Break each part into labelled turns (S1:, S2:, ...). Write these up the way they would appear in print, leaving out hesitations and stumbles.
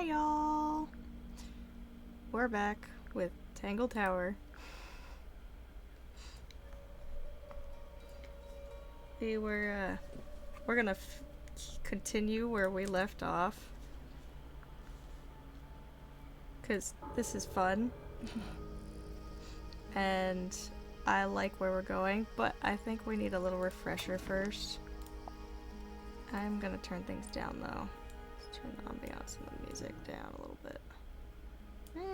S1: Hey y'all! We're back with Tangle Tower. We're gonna continue where we left off. Cause this is fun. And I like where we're going, but I think we need a little refresher first. I'm gonna turn things down though. Let's turn the ambiance and the music down a little bit.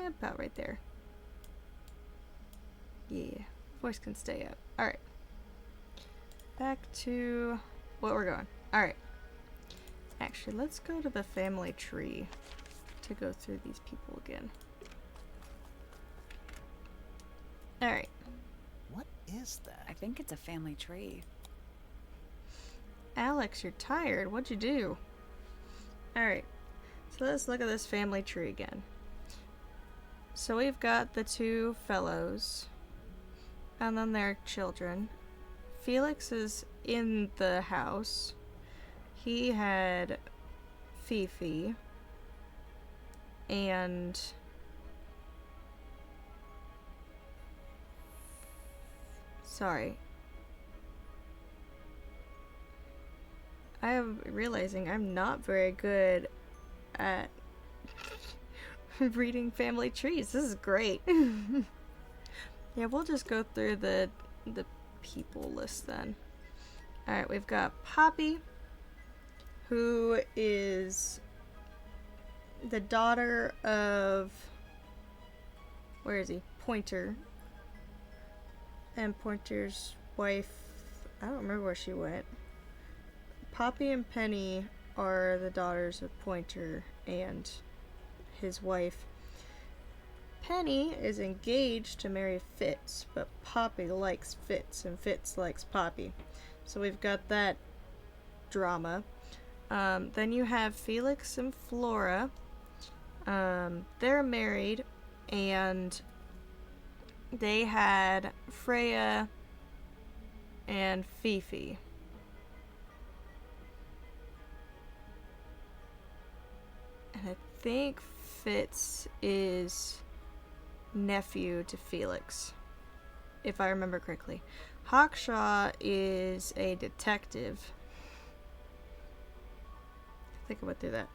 S1: About right there. Yeah, voice can stay up. Alright. Back to what we're going. Alright. Actually, let's go to the family tree to go through these people again. Alright.
S2: What is that?
S3: I think it's a family tree.
S1: Alex, you're tired. What'd you do? Alright. So let's look at this family tree again. So we've got the two fellows. And then their children. Felix is in the house. He had Fifi. And sorry. I am realizing I'm not very good at reading family trees. This is great. Yeah, we'll just go through the people list then. Alright, we've got Poppy, who is the daughter of, where is he? Pointer. And Pointer's wife, I don't remember where she went. Poppy and Penny are the daughters of Pointer and his wife. Penny is engaged to marry Fitz, but Poppy likes Fitz and Fitz likes Poppy. So we've got that drama. Then you have Felix and Flora. They're married and they had Freya and Fifi. And I think Fitz is nephew to Felix, if I remember correctly. Hawkshaw is a detective. I think I went through that.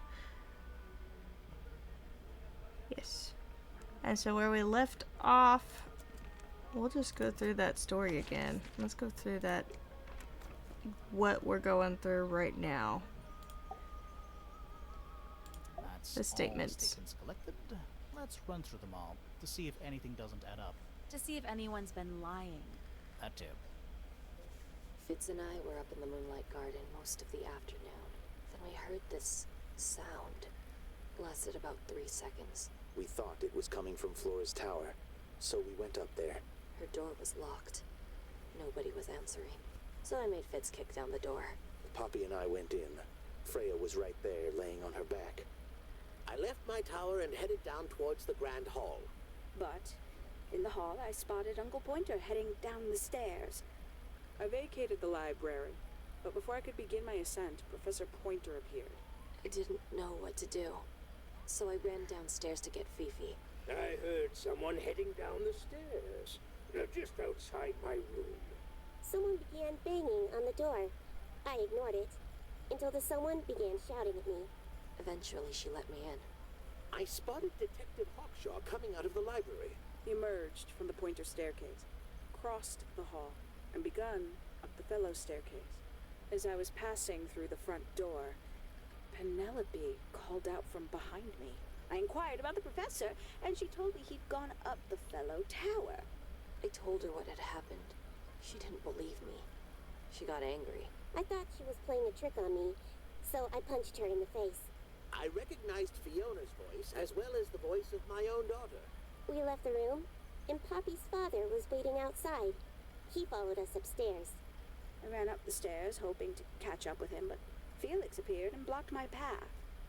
S1: Yes. And so where we left off, we'll just go through that story again. Let's go through that, what we're going through right now.
S2: That's
S1: The statements.
S2: all statements collected. Let's run through them all to see if anything doesn't add up.
S3: To see if anyone's been lying.
S2: That too.
S4: Fitz and I were up in the Moonlight Garden most of the afternoon. Then we heard this sound. Lasted about 3 seconds.
S5: We thought it was coming from Flora's tower, so we went up there.
S4: Her door was locked. Nobody was answering. So I made Fitz kick down the door.
S5: Poppy and I went in. Freya was right there, laying on her back.
S6: I left my tower and headed down towards the Grand Hall.
S7: But in the hall, I spotted Uncle Pointer heading down the stairs. I vacated the library, but before I could begin my ascent, Professor Pointer appeared.
S4: I didn't know what to do. So I ran downstairs to get Fifi.
S6: I heard someone heading down the stairs, just outside my room.
S8: Someone began banging on the door. I ignored it, until the someone began shouting at me.
S4: Eventually, she let me in.
S6: I spotted Detective Hawkshaw coming out of the library.
S7: He emerged from the Pointer staircase, crossed the hall, and begun up the fellow staircase. As I was passing through the front door, Penelope called out from behind me. I inquired about the professor, and she told me he'd gone up the fellow tower.
S4: I told her what had happened. She didn't believe me. She got angry.
S8: I thought she was playing a trick on me, so I punched her in the face.
S6: I recognized Fiona's voice as well as the voice of my own daughter.
S8: We left the room, and Poppy's father was waiting outside. He followed us upstairs.
S7: I ran up the stairs, hoping to catch up with him, but Felix appeared and blocked my path.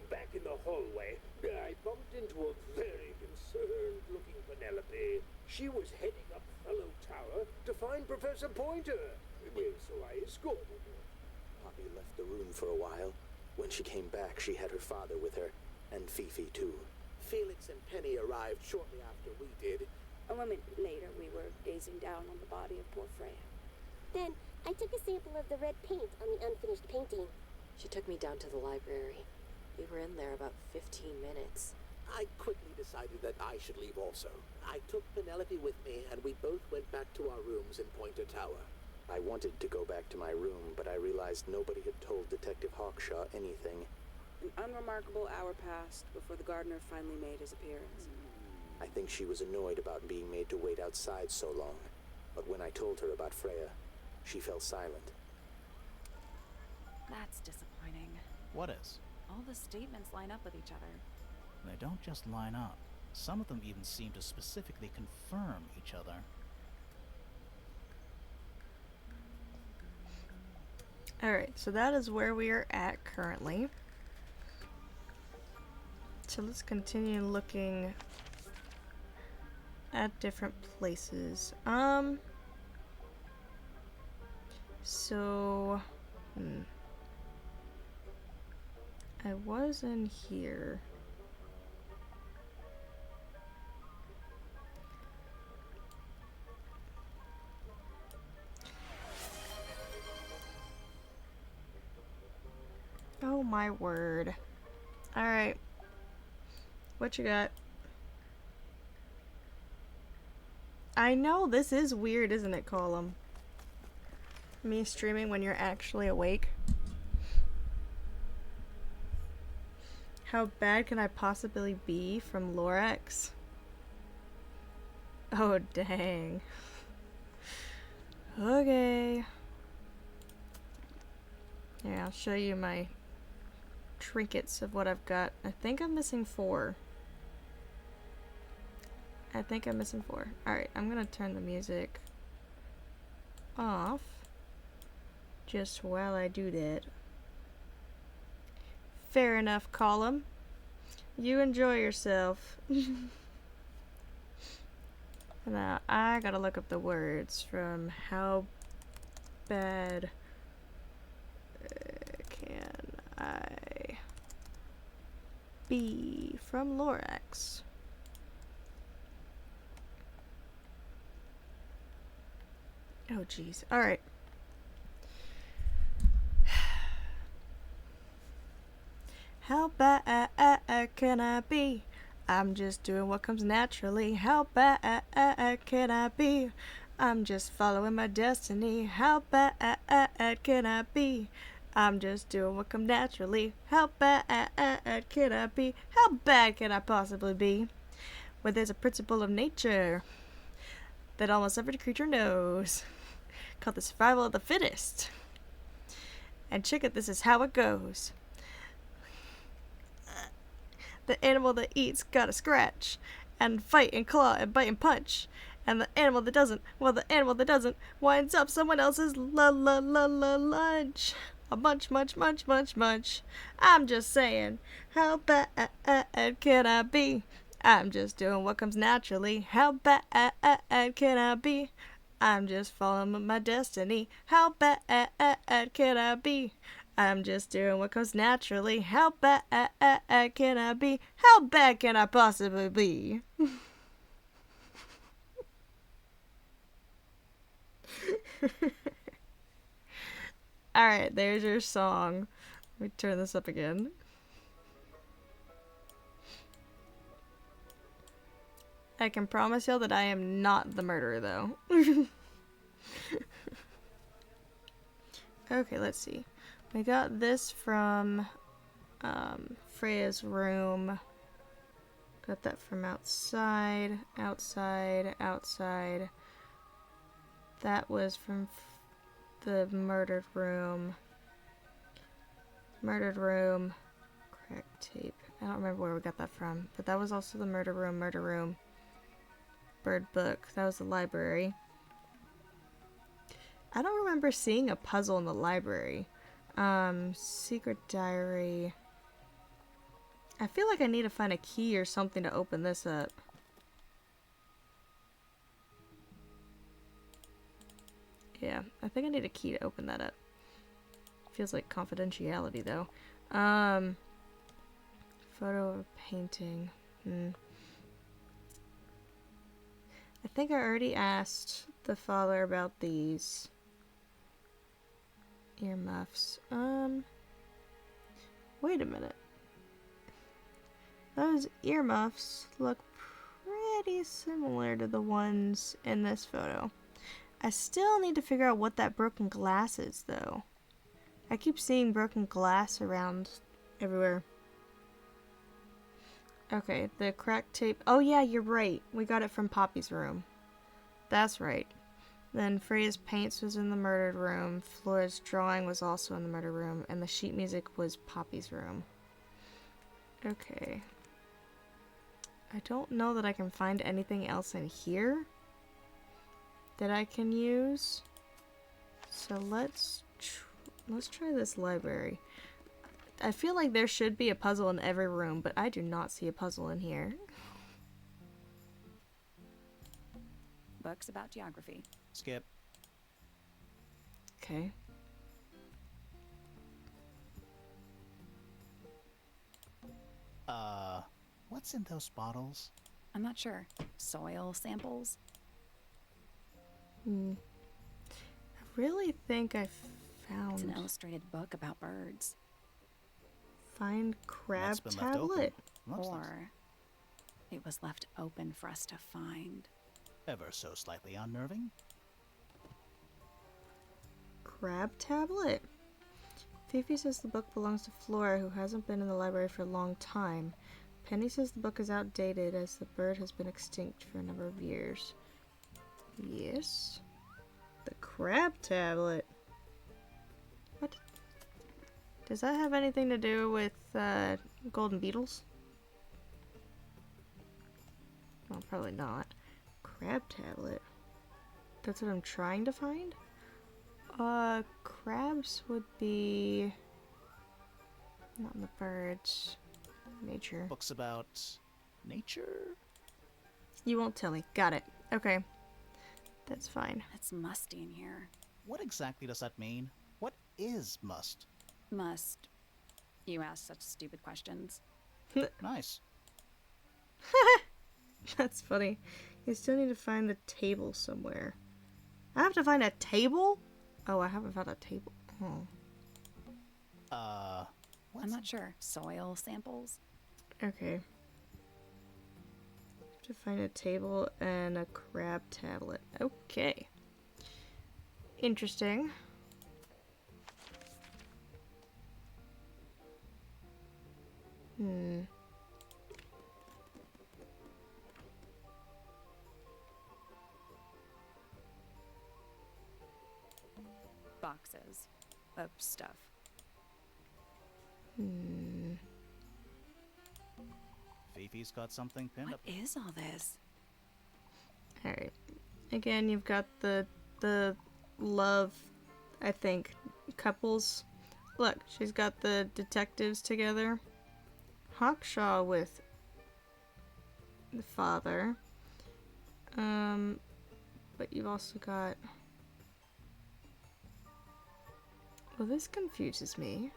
S6: Back in the hallway, I bumped into a very concerned-looking Penelope. She was heading up Fellow Tower to find Professor Pointer. Well, so I escorted her.
S5: Poppy left the room for a while. When she came back, she had her father with her. And Fifi, too.
S6: Felix and Penny arrived shortly after we did.
S7: A moment later, we were gazing down on the body of poor Freya.
S8: Then, I took a sample of the red paint on the unfinished painting.
S4: She took me down to the library. We were in there about 15 minutes.
S6: I quickly decided that I should leave also. I took Penelope with me, and we both went back to our rooms in Pointer Tower.
S5: I wanted to go back to my room, but I realized nobody had told Detective Hawkshaw anything.
S7: An unremarkable hour passed before the gardener finally made his appearance.
S5: I think she was annoyed about being made to wait outside so long. But when I told her about Freya, she fell silent.
S3: That's disappointing.
S2: What is?
S3: All the statements line up with each other.
S2: They don't just line up. Some of them even seem to specifically confirm each other.
S1: Alright, so that is where we are at currently. So let's continue looking at different places. So, I was in here. Oh my word. Alright. What you got? I know, this is weird, isn't it, Colum? Me streaming when you're actually awake. How bad can I possibly be from Lorax? Oh, dang. Okay. Yeah, I'll show you my trinkets of what I've got. I think I'm missing 4. I think I'm missing 4. Alright, I'm gonna turn the music off just while I do that. Fair enough, Column. You enjoy yourself. Now, I gotta look up the words from how bad can I be from Lorax. Oh, jeez. Alright. How bad can I be? I'm just doing what comes naturally. How bad can I be? I'm just following my destiny. How bad can I be? I'm just doing what comes naturally. How bad can I be? How bad can I possibly be? Well, there's a principle of nature that almost every creature knows, called the survival of the fittest. And check it, this is how it goes. The animal that eats gotta scratch, and fight and claw and bite and punch. And the animal that doesn't, well, the animal that doesn't winds up someone else's lunch. A munch, munch, munch, munch, munch. I'm just saying, how bad can I be? I'm just doing what comes naturally. How bad can I be? I'm just following my destiny. How bad can I be? I'm just doing what comes naturally. How bad can I be? How bad can I possibly be? Alright, there's your song. Let me turn this up again. I can promise y'all that I am not the murderer, though. Okay, let's see. We got this from Freya's room. Got that from outside, outside, outside. That was from the murdered room. Murdered room. Crack tape. I don't remember where we got that from, but that was also the murder room, murder room. Bird book. That was the library. I don't remember seeing a puzzle in the library. Secret diary. I feel like I need to find a key or something to open this up. Yeah, I think I need a key to open that up. Feels like confidentiality, though. Photo of a painting. I think I already asked the father about these earmuffs. Wait a minute. Those earmuffs look pretty similar to the ones in this photo. I still need to figure out what that broken glass is, though. I keep seeing broken glass around everywhere. Okay, the cracked tape. Oh yeah, you're right. We got it from Poppy's room. That's right. Then Freya's paints was in the murdered room. Flora's drawing was also in the murder room. And the sheet music was Poppy's room. Okay. I don't know that I can find anything else in here that I can use. So let's try this library. I feel like there should be a puzzle in every room, but I do not see a puzzle in here.
S3: Books about geography.
S2: Skip.
S1: Okay.
S2: What's in those bottles?
S3: I'm not sure. Soil samples?
S1: I really think I
S3: It's
S1: found...
S3: an illustrated book about birds.
S1: Find crab
S2: What's been left open?
S1: tablet.
S2: Looks nice.
S3: Or it was left open for us to find.
S2: Ever so slightly unnerving.
S1: Crab tablet. Fifi says the book belongs to Flora, who hasn't been in the library for a long time. Penny says the book is outdated as the bird has been extinct for a number of years. Yes. The crab tablet. What? Does that have anything to do with golden beetles? Well, probably not. Crab tablet. That's what I'm trying to find? Crabs would be... not in the birds. Nature.
S2: Books about nature?
S1: You won't tell me. Got it. Okay. That's fine.
S3: It's musty in here.
S2: What exactly does that mean? What is must?
S3: Must. You ask such stupid questions.
S2: Nice.
S1: That's funny. You still need to find the table somewhere. I have to find a table? Oh, I haven't found a table. Oh.
S3: I'm not sure. Soil samples?
S1: Okay. To find a table and a crab tablet. Okay. Interesting.
S3: Boxes of stuff.
S2: Fifi's got something pinned
S3: What
S2: up.
S3: is all this?
S1: Alright. Again, you've got the love, I think, couples. Look, she's got the detectives together. Hawkshaw with the father. But you've also got... Well, this confuses me.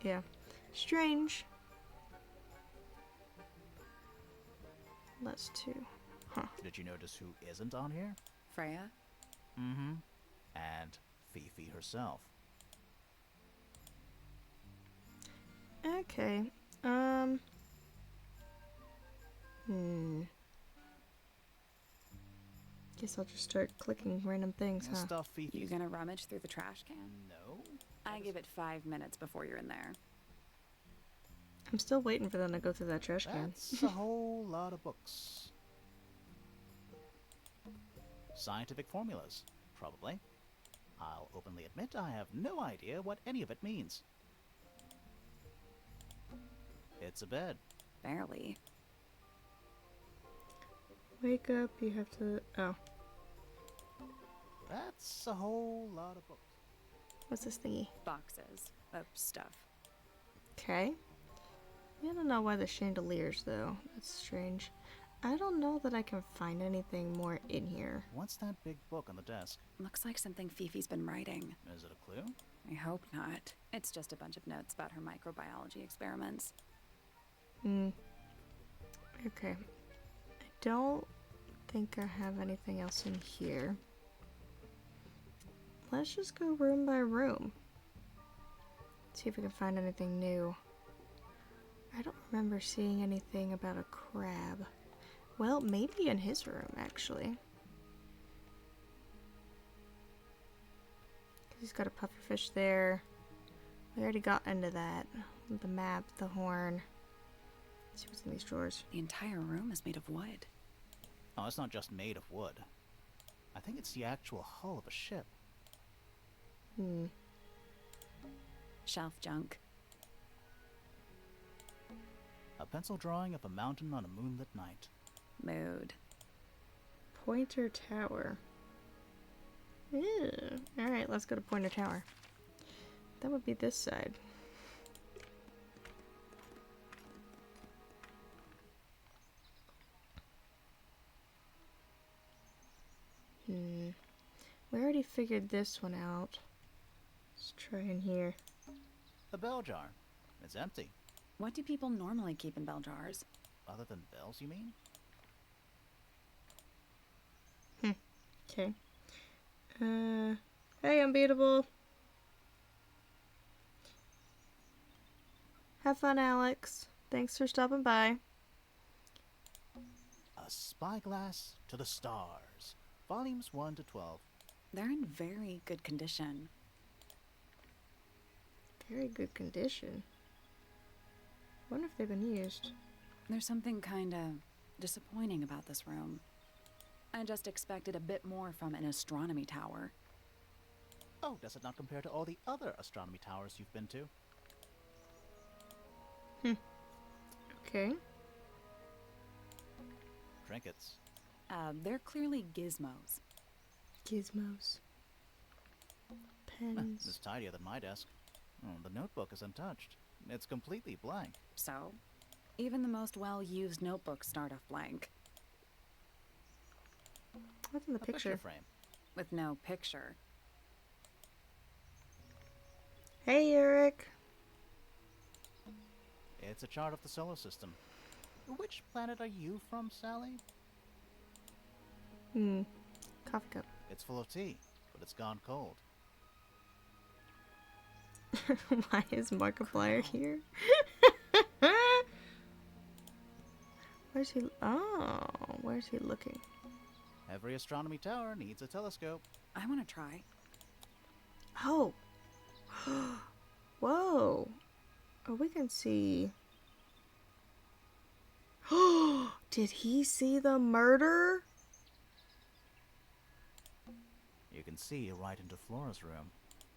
S1: Yeah. Strange. That's two. Huh.
S2: Did you notice who isn't on here?
S3: Freya?
S2: Mm-hmm. And Fifi herself.
S1: Okay. Guess I'll just start clicking random things,
S2: The
S1: huh?
S2: stuff Fifi.
S3: You gonna rummage through the trash can?
S2: No.
S3: I give it 5 minutes before you're in there.
S1: I'm still waiting for them to go through that trash can.
S2: That's a whole lot of books. Scientific formulas, probably. I'll openly admit I have no idea what any of it means. It's a bed.
S3: Barely.
S1: Wake up, you have to... Oh.
S2: That's a whole lot of books.
S1: What's this thingy?
S3: Boxes of stuff.
S1: Okay. I don't know why the chandeliers, though. That's strange. I don't know that I can find anything more in here.
S2: What's that big book on the desk?
S3: Looks like something Fifi's been writing.
S2: Is it a clue?
S3: I hope not. It's just a bunch of notes about her microbiology experiments.
S1: Okay. I don't think I have anything else in here. Let's just go room by room. See if we can find anything new. I don't remember seeing anything about a crab. Well, maybe in his room, actually. He's got a pufferfish there. We already got into that. The map, the horn. Let's see what's in these drawers.
S3: The entire room is made of wood.
S2: Oh, it's not just made of wood. I think it's the actual hull of a ship.
S3: Shelf junk.
S2: A pencil drawing of a mountain on a moonlit night.
S3: Mood.
S1: Pointer Tower. Ew. Alright, let's go to Pointer Tower. That would be this side. We already figured this one out. Let's try in here.
S2: A bell jar. It's empty.
S3: What do people normally keep in bell jars?
S2: Other than bells, you mean?
S1: Okay. Hey, Unbeatable. Have fun, Alex. Thanks for stopping by.
S2: A Spyglass to the Stars. Volumes 1 to 12.
S3: They're in very good condition.
S1: Very good condition. Wonder if they've been used.
S3: There's something kinda disappointing about this room. I just expected a bit more from an astronomy tower.
S2: Oh, does it not compare to all the other astronomy towers you've been to?
S1: Okay.
S2: Trinkets.
S3: They're clearly gizmos.
S1: Gizmos. Pens.
S2: It's tidier than my desk. Oh, the notebook is untouched. It's completely blank.
S3: So, even the most well-used notebooks start off blank.
S1: What's in the
S2: A
S1: picture?
S2: frame.
S3: With no picture.
S1: Hey, Eric.
S2: It's a chart of the solar system. Which planet are you from, Sally?
S1: Coffee cup.
S2: It's full of tea, but it's gone cold.
S1: Why is Markiplier here? Where's he? Oh, where's he looking?
S2: Every astronomy tower needs a telescope.
S3: I want to try.
S1: Oh. Whoa. Oh, we can see. Did he see the murder?
S2: You can see right into Flora's room.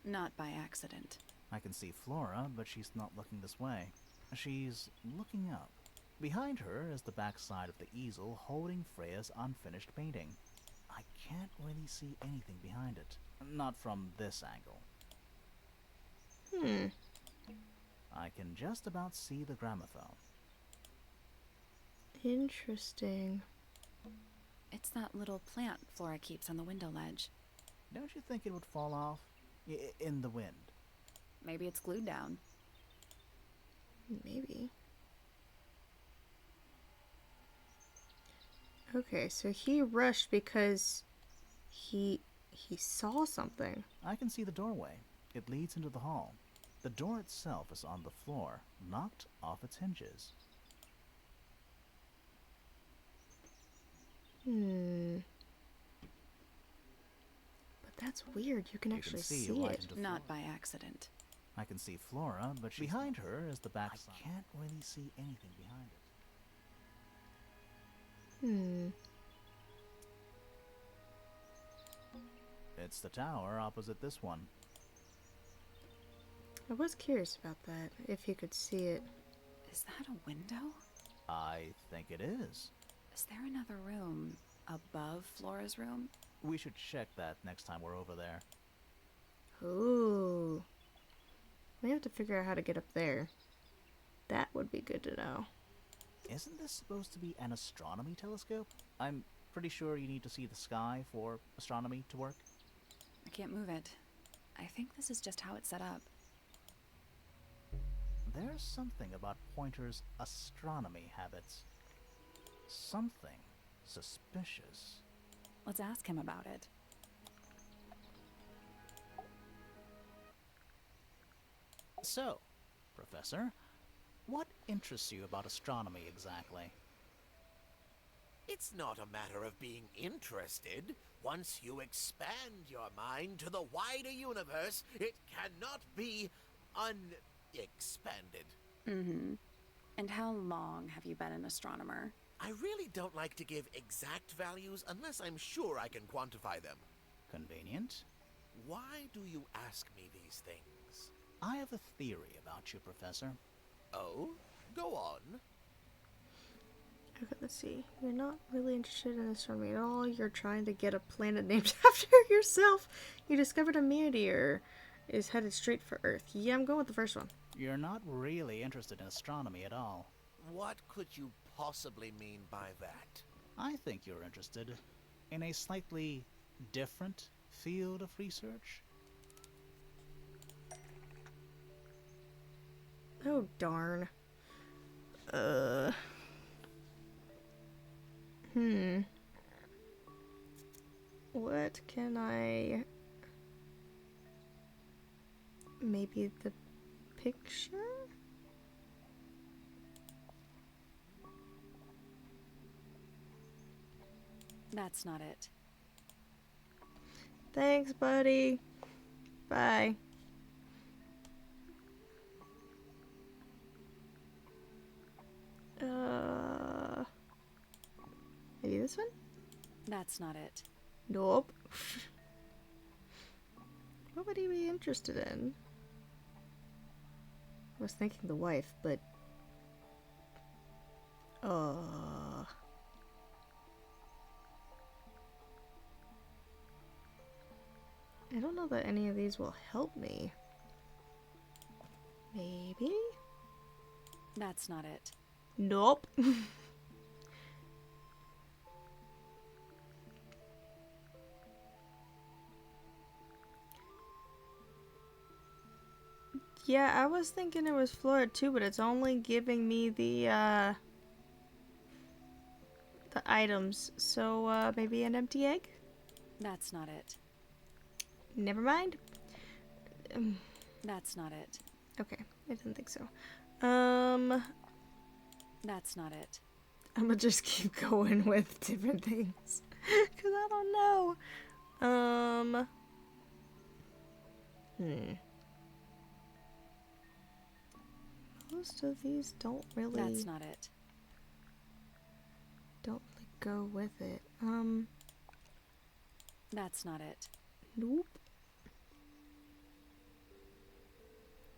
S3: Not by accident.
S2: I can see Flora, but she's not looking this way. She's looking up. Behind her is the backside of the easel holding Freya's unfinished painting. I can't really see anything behind it. Not from this angle. I can just about see the gramophone.
S1: Interesting.
S3: It's that little plant Flora keeps on the window ledge.
S2: Don't you think it would fall off? In the wind.
S3: Maybe it's glued down.
S1: Maybe. Okay, so he rushed because he saw something.
S2: I can see the doorway. It leads into the hall. The door itself is on the floor, knocked off its hinges.
S1: But that's weird. You can
S2: You
S1: actually
S2: can see
S1: see
S2: right
S1: it.
S2: into
S3: Not
S2: Flora.
S3: by accident.
S2: I can see Flora, but behind her is the backside. I can't really see anything behind it. It's the tower opposite this one.
S1: I was curious about that, if you could see it.
S3: Is that a window?
S2: I think it is.
S3: Is there another room above Flora's room?
S2: We should check that next time we're over there.
S1: Ooh. We have to figure out how to get up there. That would be good to know.
S2: Isn't this supposed to be an astronomy telescope? I'm pretty sure you need to see the sky for astronomy to work.
S3: I can't move it. I think this is just how it's set up.
S2: There's something about Pointer's astronomy habits. Something suspicious.
S3: Let's ask him about it.
S2: So, Professor, what interests you about astronomy exactly?
S9: It's not a matter of being interested. Once you expand your mind to the wider universe, it cannot be unexpanded.
S3: Mm-hmm. And how long have you been an astronomer?
S9: I really don't like to give exact values unless I'm sure I can quantify them.
S2: Convenient.
S9: Why do you ask me these things?
S2: I have a theory about you, Professor.
S9: Oh? Go on.
S1: Okay, let's see. You're not really interested in astronomy at all. You're trying to get a planet named after yourself. You discovered a meteor is headed straight for Earth. Yeah, I'm going with the first one.
S2: You're not really interested in astronomy at all.
S9: What could you possibly mean by that?
S2: I think you're interested in a slightly different field of research.
S1: Oh, darn. What can I... Maybe the picture?
S3: That's not it.
S1: Thanks, buddy. Bye. Maybe this one?
S3: That's not it.
S1: Nope. What would he be interested in? I was thinking the wife, but... I don't know that any of these will help me. Maybe?
S3: That's not it.
S1: Nope. Yeah, I was thinking it was Florida too, but it's only giving me the items. So, maybe an empty egg?
S3: That's not it.
S1: Never mind.
S3: That's not it.
S1: Okay, I didn't think so.
S3: That's not it.
S1: I'm gonna just keep going with different things. Because I don't know. Most of these don't really...
S3: That's not it.
S1: Don't really go with it.
S3: That's not it.
S1: Nope.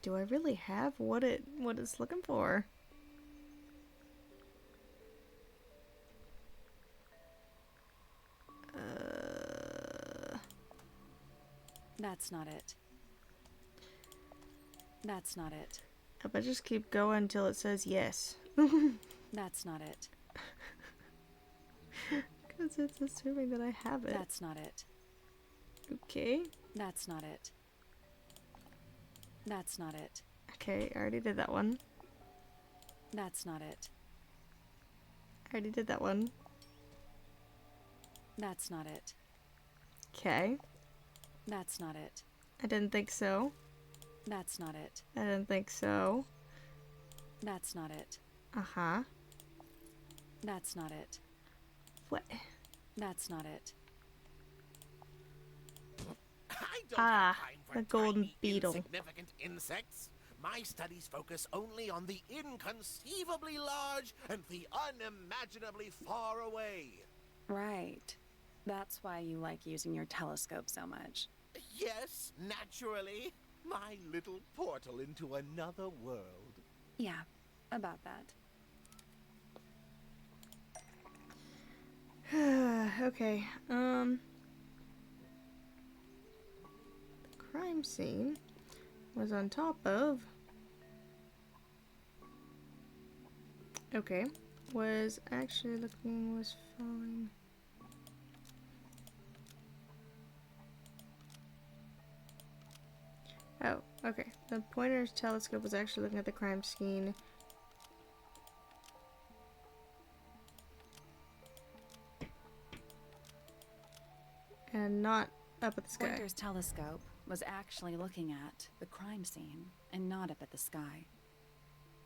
S1: Do I really have what it's looking for?
S3: That's not it. That's not it.
S1: If I just keep going until it says yes.
S3: That's not it.
S1: Because it's assuming that I have it.
S3: That's not it.
S1: Okay.
S3: That's not it. That's not it.
S1: Okay, I already did that one.
S3: That's not it.
S1: I already did that one.
S3: That's not it.
S1: Okay.
S3: That's not it.
S1: I didn't think so.
S3: That's not it.
S1: I didn't think so.
S3: That's not it.
S1: Uh-huh.
S3: That's not it.
S1: What?
S3: That's not it.
S9: I don't
S1: Ah,
S9: have time for
S1: the golden
S9: tiny,
S1: beetle.
S9: insignificant insects. My studies focus only on the inconceivably large and the unimaginably far away.
S3: Right. That's why you like using your telescope so much.
S9: Yes, naturally. My little portal into another world.
S3: Yeah, about that.
S1: Okay, the crime scene was on top of... Okay, was actually looking was falling. Oh, okay. The pointer's telescope was actually looking at the crime scene. And not up at the sky.
S3: Pointer's telescope was actually looking at the crime scene and not up at the sky.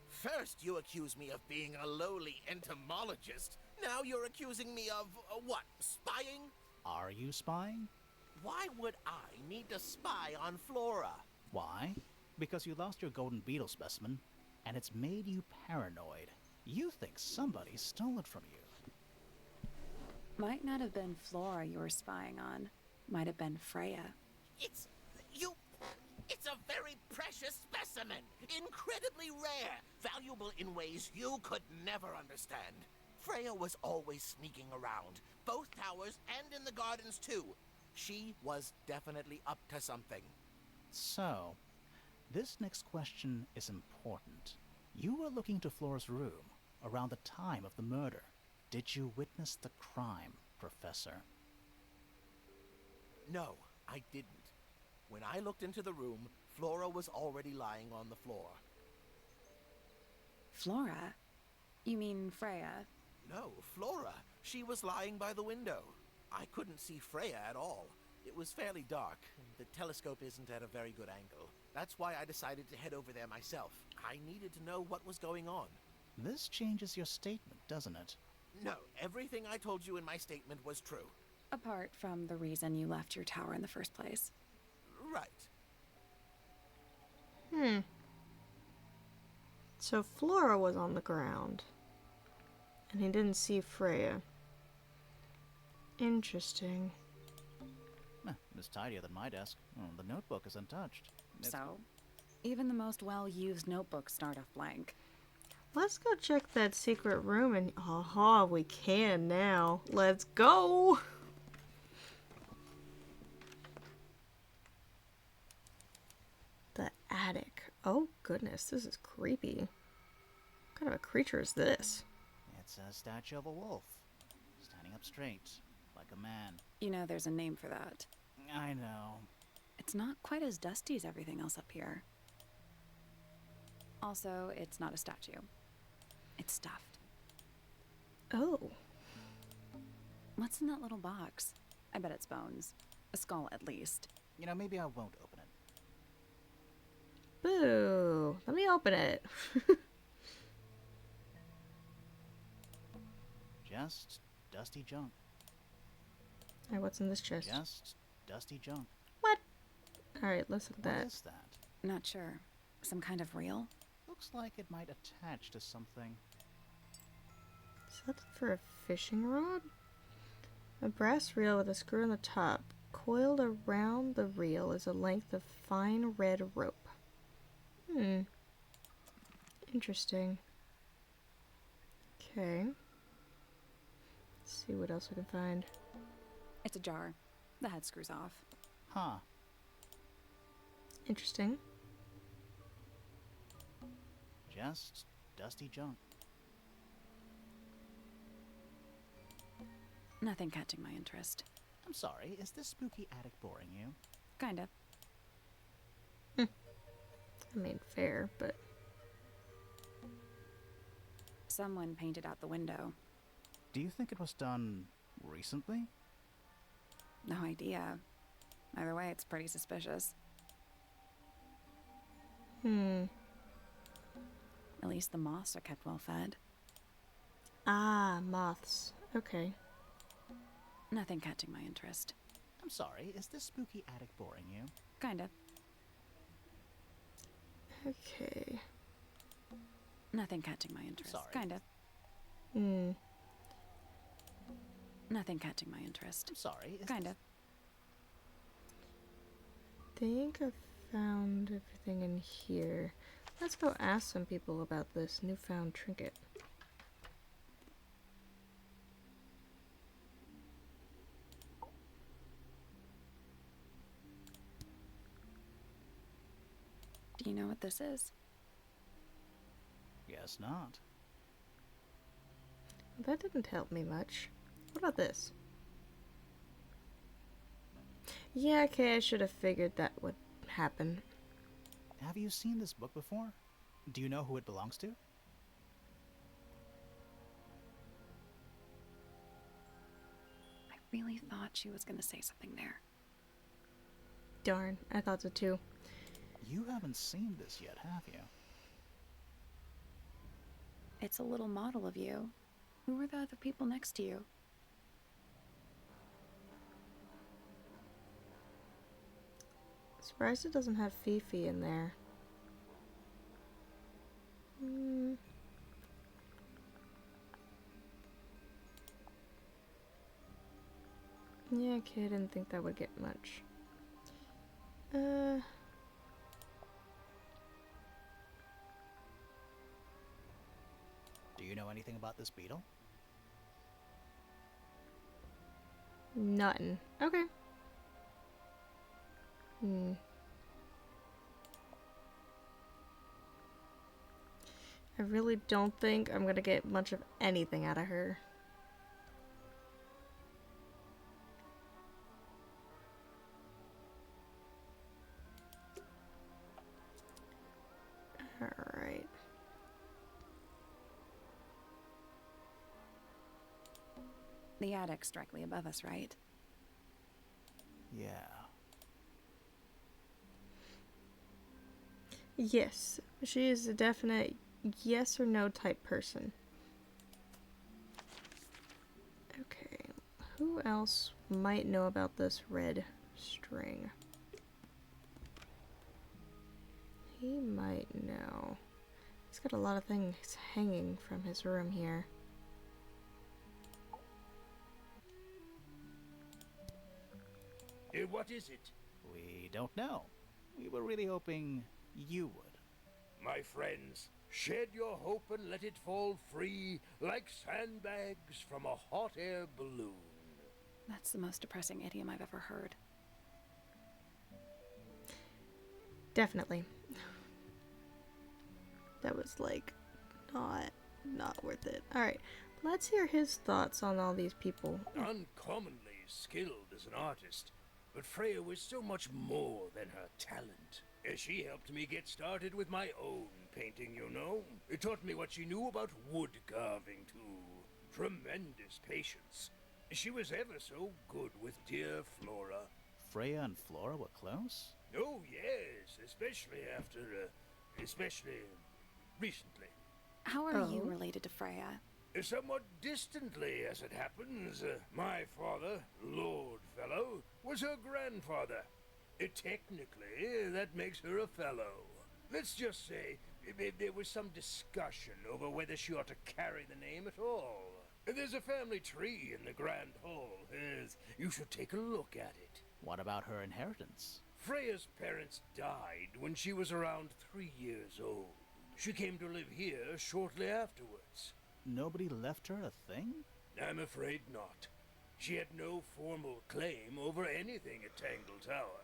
S9: First, you accuse me of being a lowly entomologist. Now you're accusing me of, what, spying?
S2: Are you spying?
S9: Why would I need to spy on Flora?
S2: Why? Because you lost your golden beetle specimen, and it's made you paranoid. You think somebody stole it from you.
S3: Might not have been Flora you were spying on. Might have been Freya.
S9: It's a very precious specimen. Incredibly rare. Valuable in ways you could never understand. Freya was always sneaking around. Both towers and in the gardens too. She was definitely up to something.
S2: So, this next question is important. You were looking to Flora's room around the time of the murder. Did you witness the crime, Professor?
S9: No, I didn't. When I looked into the room, Flora was already lying on the floor.
S3: Flora? You mean Freya?
S9: No, Flora. She was lying by the window. I couldn't see Freya at all. It was fairly dark. The telescope isn't at a very good angle. That's why I decided to head over there myself. I needed to know what was going on.
S2: This changes your statement, doesn't it?
S9: No, everything I told you in my statement was true.
S3: Apart from the reason you left your tower in the first place.
S9: Right.
S1: So Flora was on the ground. And he didn't see Freya. Interesting.
S2: It's tidier than my desk. Oh, the notebook is untouched.
S3: So, even the most well-used notebooks start off blank.
S1: Let's go check that secret room and aha, we can now. Let's go! The attic. Oh goodness, this is creepy. What kind of a creature is this?
S2: It's a statue of a wolf, standing up straight, like a man.
S3: You know there's a name for that.
S2: I know.
S3: It's not quite as dusty as everything else up here. Also, it's not a statue. It's stuffed.
S1: Oh.
S3: What's in that little box? I bet it's bones. A skull, at least.
S2: You know, maybe I won't open it.
S1: Boo. Let me open it.
S2: Just dusty junk.
S1: Alright, what's in this chest?
S2: Just dusty junk.
S1: What? Alright, let's look at
S2: What
S1: that.
S2: is that?
S3: Not sure. Some kind of reel?
S2: Looks like it might attach to something.
S1: Is that for a fishing rod? A brass reel with a screw on the top. Coiled around the reel is a length of fine red rope. Interesting. Okay. Let's see what else we can find.
S3: It's a jar. The head screws off.
S2: Huh.
S1: Interesting.
S2: Just dusty junk.
S3: Nothing catching my interest.
S2: I'm sorry, is this spooky attic boring you?
S3: Kinda.
S1: I mean, fair, but...
S3: Someone painted out the window.
S2: Do you think it was done recently?
S3: No idea. Either way, it's pretty suspicious.
S1: Hmm.
S3: At least the moths are kept well fed.
S1: Ah, moths. Okay.
S3: Nothing catching my interest.
S2: I'm sorry, is this spooky attic boring you?
S3: Kinda.
S1: Okay.
S3: Nothing catching my interest.
S2: Sorry.
S3: Kinda.
S1: Hmm.
S3: Nothing catching my interest.
S2: I'm sorry, is
S3: Kinda.
S1: Think I found everything in here. Let's go ask some people about this newfound trinket.
S3: Do you know what this is?
S2: Guess not.
S1: that didn't help me much. What about this? Yeah, okay, I should have figured that would happen.
S2: Have you seen this book before? Do you know who it belongs to?
S3: I really thought she was gonna say something there.
S1: Darn, I thought so too.
S2: You haven't seen this yet, have you?
S3: It's a little model of you. Who were the other people next to you?
S1: Surprised it doesn't have Fifi in there. Yeah, okay, I didn't think that would get much.
S2: Do you know anything about this beetle?
S1: Nothing. Okay. I really don't think I'm gonna get much of anything out of her. Alright.
S3: The attic's directly above us, right?
S2: Yeah.
S1: Yes, she is a definite yes or no type person. Okay, who else might know about this red string? He might know. He's got a lot of things hanging from his room here.
S6: What is it?
S2: We don't know. We were really hoping you would.
S6: My friends, shed your hope and let it fall free like sandbags from a hot air balloon.
S3: That's the most depressing idiom I've ever heard.
S1: Definitely. That was like not worth it. Alright, let's hear his thoughts on all these people.
S6: Uncommonly skilled as an artist, but Freya was so much more than her talent. She helped me get started with my own painting, you know. It taught me what she knew about wood carving, too. Tremendous patience. She was ever so good with dear Flora.
S2: Freya and Flora were close?
S6: Oh, yes, especially recently.
S3: How are you related to Freya?
S6: Somewhat distantly, as it happens. My father, Lord Fellow, was her grandfather. Technically, that makes her a fellow. Let's just say there was some discussion over whether she ought to carry the name at all. There's a family tree in the Grand Hall. You should take a look at it.
S2: What about her inheritance?
S6: Freya's parents died when she was around 3 years old. She came to live here shortly afterwards.
S2: Nobody left her a thing?
S6: I'm afraid not. She had no formal claim over anything at Tangle Tower.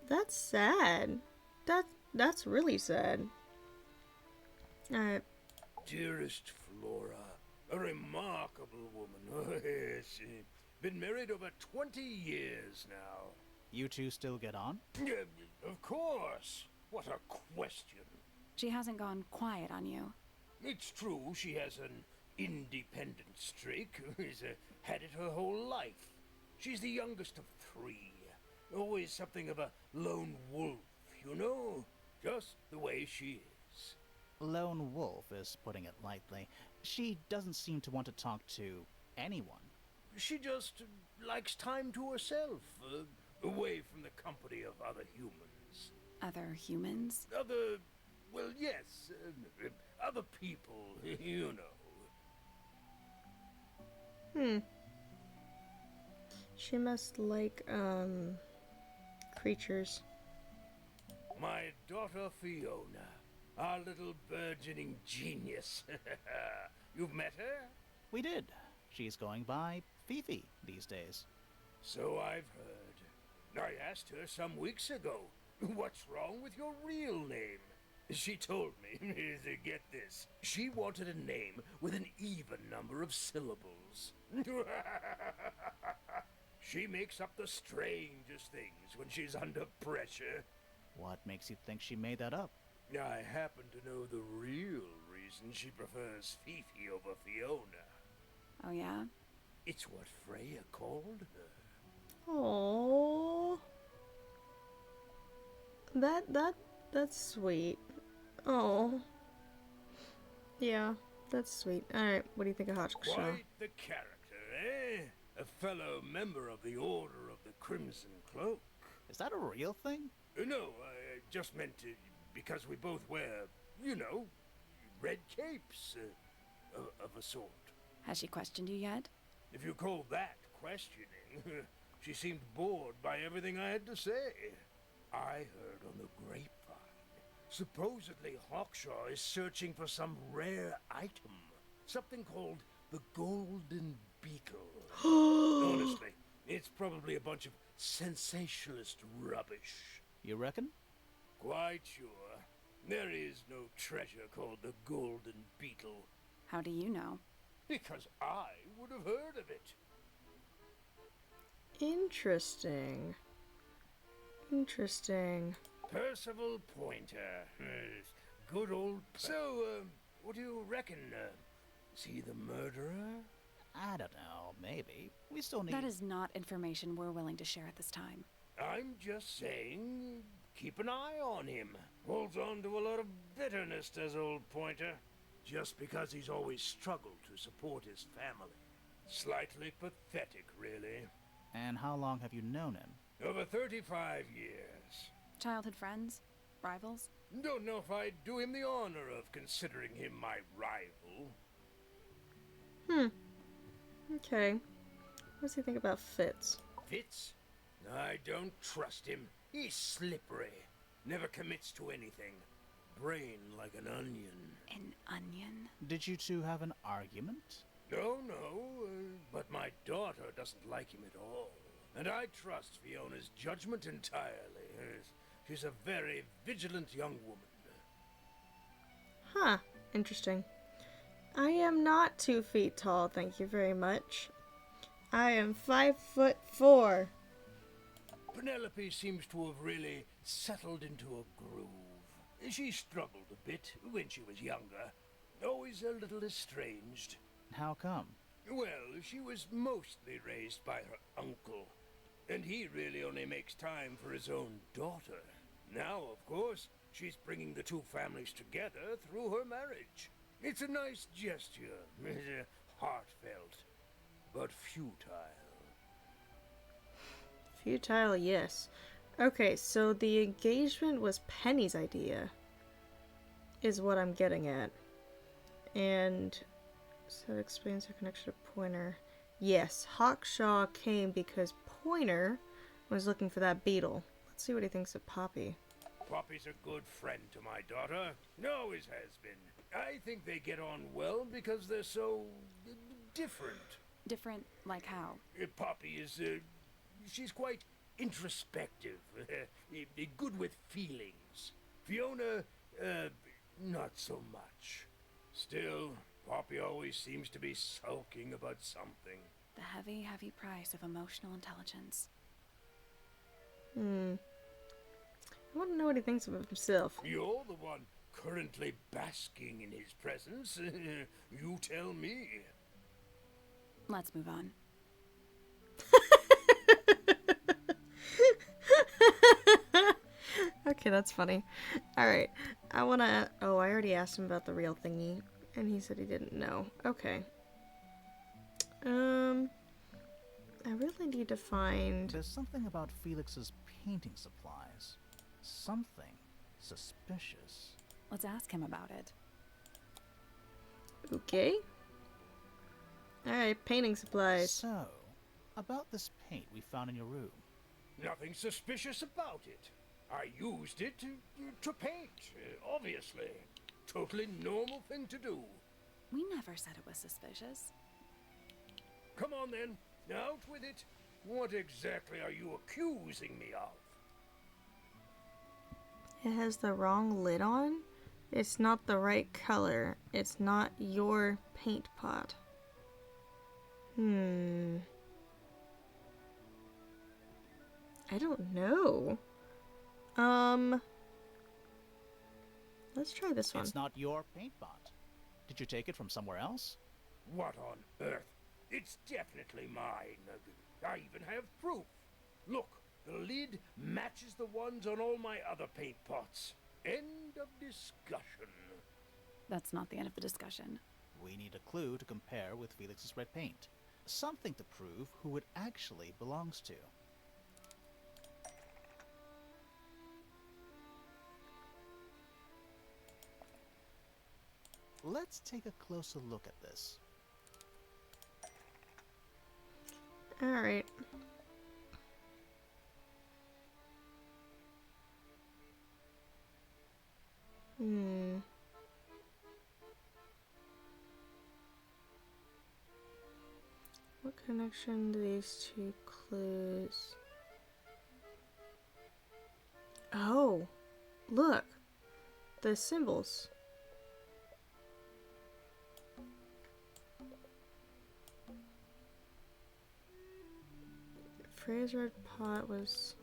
S1: That's sad. That's really sad. Alright.
S6: Dearest Flora, a remarkable woman. Oh, yes. Been married over 20 years now.
S2: You two still get on?
S6: Of course. What a question.
S3: She hasn't gone quiet on you.
S6: It's true she has an independent streak. She's had it her whole life. She's the youngest of 3. Always something of a lone wolf, you know? Just the way she is.
S2: Lone wolf is putting it lightly. She doesn't seem to want to talk to anyone.
S6: She just likes time to herself, away from the company of other humans.
S3: Other humans?
S6: Well, yes, other people, you know.
S1: She must like, creatures.
S6: My daughter Fiona, our little burgeoning genius. You've met her?
S2: We did. She's going by Fifi these days.
S6: So I've heard. I asked her some weeks ago, what's wrong with your real name? She told me, get this, she wanted a name with an even number of syllables. She makes up the strangest things when she's under pressure.
S2: What makes you think she made that up?
S6: I happen to know the real reason she prefers Fifi over Fiona.
S3: Oh, yeah?
S6: It's what Freya called her.
S1: Oh, that's sweet. Oh, yeah, that's sweet. All right, what do you think of Hawkshaw?
S6: Quite the character, eh? A fellow member of the Order of the Crimson Cloak.
S2: Is that a real thing?
S6: No, I just meant because we both wear, red capes of a sort.
S3: Has she questioned you yet?
S6: If you call that questioning, she seemed bored by everything I had to say. I heard on the grapevine, supposedly Hawkshaw is searching for some rare item, something called the Golden Beetle. Honestly, it's probably a bunch of sensationalist rubbish.
S2: You reckon?
S6: Quite sure. There is no treasure called the Golden Beetle.
S3: How do you know?
S6: Because I would have heard of it.
S1: Interesting. Interesting.
S6: Percival Pointer. Good old... So, what do you reckon? Is he the murderer?
S2: I don't know, maybe. We still need...
S3: That is not information we're willing to share at this time.
S6: I'm just saying, keep an eye on him. Holds on to a lot of bitterness, does old Pointer. Just because he's always struggled to support his family. Slightly pathetic, really.
S2: And how long have you known him?
S6: Over 35 years.
S3: Childhood friends? Rivals?
S6: Don't know if I'd do him the honor of considering him my rival.
S1: Okay. What does he think about Fitz?
S6: Fitz? I don't trust him. He's slippery. Never commits to anything. Brain like an onion.
S3: An onion?
S2: Did you two have an argument?
S6: No, but my daughter doesn't like him at all. And I trust Fiona's judgment entirely. She's a very vigilant young woman.
S1: Huh. Interesting. I am not 2 feet tall, thank you very much. I am 5'4".
S6: Penelope seems to have really settled into a groove. She struggled a bit when she was younger. Always a little estranged.
S2: How come?
S6: Well, she was mostly raised by her uncle. And he really only makes time for his own daughter. Now, of course, she's bringing the two families together through her marriage. It's a nice gesture, heartfelt, but futile.
S1: Futile, yes. Okay, so the engagement was Penny's idea, is what I'm getting at. And so that explains her connection to Pointer. Yes, Hawkshaw came because Pointer was looking for that beetle. Let's see what he thinks of Poppy.
S6: Poppy's a good friend to my daughter. Always has been. I think they get on well because they're so different.
S3: Different like how?
S6: Poppy is, she's quite introspective, good with feelings. Fiona, not so much. Still, Poppy always seems to be sulking about something.
S3: The heavy, heavy price of emotional intelligence.
S1: I want to know what he thinks of himself.
S6: You're the one currently basking in his presence. You tell me.
S3: Let's move on.
S1: Okay, that's funny. Alright, I wanna... Oh, I already asked him about the real thingy, and he said he didn't know. Okay. I really need to find...
S2: There's something about Felix's painting supplies. Something suspicious.
S3: Let's ask him about it.
S1: Okay. Alright, painting supplies.
S2: So, about this paint we found in your room.
S6: Nothing suspicious about it. I used it to paint, obviously. Totally normal thing to do.
S3: We never said it was suspicious.
S6: Come on then, out with it. What exactly are you accusing me of?
S1: It has the wrong lid on? It's not the right color. It's not your paint pot. I don't know. Let's try this one.
S2: It's not your paint pot. Did you take it from somewhere else?
S6: What on earth? It's definitely mine. I even have proof. Look, the lid matches the ones on all my other paint pots. End of discussion.
S3: That's not the end of the discussion.
S2: We need a clue to compare with Felix's red paint. Something to prove who it actually belongs to. Let's take a closer look at this.
S1: Alright. What connection do these two clues? Oh, look. The symbols. Freya's red pot was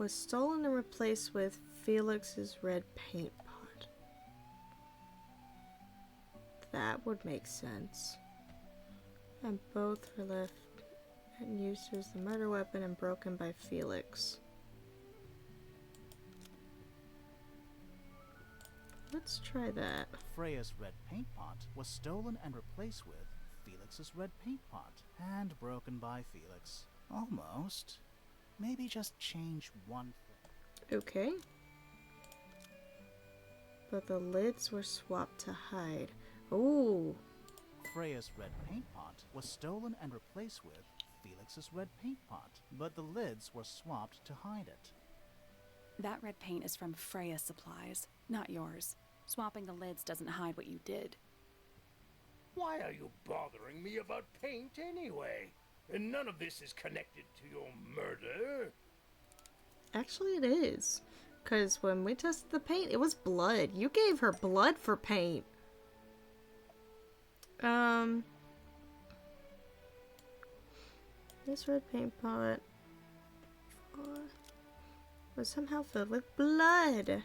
S1: stolen and replaced with Felix's red paint pot. That would make sense. And both were left and used as the murder weapon and broken by Felix. Let's try that.
S2: Freya's red paint pot was stolen and replaced with Felix's red paint pot and broken by Felix. Almost. Maybe just change one thing.
S1: Okay. But the lids were swapped to hide. Ooh.
S2: Freya's red paint pot was stolen and replaced with Felix's red paint pot, but the lids were swapped to hide it.
S3: That red paint is from Freya's supplies, not yours. Swapping the lids doesn't hide what you did.
S6: Why are you bothering me about paint anyway? And none of this is connected to your murder.
S1: Actually, it is. Because when we tested the paint, it was blood. You gave her blood for paint. This red paint pot was somehow filled with blood.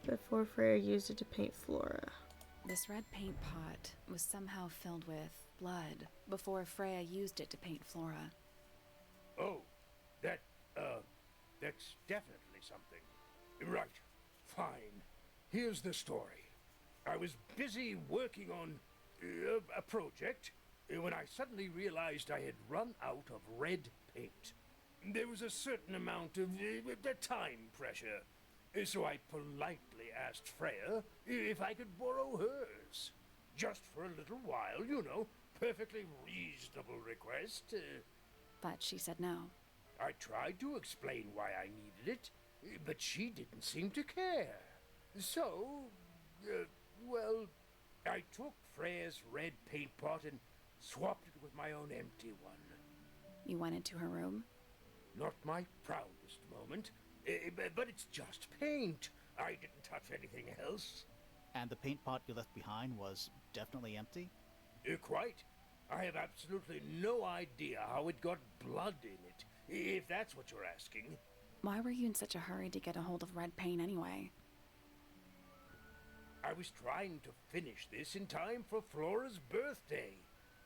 S1: Before Freya used it to paint Flora.
S3: This red paint pot was somehow filled with blood before Freya used it to paint Flora.
S6: Oh, that's definitely something. Right, fine. Here's the story. I was busy working on a project when I suddenly realized I had run out of red paint. There was a certain amount of time pressure. So I politely asked Freya if I could borrow hers. Just for a little while, you know. Perfectly reasonable request.
S3: But she said no.
S6: I tried to explain why I needed it, but she didn't seem to care. So, well, I took Freya's red paint pot and swapped it with my own empty one.
S3: You went into her room?
S6: Not my proudest moment. But it's just paint. I didn't touch anything else.
S2: And the paint pot you left behind was definitely empty?
S6: Quite. I have absolutely no idea how it got blood in it, if that's what you're asking.
S3: Why were you in such a hurry to get a hold of red paint anyway?
S6: I was trying to finish this in time for Flora's birthday.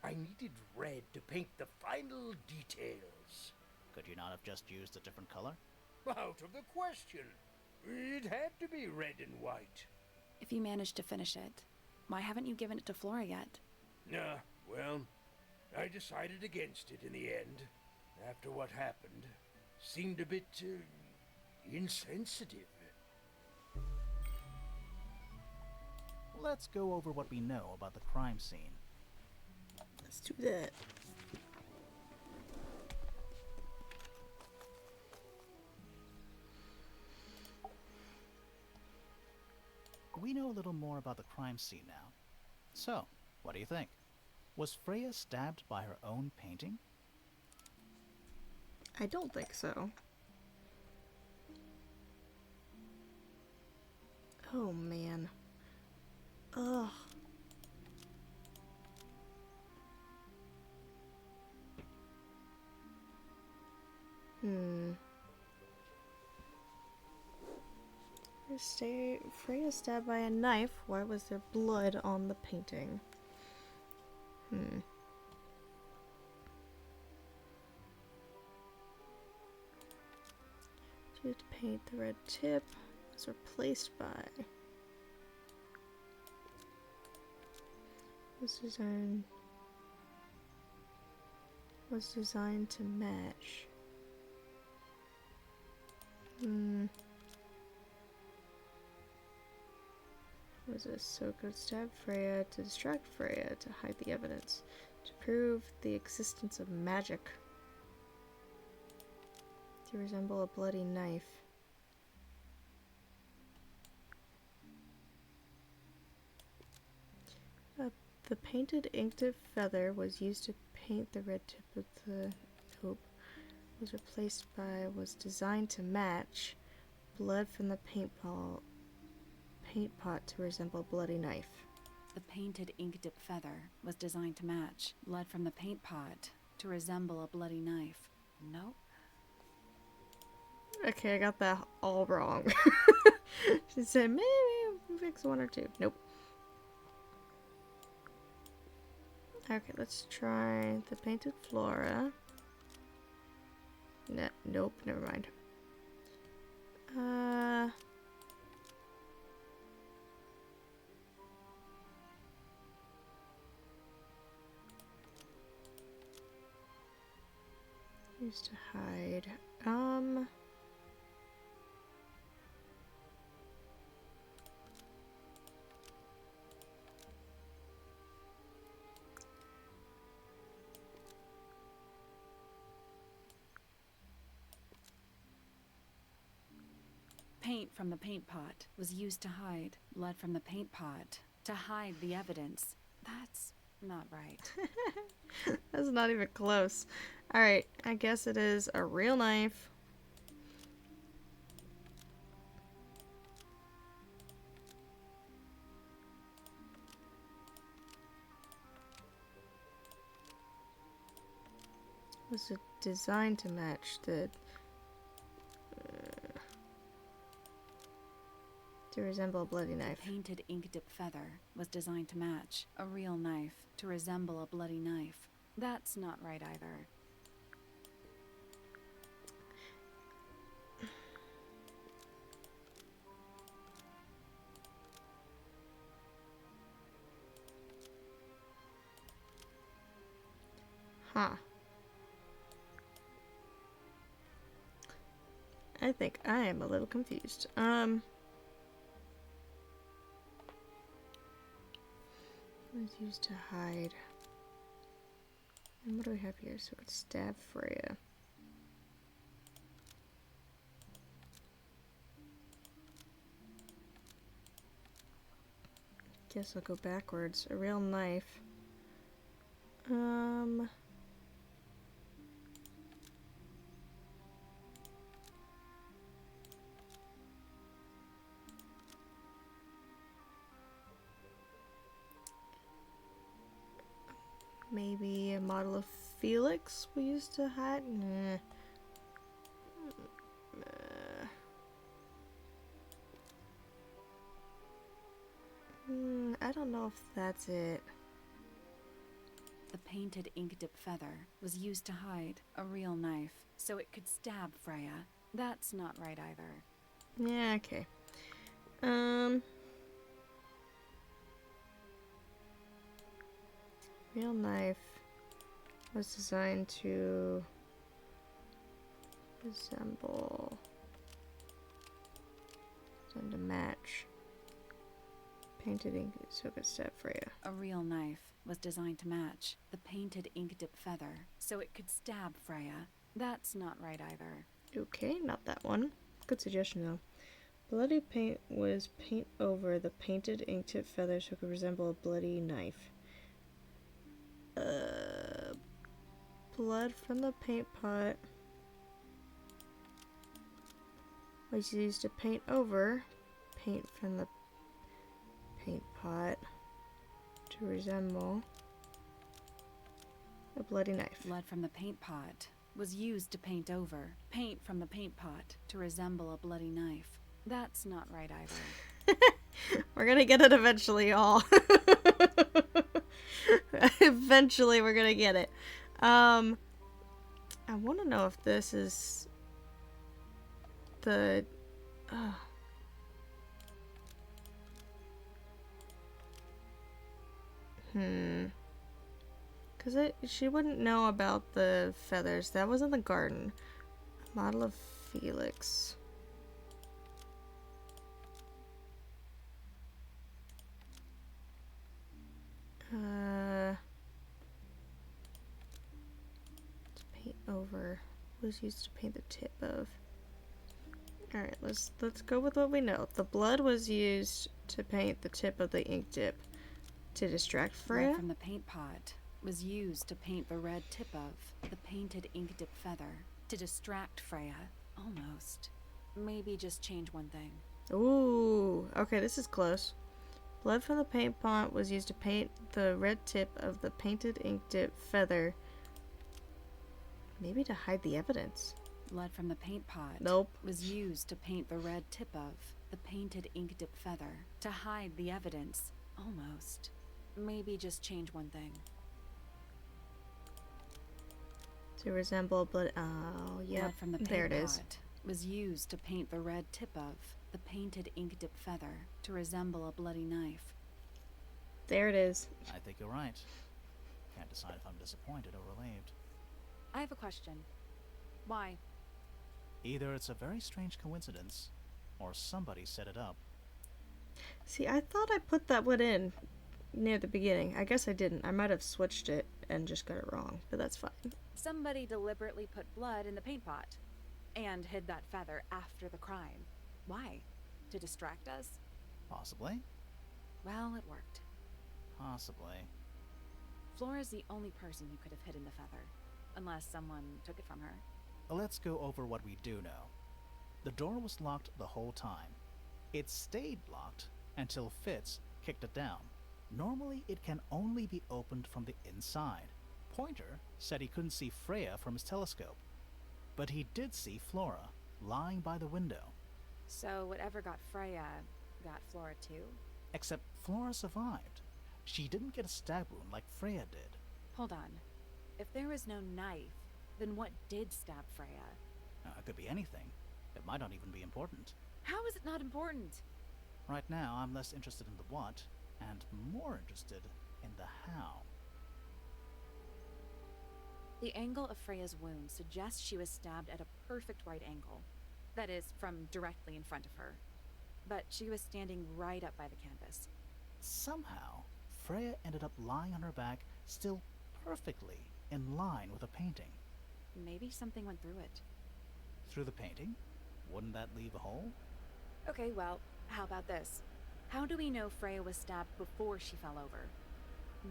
S6: I needed red to paint the final details.
S2: Could you not have just used a different color?
S6: Out of the question. It had to be red and white.
S3: If you managed to finish it, why haven't you given it to Flora yet?
S6: Well, I decided against it in the end. After what happened, seemed a bit insensitive.
S2: Let's go over what we know about the crime scene.
S1: Let's do that.
S2: We know a little more about the crime scene now. So, what do you think? Was Freya stabbed by her own painting?
S1: I don't think so. Oh man. Ugh. Freya stabbed by a knife. Why was there blood on the painting? To paint the red tip was replaced by. Was designed to match. Was a Soko stabbed Freya to distract Freya to hide the evidence, to prove the existence of magic, to resemble a bloody knife. The painted inked feather was used to paint the red tip of the taupe. Was replaced by, was designed to match blood from the paint pot to resemble a bloody knife.
S3: The painted ink dip feather was designed to match blood from the paint pot to resemble a bloody knife. Nope.
S1: Okay, I got that all wrong. She said maybe I'll fix one or two. Nope. Okay, let's try the painted flora. Nope, never mind. Used to hide.
S3: Paint from the paint pot was used to hide blood from the paint pot to hide the evidence. That's not right.
S1: That's not even close. Alright, I guess it is a real knife. Was it designed to match the to resemble a bloody knife?
S3: The painted ink dip feather was designed to match a real knife to resemble a bloody knife. That's not right either.
S1: Huh. I think I am a little confused. Was used to hide. And what do we have here? So it's stab Freya. Guess I'll go backwards. A real knife. Maybe a model of Felix we used to hide? Nah. I don't know if that's it.
S3: The painted ink dip feather was used to hide a real knife so it could stab Freya. That's not right either.
S1: Yeah, okay. Real knife was designed to resemble and to match painted ink so it could stab Freya.
S3: A real knife was designed to match the painted ink dip feather so it could stab Freya. That's not right either.
S1: Okay, not that one. Good suggestion though. Bloody paint was paint over the painted ink tip feather so it could resemble a bloody knife. Blood from the paint pot was used to paint over. Paint from the paint pot to resemble a bloody knife.
S3: Blood from the paint pot was used to paint over. Paint from the paint pot to resemble a bloody knife. That's not right either.
S1: We're gonna get it eventually, y'all. Eventually, we're gonna get it. I want to know if this is the. Because she wouldn't know about the feathers. That was in the garden. Model of Felix. To paint over. Was used to paint the tip of. Alright, let's go with what we know. The blood was used to paint the tip of the ink dip to distract Freya.
S3: Blood from the paint pot was used to paint the red tip of the painted ink dip feather to distract Freya. Almost. Maybe just change one thing.
S1: Ooh, okay, this is close. Blood from the paint pot was used to paint the red tip of the painted ink dip feather. Maybe to hide the evidence.
S3: Blood from the paint pot
S1: Nope.
S3: was used to paint the red tip of the painted ink dip feather to hide the evidence. Almost. Maybe just change one thing.
S1: To resemble blood. Oh, yeah.
S3: Blood from the paint
S1: There it is.
S3: pot was used to paint the red tip of the painted ink dip feather to resemble a bloody knife.
S1: There it is.
S2: I think you're right. Can't decide if I'm disappointed or relieved.
S3: I have a question. Why?
S2: Either it's a very strange coincidence, or somebody set it up.
S1: See, I thought I put that one in near the beginning. I guess I didn't. I might have switched it and just got it wrong, but that's fine.
S3: Somebody deliberately put blood in the paint pot and hid that feather after the crime. Why? To distract us?
S2: Possibly.
S3: Well, it worked.
S2: Possibly.
S3: Flora's the only person who could have hidden the feather, unless someone took it from her.
S2: Let's go over what we do know. The door was locked the whole time. It stayed locked until Fitz kicked it down. Normally, it can only be opened from the inside. Pointer said he couldn't see Freya from his telescope, but he did see Flora lying by the window.
S3: So whatever got Freya got Flora too?
S2: Except Flora survived. She didn't get a stab wound like Freya did.
S3: Hold on. If there was no knife, then what did stab Freya?
S2: It could be anything. It might not even be important.
S3: How is it not important?
S2: Right now, I'm less interested in the what, and more interested in the how.
S3: The angle of Freya's wound suggests she was stabbed at a perfect right angle. That is, from directly in front of her. But she was standing right up by the canvas.
S2: Somehow, Freya ended up lying on her back, still perfectly in line with a painting.
S3: Maybe something went through it.
S2: Through the painting? Wouldn't that leave a hole?
S3: Okay, well, how about this? How do we know Freya was stabbed before she fell over?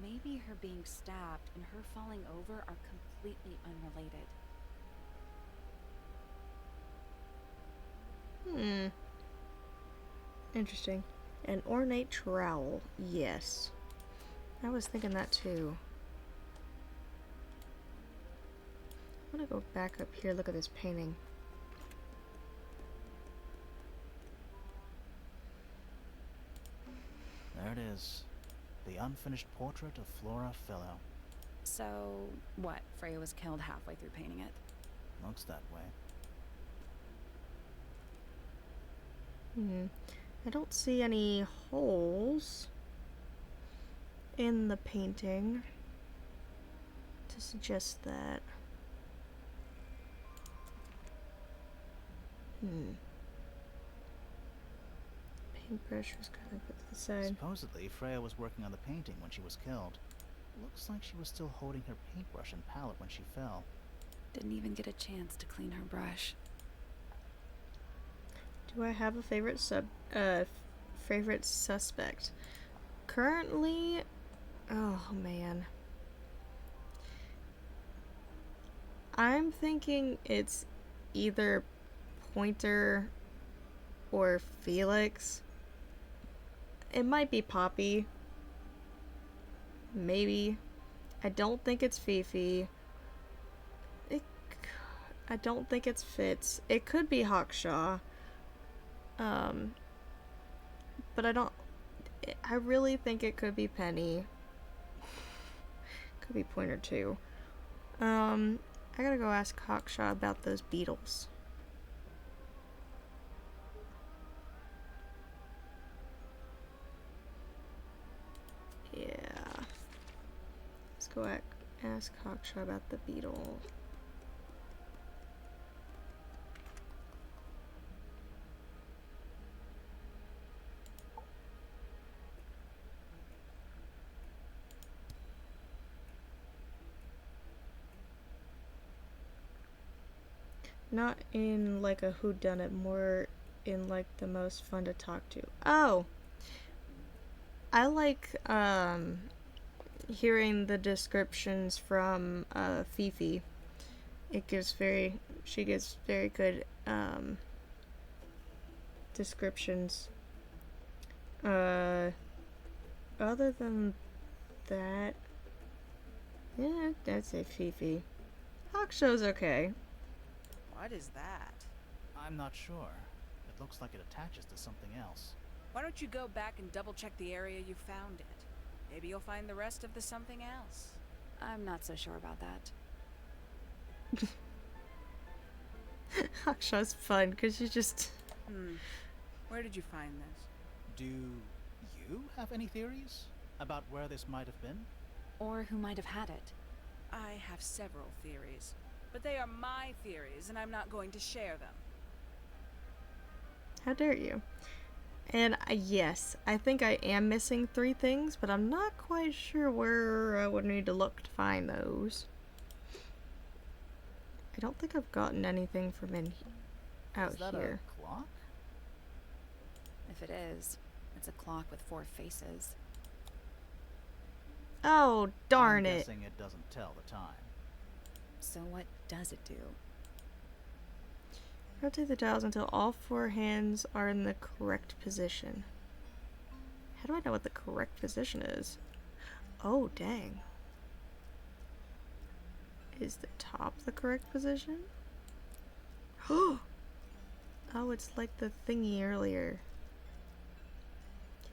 S3: Maybe her being stabbed and her falling over are completely unrelated.
S1: Interesting. An ornate trowel. Yes. I was thinking that too. I'm gonna go back up here, look at this painting.
S2: There it is. The unfinished portrait of Flora Fellow.
S3: So, what? Freya was killed halfway through painting it?
S2: Looks that way.
S1: I don't see any holes in the painting to suggest that. Paintbrush was kind of put to the side.
S2: Supposedly, Freya was working on the painting when she was killed. Looks like she was still holding her paintbrush and palette when she fell.
S3: Didn't even get a chance to clean her brush.
S1: Do I have a favorite favorite suspect? Currently, oh man. I'm thinking it's either Pointer or Felix. It might be Poppy. Maybe. I don't think it's Fifi. I don't think it's Fitz. It could be Hawkshaw. But I really think it could be Penny. Could be Pointer too. I gotta go ask Hawkshaw about those beetles. Yeah. Let's go ask Hawkshaw about the beetle. Not in like a whodunit, more in like the most fun to talk to. Oh! I like hearing the descriptions from Fifi. She gives very good descriptions. Other than that, yeah, I'd say Fifi. Hawkshaw's okay.
S10: What is that?
S2: I'm not sure. It looks like it attaches to something else.
S10: Why don't you go back and double check the area you found it? Maybe you'll find the rest of the something else.
S3: I'm not so sure about that.
S1: Hawkshaw's fun because she just.
S10: Where did you find this?
S2: Do you have any theories about where this might have been?
S3: Or who might have had it?
S10: I have several theories, but they are my theories, and I'm not going to share them.
S1: How dare you? And yes, I think I am missing 3 things, but I'm not quite sure where I would need to look to find those. I don't think I've gotten anything from out
S2: Is that
S1: here.
S2: a clock?
S3: If it is, it's a clock with 4 faces.
S1: Oh, darn
S2: I'm
S1: it.
S2: guessing it doesn't tell the time.
S3: So what does it do?
S1: Rotate the dials until all 4 hands are in the correct position. How do I know what the correct position is? Oh, dang. Is the top the correct position? Oh, it's like the thingy earlier.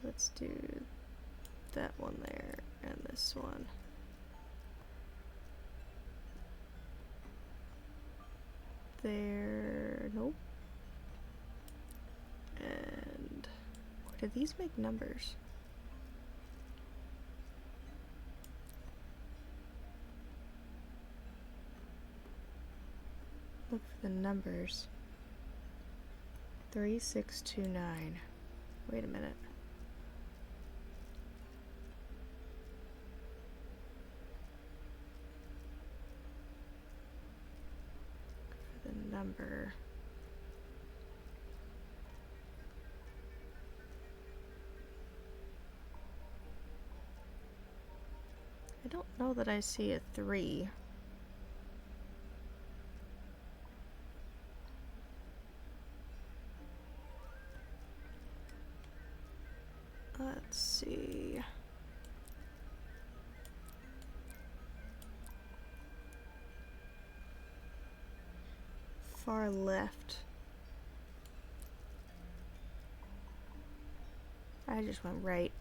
S1: Let's do that one there and this one. There, nope. And do these make numbers? Look for the numbers. 3629. Wait a minute. Look for the number. I don't know that I see a 3. Let's see. Far left. I just went right.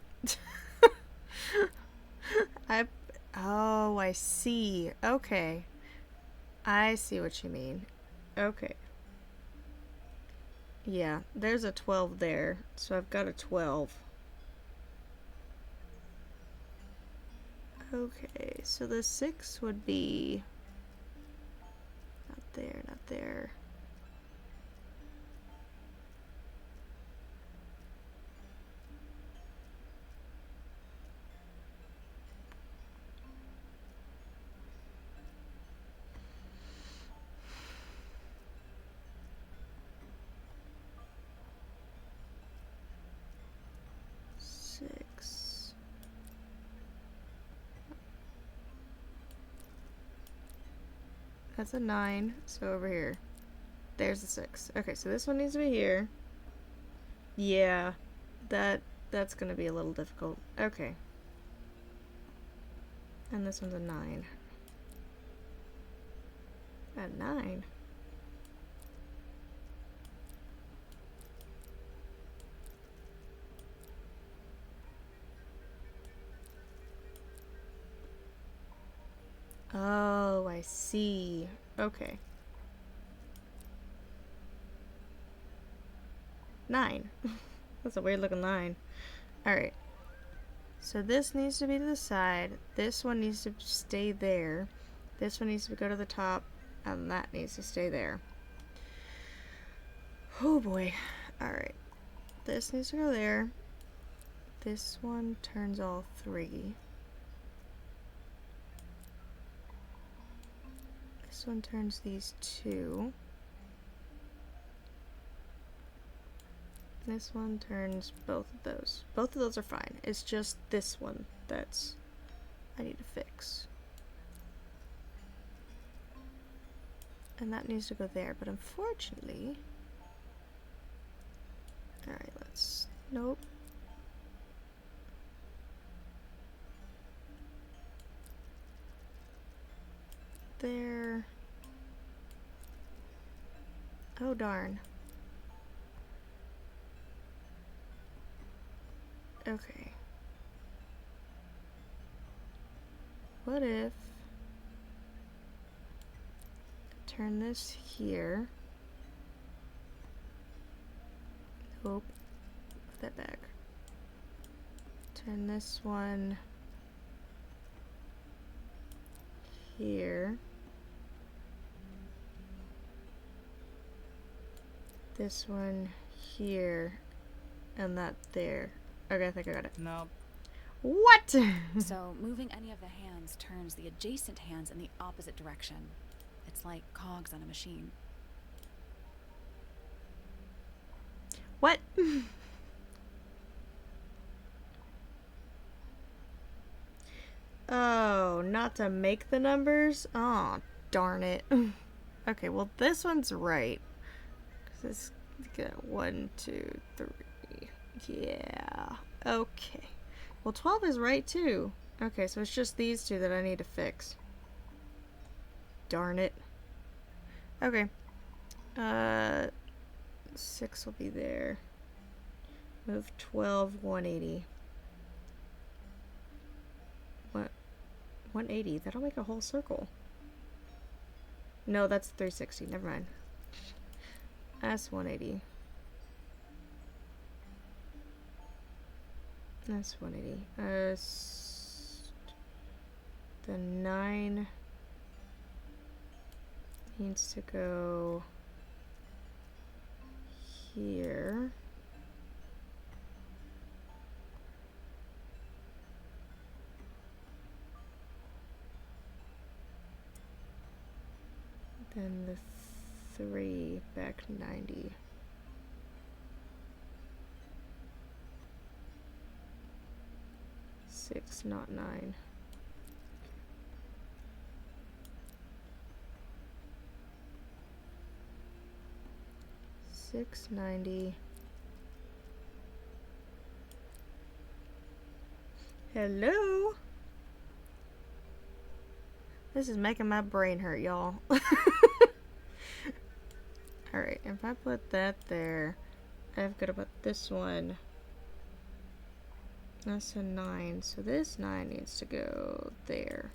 S1: Oh, I see. Okay. I see what you mean. Okay. Yeah, there's a 12 there, so I've got a 12. Okay, so the 6 would be not there, not there. Six. That's a 9, so over here. There's the 6. Okay, so this one needs to be here. Yeah, that's gonna be a little difficult. Okay. And this one's a 9. A 9? Oh, I see. Okay. 9. That's a weird looking line. Alright. So this needs to be to the side. This one needs to stay there. This one needs to go to the top. And that needs to stay there. Oh boy. Alright. This needs to go there. This one turns all 3. This one turns these 2. This one turns both of those. Both of those are fine. It's just this one that's I need to fix. And that needs to go there, but unfortunately... Alright, let's... Nope. There... Oh darn. Okay. What if... Turn this here. Nope. Put that back. Turn this one here. This one here. And that there. Okay, I think I got it.
S2: No.
S1: What?
S3: So, moving any of the hands turns the adjacent hands in the opposite direction. It's like cogs on a machine.
S1: What? Oh, not to make the numbers? Oh, darn it. Okay, well this one's right. 'Cause it's got 1, 2, 3. Yeah. Okay. Well, 12 is right too. Okay, so it's just these two that I need to fix. Darn it. Okay. 6 will be there. Move 12, 180. What? 180? That'll make a whole circle. No, that's 360. Never mind. That's 180. That's 180. The 9 needs to go here. Then the 3 back 90. Six, not 9. $6.90. Hello? This is making my brain hurt, y'all. Alright, if I put that there, I've got to put this one. That's a 9, so this 9 needs to go there.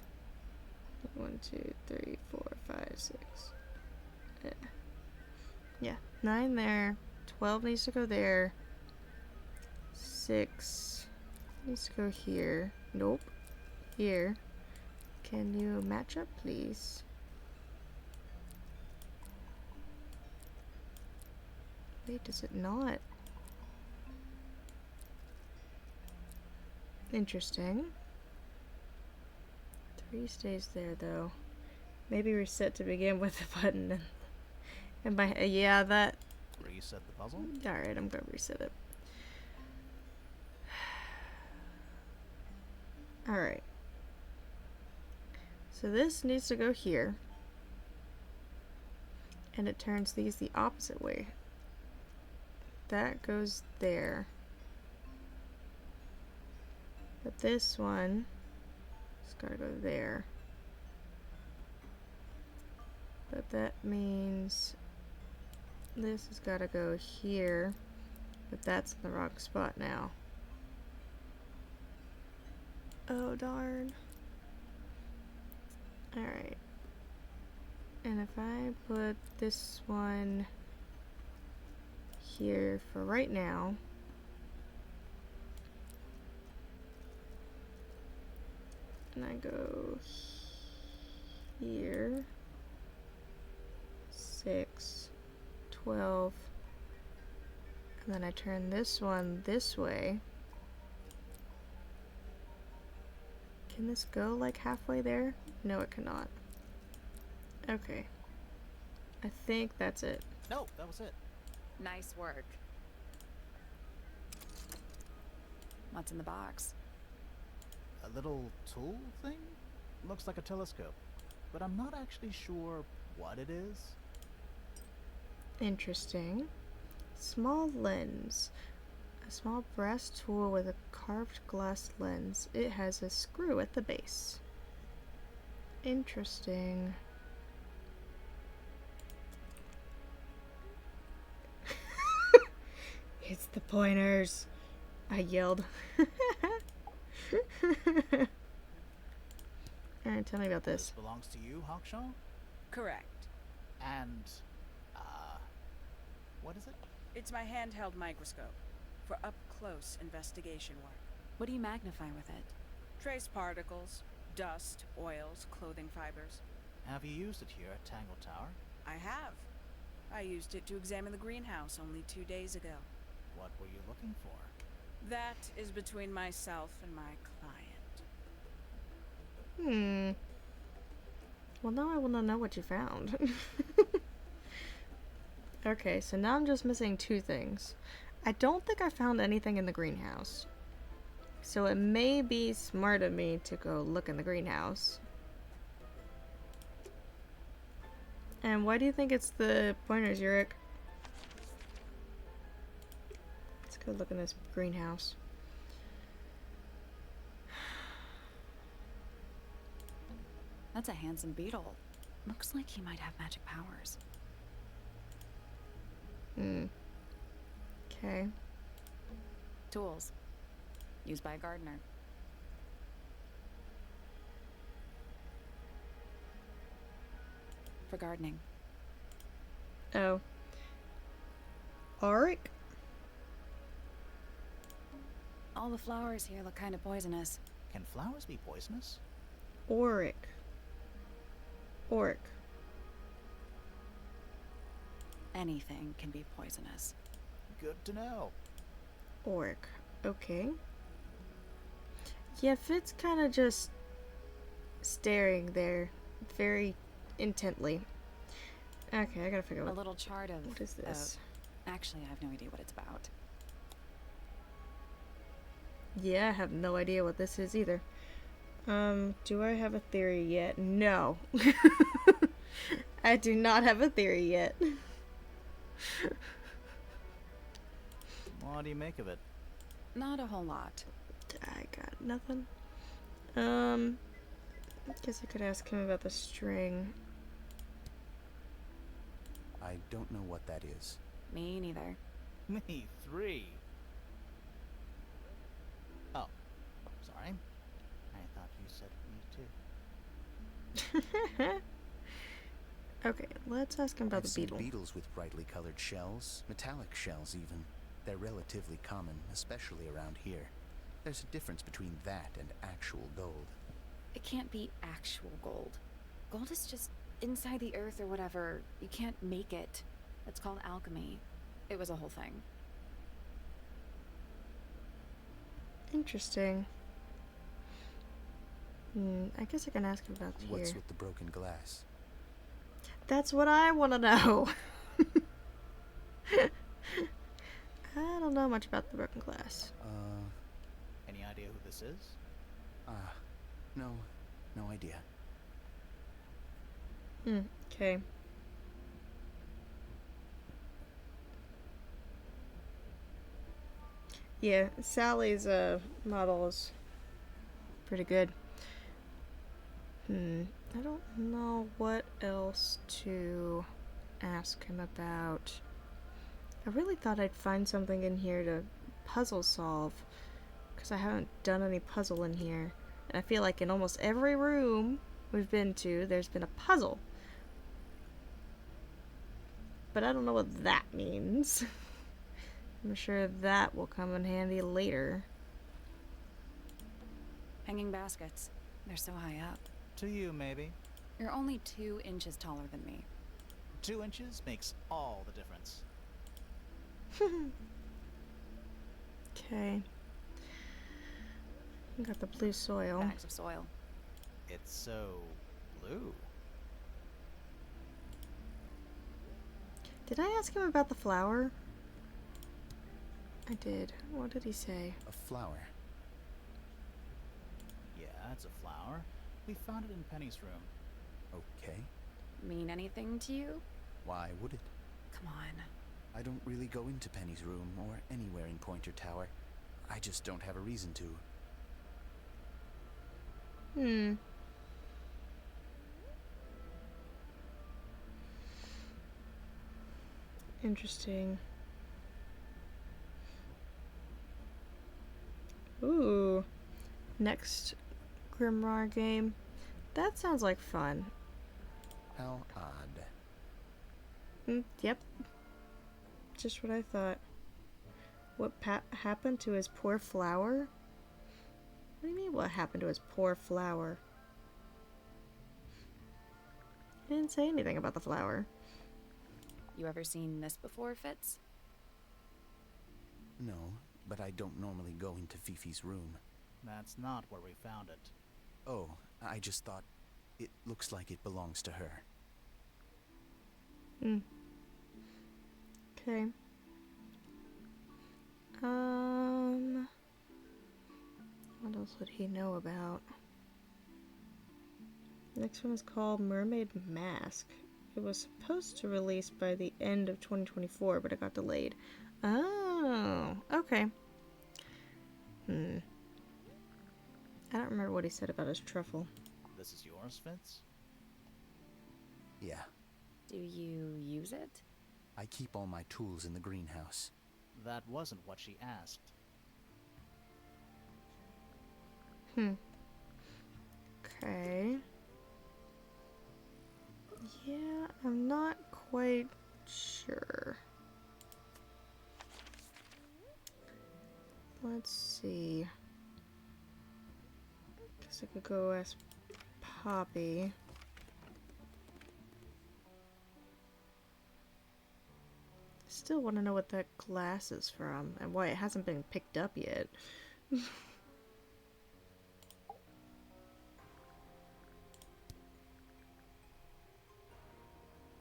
S1: 1, 2, 3, 4, 5, 6. Yeah, 9 there. 12 needs to go there. 6 needs to go here. Nope. Here. Can you match up, please? Wait, does it not? Interesting. 3 stays there, though. Maybe reset to begin with the button. And by yeah, that...
S2: Reset the puzzle?
S1: Alright, I'm gonna reset it. Alright. So this needs to go here. And it turns these the opposite way. that goes there. But this one has gotta go there. But that means this has gotta go here. But that's in the wrong spot now. Oh darn. Alright. And if I put this one here for right now. And I go here. 6, 12. And then I turn this one this way. Can this go like halfway there? No, it cannot. Okay. I think that's it.
S2: No, that was it.
S3: Nice work. What's in the box?
S2: A little tool thing? Looks like a telescope, but I'm not actually sure what it is.
S1: Interesting. Small lens. A small brass tool with a carved glass lens. It has a screw at the base. Interesting. It's the pointers, I yelled. Alright, tell me about
S2: This
S1: this.
S2: belongs to you, Hawkshaw?
S10: Correct.
S2: And, what is it?
S10: It's my handheld microscope for up-close investigation work.
S3: What do you magnify with it?
S10: Trace particles, dust, oils, clothing fibers.
S2: Have you used it here at Tangle Tower?
S10: I have. I used it to examine the greenhouse only 2 days ago.
S2: What were you looking for?
S10: That is between myself and my client.
S1: Well, now I want to know what you found. Okay, so now I'm just missing 2 things. I don't think I found anything in the greenhouse. So it may be smart of me to go look in the greenhouse. And why do you think it's the pointers, Yurik? Let's go look in this greenhouse.
S3: That's a handsome beetle. Looks like he might have magic powers.
S1: Okay.
S3: Tools. Used by a gardener. For gardening.
S1: Oh. Auric?
S3: All the flowers here look kind of poisonous.
S2: Can flowers be poisonous?
S1: Auric. Auric.
S3: Anything can be poisonous.
S2: Good to know.
S1: Auric. Okay. Yeah, Fitz kind of just staring there very intently. Okay, I gotta figure out
S3: A little chart of...
S1: what is this?
S3: Actually, I have no idea what it's about.
S1: Yeah, I have no idea what this is either. Do I have a theory yet? No. I do not have a theory yet.
S2: What do you make of it?
S3: Not a whole lot.
S1: I got nothing. Guess I could ask him about the string.
S5: I don't know what that is.
S3: Me neither.
S2: Me 3. Oh, sorry. I thought you said me too.
S1: Okay, let's ask him about
S5: I've
S1: the
S5: seen
S1: beetle.
S5: beetles with brightly colored shells, metallic shells even. They're relatively common, especially around here. There's a difference between that and actual gold.
S3: It can't be actual gold. Gold is just inside the earth or whatever. You can't make it. It's called alchemy. It was a whole thing.
S1: Interesting. I guess I can ask him about
S5: What's
S1: here.
S5: with the broken glass?
S1: That's what I want to know. I don't know much about the broken glass.
S2: Any idea who this is?
S5: No idea.
S1: Okay. Yeah, Sally's model is pretty good. I don't know what else to ask him about. I really thought I'd find something in here to puzzle solve, because I haven't done any puzzle in here. And I feel like in almost every room we've been to, there's been a puzzle. But I don't know what that means. I'm sure that will come in handy later.
S10: Hanging baskets. They're so high up.
S2: To you, maybe.
S10: You're only 2 inches taller than me.
S2: 2 inches makes all the difference.
S1: Okay. Got the blue soil.
S10: Bags of soil.
S2: It's so blue.
S1: Did I ask him about the flower? I did. What did he say?
S5: A flower.
S2: Yeah, it's a flower. We found it in Penny's room.
S5: Okay.
S3: Mean anything to you?
S5: Why would it?
S10: Come on.
S5: I don't really go into Penny's room or anywhere in Pointer Tower. I just don't have a reason to.
S1: Interesting. Ooh. Next Grimoire game. That sounds like fun.
S5: How odd.
S1: Yep. Just what I thought. What happened to his poor flower? What do you mean, what happened to his poor flower? He didn't say anything about the flower.
S3: You ever seen this before, Fitz?
S5: No, but I don't normally go into Fifi's room.
S2: That's not where we found it.
S5: Oh, I just thought it looks like it belongs to her.
S1: Okay. What else would he know about? Next one is called Mermaid Mask. It was supposed to release by the end of 2024, but it got delayed. Oh, okay. I don't remember what he said about his truffle.
S2: This is yours, Fitz?
S5: Yeah,
S3: Do you use it?
S5: I keep all my tools in the greenhouse.
S2: That wasn't what she asked.
S1: Okay. Yeah, I'm not quite sure. Let's see. Guess I could go ask Poppy. Still want to know what that glass is from and why it hasn't been picked up yet.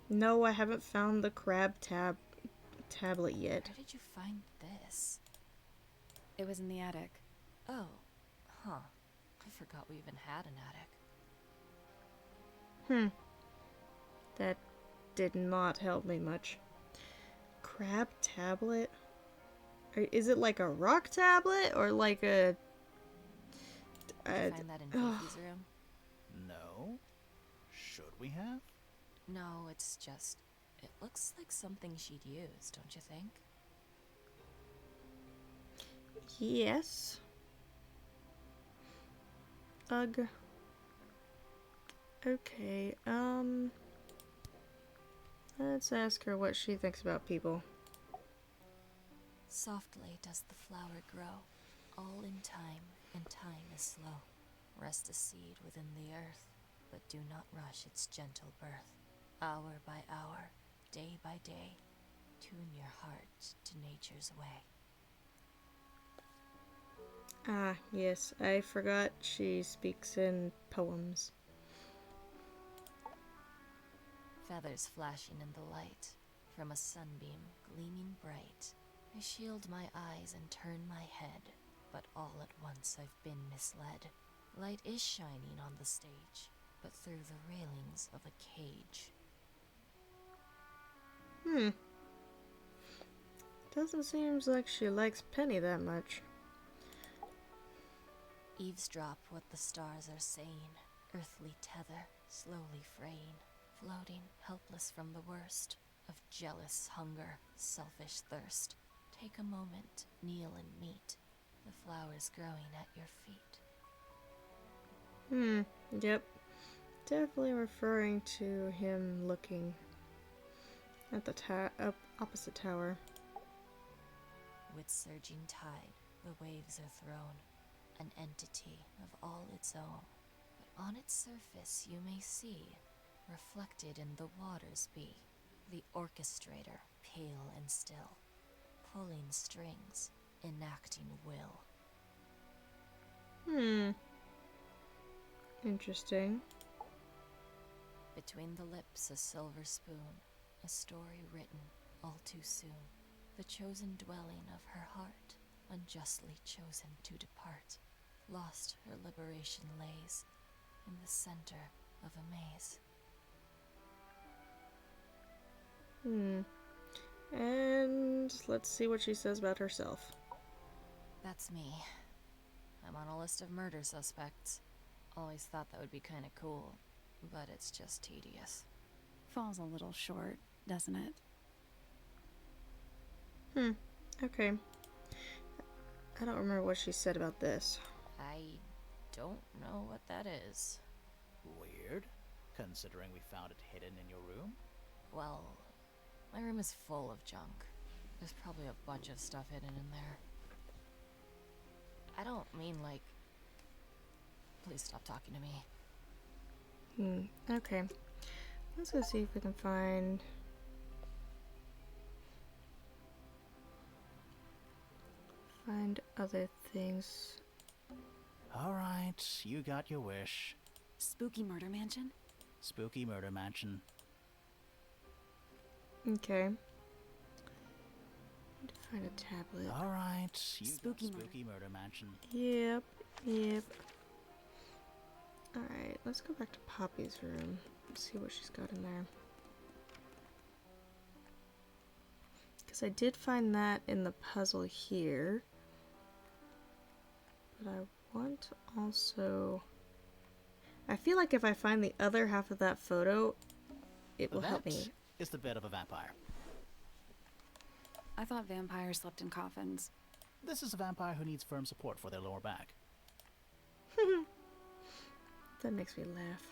S1: No, I haven't found the crab tablet yet.
S4: Where did you find this?
S3: It was in the attic.
S4: Oh, huh. I forgot we even had an attic.
S1: That did not help me much. Crab tablet? Is it like a rock tablet or like a...
S4: Did you find that in Fifi's room?
S2: No? Should we have?
S4: No, it's just... It looks like something she'd use, don't you think?
S1: Yes. Ugh. Okay, let's ask her what she thinks about people.
S4: Softly does the flower grow, all in time, and time is slow. Rest a seed within the earth, but do not rush its gentle birth. Hour by hour, day by day, tune your heart to nature's way.
S1: Ah, yes, I forgot she speaks in poems.
S4: Feathers flashing in the light, from a sunbeam gleaming bright. I shield my eyes and turn my head, but all at once I've been misled. Light is shining on the stage, but through the railings of a cage.
S1: Doesn't seem like she likes Penny that much.
S4: Eavesdrop what the stars are saying. Earthly tether, slowly fraying. Floating, helpless from the worst of jealous hunger, selfish thirst. Take a moment, kneel and meet the flowers growing at your feet.
S1: Yep. Definitely referring to him looking at the opposite tower.
S4: With surging tide, the waves are thrown, an entity of all its own. But on its surface you may see, reflected in the waters be, the orchestrator, pale and still, pulling strings, enacting will.
S1: Interesting.
S4: Between the lips a silver spoon, a story written all too soon. The chosen dwelling of her heart, unjustly chosen to depart. Lost her liberation lays, in the center of a maze.
S1: And let's see what she says about herself.
S4: That's me. I'm on a list of murder suspects. Always thought that would be kinda cool, but it's just tedious.
S3: Falls a little short, doesn't it?
S1: Okay. I don't remember what she said about this.
S4: I don't know what that is.
S2: Weird, considering we found it hidden in your room.
S4: Well, my room is full of junk. There's probably a bunch of stuff hidden in there. I don't mean like... Please stop talking to me.
S1: Okay. Let's go see if we can find... other things.
S2: Alright, you got your wish.
S3: Spooky murder mansion?
S2: Spooky murder mansion.
S1: Okay. Need to find a tablet.
S2: Alright, you
S3: Spooky
S2: got spooky murder mansion.
S1: Yep. Alright, let's go back to Poppy's room. See what she's got in there. Because I did find that in the puzzle here. But I want to also... I feel like if I find the other half of that photo, it will help me.
S2: Is the bed of a vampire.
S3: I thought vampires slept in coffins.
S2: This is a vampire who needs firm support for their lower back.
S1: That makes me laugh.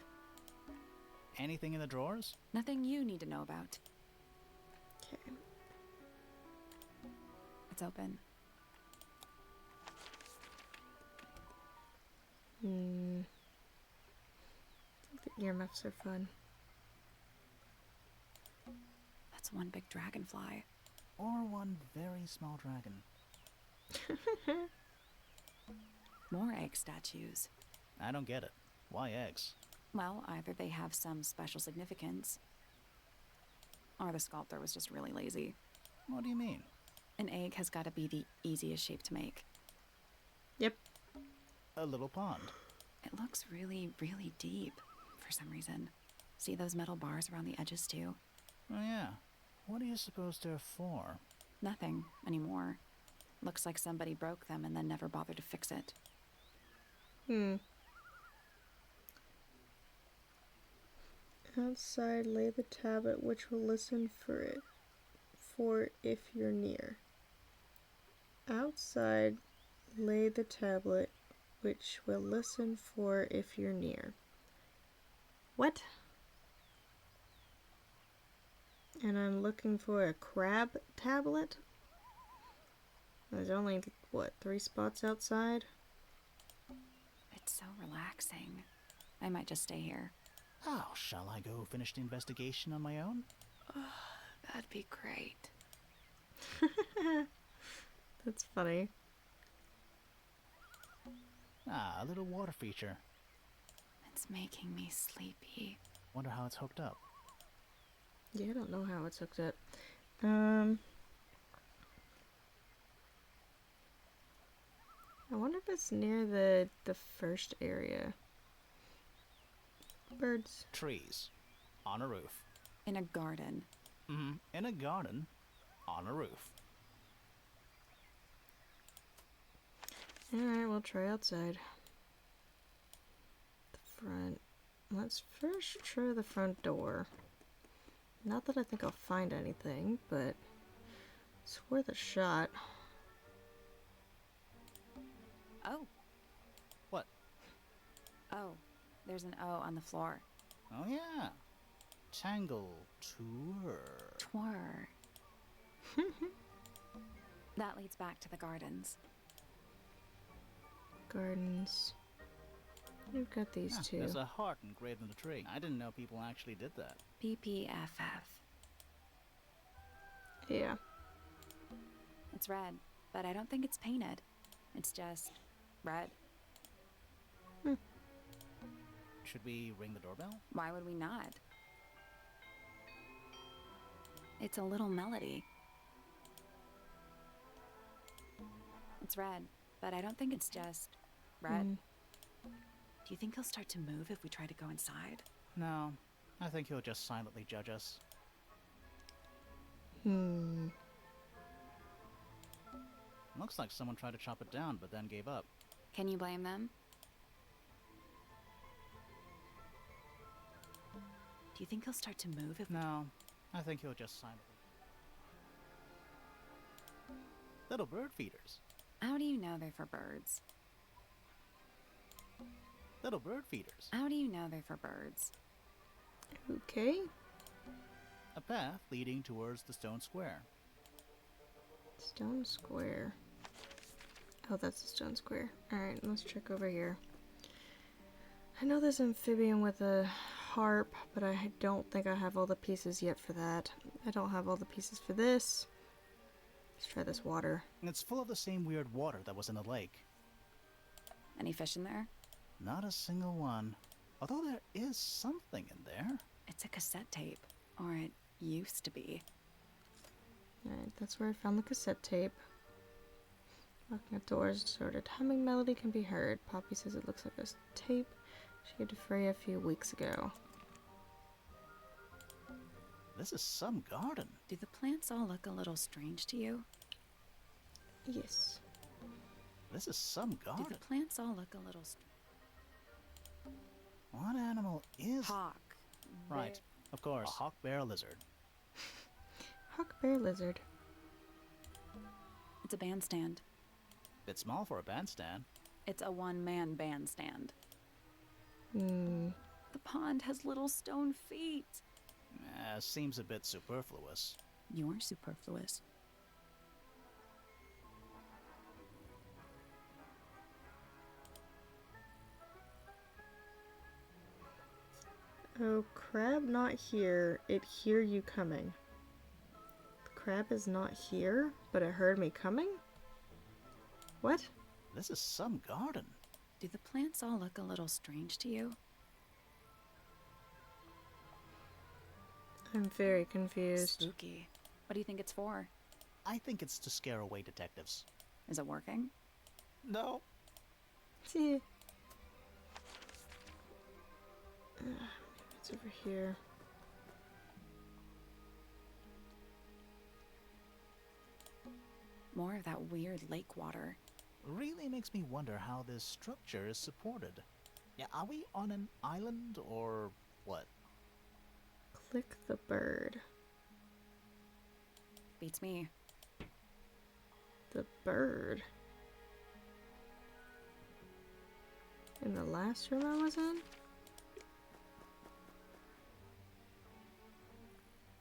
S2: Anything in the drawers?
S3: Nothing you need to know about.
S1: Okay.
S3: It's open.
S1: I think the earmuffs are fun.
S3: That's one big dragonfly.
S2: Or one very small dragon.
S3: More egg statues.
S2: I don't get it. Why eggs?
S3: Well, either they have some special significance, or the sculptor was just really lazy.
S2: What do you mean?
S3: An egg has got to be the easiest shape to make.
S1: Yep.
S2: A little pond.
S3: It looks really, really deep for some reason. See those metal bars around the edges too?
S2: Oh yeah. What do you suppose they're for?
S3: Nothing anymore. Looks like somebody broke them and then never bothered to fix it.
S1: Outside lay the tablet which will listen for if you're near. Outside lay the tablet which will listen for if you're near. What? And I'm looking for a crab tablet? There's only, what, 3 spots outside?
S3: It's so relaxing. I might just stay here.
S2: Oh, shall I go finish the investigation on my own?
S3: That'd be great.
S1: That's funny.
S2: Ah, a little water feature.
S3: It's making me sleepy.
S2: Wonder how it's hooked up.
S1: Yeah, I don't know how it's hooked up. I wonder if it's near the first area. Birds.
S2: Trees. On a roof.
S3: In a garden.
S2: In a garden. On a roof.
S1: Alright, we'll try outside. The front. Let's first try the front door. Not that I think I'll find anything, but it's worth a shot.
S3: Oh.
S2: What?
S3: Oh, there's an O on the floor.
S2: Oh yeah. Tangle Tour.
S3: Twir. That leads back to the gardens.
S1: Gardens. We've got these two.
S2: There's a heart engraved in the tree. I didn't know people actually did that.
S3: PPFF.
S1: Yeah.
S3: It's red, but I don't think it's painted. It's just red.
S2: Should we ring the doorbell?
S3: Why would we not? It's a little melody. It's red, but I don't think it's just red. Do you think he'll start to move if we try to go inside?
S2: No. I think he'll just silently judge us. Looks like someone tried to chop it down, but then gave up.
S3: Can you blame them? Do you think he'll start to move if...
S2: No. I think he'll just silently... Little bird feeders.
S3: How do you know they're for birds?
S2: Little bird feeders.
S3: How do you know they're for birds?
S1: Okay.
S2: A path leading towards the stone square.
S1: Stone square. Oh, that's the stone square. Alright, let's check over here. I know there's amphibian with a harp, but I don't think I have all the pieces yet for that. I don't have all the pieces for this. Let's try this water.
S2: And it's full of the same weird water that was in the lake.
S3: Any fish in there?
S2: Not a single one. Although there is something in there.
S3: It's a cassette tape. Or it used to be.
S1: Alright, that's where I found the cassette tape. Looking at doors, distorted humming melody can be heard. Poppy says it looks like a tape she gave to Freya a few weeks ago.
S2: This is some garden.
S3: Do the plants all look a little strange to you?
S1: Yes.
S2: This is some garden.
S3: Do the plants all look a little
S2: What animal is...
S3: Hawk.
S2: Right, of course. A hawk bear lizard.
S1: Hawk bear lizard.
S3: It's a bandstand.
S2: Bit small for a bandstand.
S3: It's a one-man bandstand.
S1: Hmm.
S3: The pond has little stone feet.
S2: Seems a bit superfluous.
S3: You're superfluous.
S1: Oh, crab not here. It hear you coming. The crab is not here, but it heard me coming? What?
S2: This is some garden.
S3: Do the plants all look a little strange to you?
S1: I'm very confused.
S3: Spooky. What do you think it's for?
S2: I think it's to scare away detectives.
S3: Is it working?
S2: No.
S1: See. It's over here.
S3: More of that weird lake water.
S2: Really makes me wonder how this structure is supported. Yeah, are we on an island or what?
S1: Click the bird.
S3: Beats me.
S1: The bird. In the last room I was in?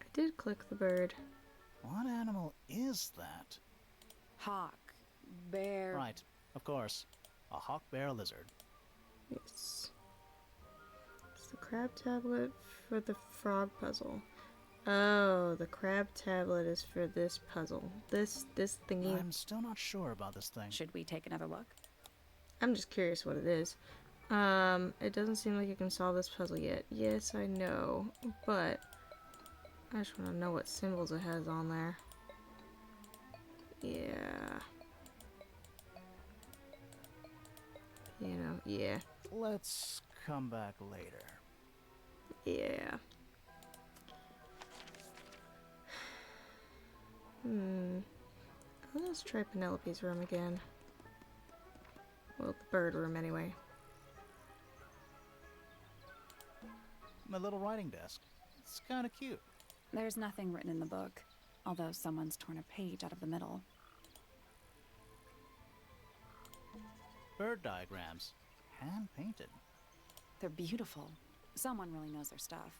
S1: I did click the bird.
S2: What animal is that?
S3: Hawk. Bear.
S2: Right, of course. A hawk bear lizard.
S1: Yes. It's the crab tablet for the frog puzzle. Oh, the crab tablet is for this puzzle. This thingy.
S2: I'm still not sure about this thing.
S3: Should we take another look?
S1: I'm just curious what it is. It doesn't seem like you can solve this puzzle yet. Yes, I know, but I just want to know what symbols it has on there. Yeah. You know, yeah.
S2: Let's come back later.
S1: Yeah. Let's try Penelope's room again. Well, the bird room anyway.
S2: My little writing desk. It's kind of cute.
S3: There's nothing written in the book, although someone's torn a page out of the middle.
S2: Bird diagrams. Hand painted.
S3: They're beautiful. Someone really knows their stuff.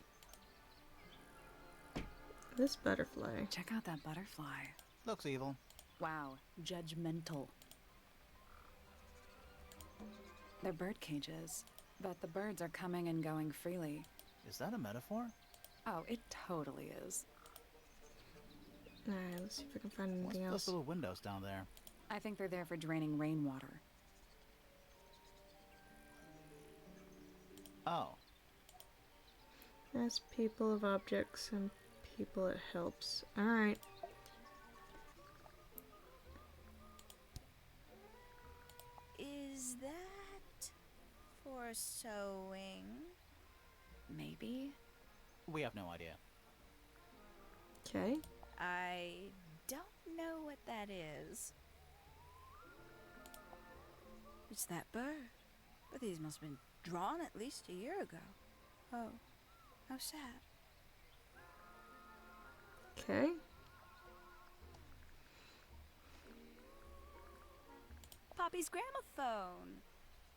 S1: This butterfly.
S3: Check out that butterfly.
S2: Looks evil.
S3: Wow, judgmental. They're bird cages, but the birds are coming and going freely.
S2: Is that a metaphor?
S3: Oh, it totally is.
S1: Alright, let's see if I can find anything
S2: What's
S1: else.
S2: those little windows down there?
S3: I think they're there for draining rainwater.
S2: Oh.
S1: As people of objects and people it helps. Alright.
S10: Is that for sewing?
S3: Maybe?
S2: We have no idea.
S1: Okay.
S10: I don't know what that is. It's that bird. But these must have been drawn at least a year ago. Oh, how sad.
S1: Okay.
S10: Poppy's gramophone.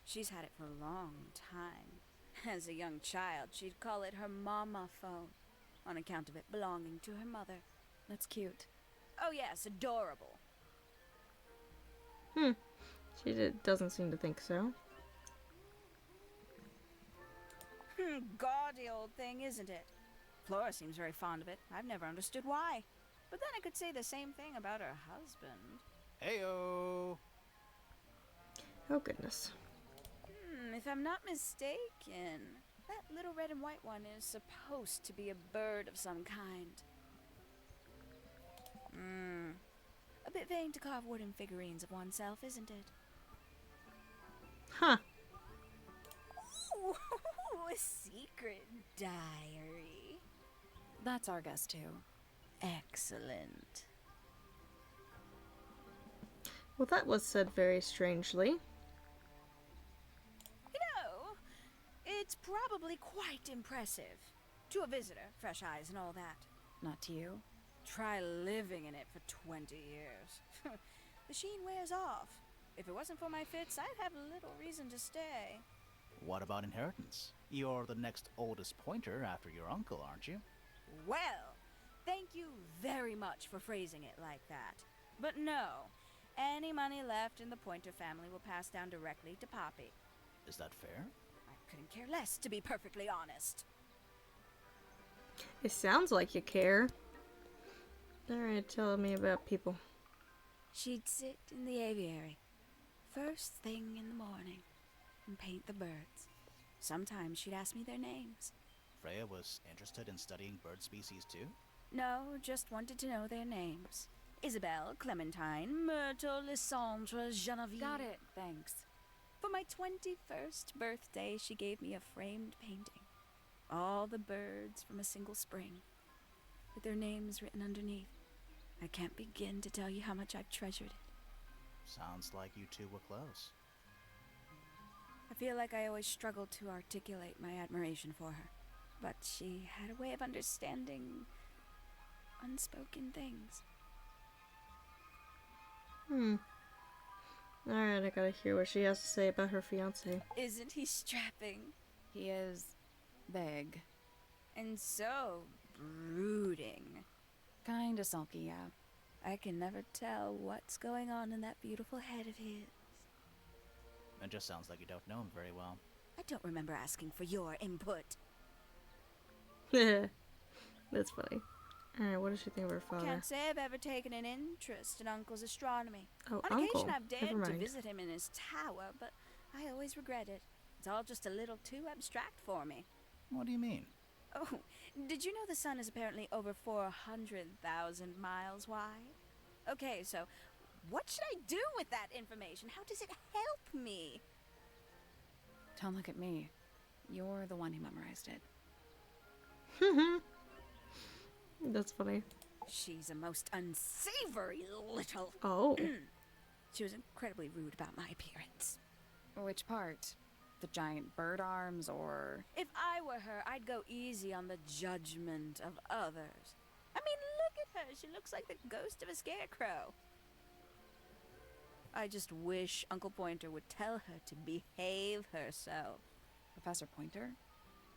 S10: She's had it for a long time. As a young child, she'd call it her mama phone, on account of it belonging to her mother.
S3: That's cute.
S10: Oh yes, adorable.
S1: Doesn't seem to think so.
S10: Gaudy old thing, isn't it? Flora seems very fond of it. I've never understood why. But then I could say the same thing about her husband.
S2: Heyo!
S1: Oh goodness.
S10: If I'm not mistaken, that little red and white one is supposed to be a bird of some kind. A bit vain to carve wooden figurines of oneself, isn't it?
S1: Huh.
S10: Ooh, a secret diary.
S3: That's our guess too.
S10: Excellent.
S1: Well, that was said very strangely.
S10: It's probably quite impressive. To a visitor, fresh eyes and all that.
S3: Not to you?
S10: Try living in it for 20 years. The sheen wears off. If it wasn't for my fits, I'd have little reason to stay.
S2: What about inheritance? You're the next oldest pointer after your uncle, aren't you?
S10: Well, thank you very much for phrasing it like that. But no, any money left in the Pointer family will pass down directly to Poppy.
S2: Is that fair?
S10: I couldn't care less, to be perfectly honest.
S1: It sounds like you care. Alright, tell me about people.
S10: She'd sit in the aviary, first thing in the morning, and paint the birds. Sometimes she'd ask me their names.
S2: Freya was interested in studying bird species too?
S10: No, just wanted to know their names. Isabelle, Clementine, Myrtle, Lysandre, Genevieve.
S3: Got it, thanks.
S10: For my 21st birthday, she gave me a framed painting. All the birds from a single spring, with their names written underneath. I can't begin to tell you how much I've treasured it.
S2: Sounds like you two were close.
S10: I feel like I always struggled to articulate my admiration for her, but she had a way of understanding unspoken things.
S1: Alright, I gotta hear what she has to say about her fiancé.
S10: Isn't he strapping?
S3: He is big.
S10: And so brooding.
S3: Kinda sulky, yeah.
S10: I can never tell what's going on in that beautiful head of his.
S2: It just sounds like you don't know him very well.
S10: I don't remember asking for your input.
S1: That's funny. Alright, what does she think of her father?
S10: Can't say I've ever taken an interest in Uncle's astronomy.
S1: Oh,
S10: On
S1: uncle.
S10: occasion I've dared
S1: Never
S10: to
S1: mind.
S10: visit him in his tower, but I always regret it. It's all just a little too abstract for me.
S2: What do you mean?
S10: Oh, did you know the sun is apparently over 400,000 miles wide? Okay, so what should I do with that information? How does it help me?
S3: Don't look at me. You're the one who memorized it.
S1: That's funny.
S10: She's a most unsavory little...
S1: Oh.
S10: She was incredibly rude about my appearance.
S3: Which part? The giant bird arms, or...
S10: If I were her, I'd go easy on the judgment of others. I mean, look at her. She looks like the ghost of a scarecrow. I just wish Uncle Pointer would tell her to behave herself.
S3: Professor Pointer?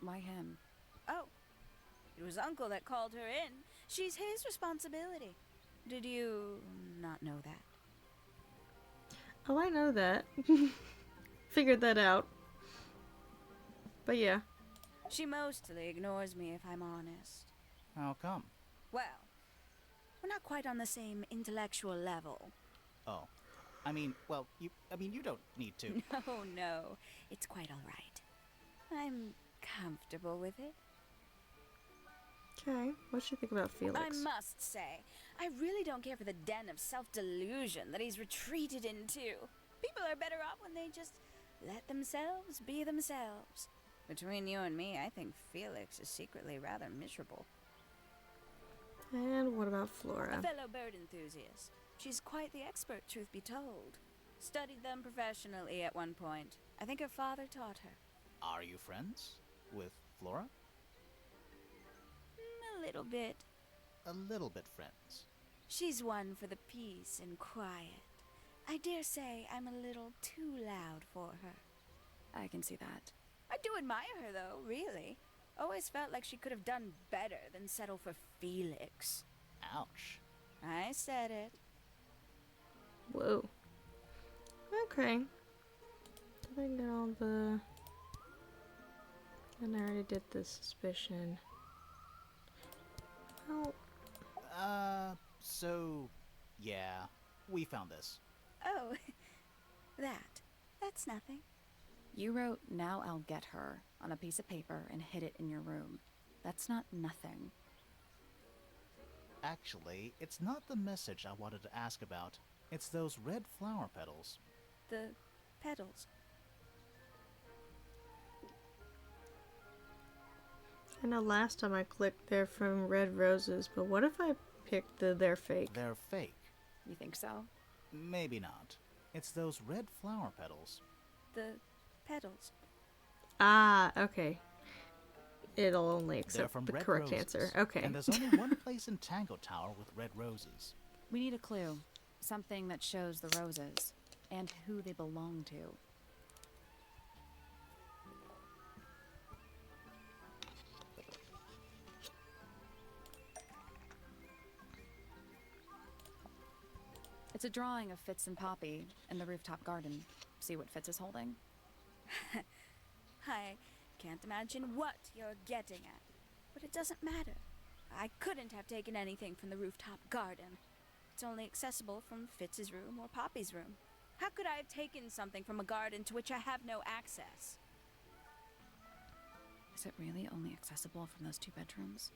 S3: Why him?
S10: Oh, it was Uncle that called her in. She's his responsibility. Did you not know that?
S1: Oh, I know that. Figured that out. But yeah.
S10: She mostly ignores me, if I'm honest.
S2: How come?
S10: Well, we're not quite on the same intellectual level.
S2: Oh. you don't need to.
S10: No. It's quite all right. I'm comfortable with it.
S1: Okay, what you think about Felix?
S10: I must say, I really don't care for the den of self-delusion that he's retreated into. People are better off when they just let themselves be themselves. Between you and me, I think Felix is secretly rather miserable.
S1: And what about Flora?
S10: A fellow bird enthusiast. She's quite the expert, truth be told. Studied them professionally at one point. I think her father taught her.
S2: Are you friends with Flora?
S10: A little bit.
S2: A little bit friends.
S10: She's one for the peace and quiet. I dare say I'm a little too loud for her.
S3: I can see that.
S10: I do admire her, though, really. Always felt like she could have done better than settle for Felix.
S2: Ouch.
S10: I said it.
S1: Whoa. Okay. Did I get all the... And I already did the suspicion. Oh.
S2: Yeah. We found this.
S10: Oh, that's nothing.
S3: You wrote, "Now I'll get her," on a piece of paper and hid it in your room. That's not nothing.
S2: Actually, it's not the message I wanted to ask about. It's those red flower petals.
S10: The petals.
S1: I know last time I clicked they're from red roses, but what if I picked the they're fake?
S2: They're fake.
S3: You think so?
S2: Maybe not. It's those red flower petals.
S10: The petals.
S1: Ah, okay. It'll only
S2: They're
S1: accept
S2: from
S1: the
S2: red
S1: correct
S2: roses.
S1: answer. Okay.
S2: And there's only one place in Tangle Tower with red roses.
S3: We need a clue. Something that shows the roses. And who they belong to. It's a drawing of Fitz and Poppy in the rooftop garden. See what Fitz is holding?
S10: I can't imagine what you're getting at, but it doesn't matter. I couldn't have taken anything from the rooftop garden. It's only accessible from Fitz's room or Poppy's room. How could I have taken something from a garden to which I have no access?
S3: Is it really only accessible from those two bedrooms?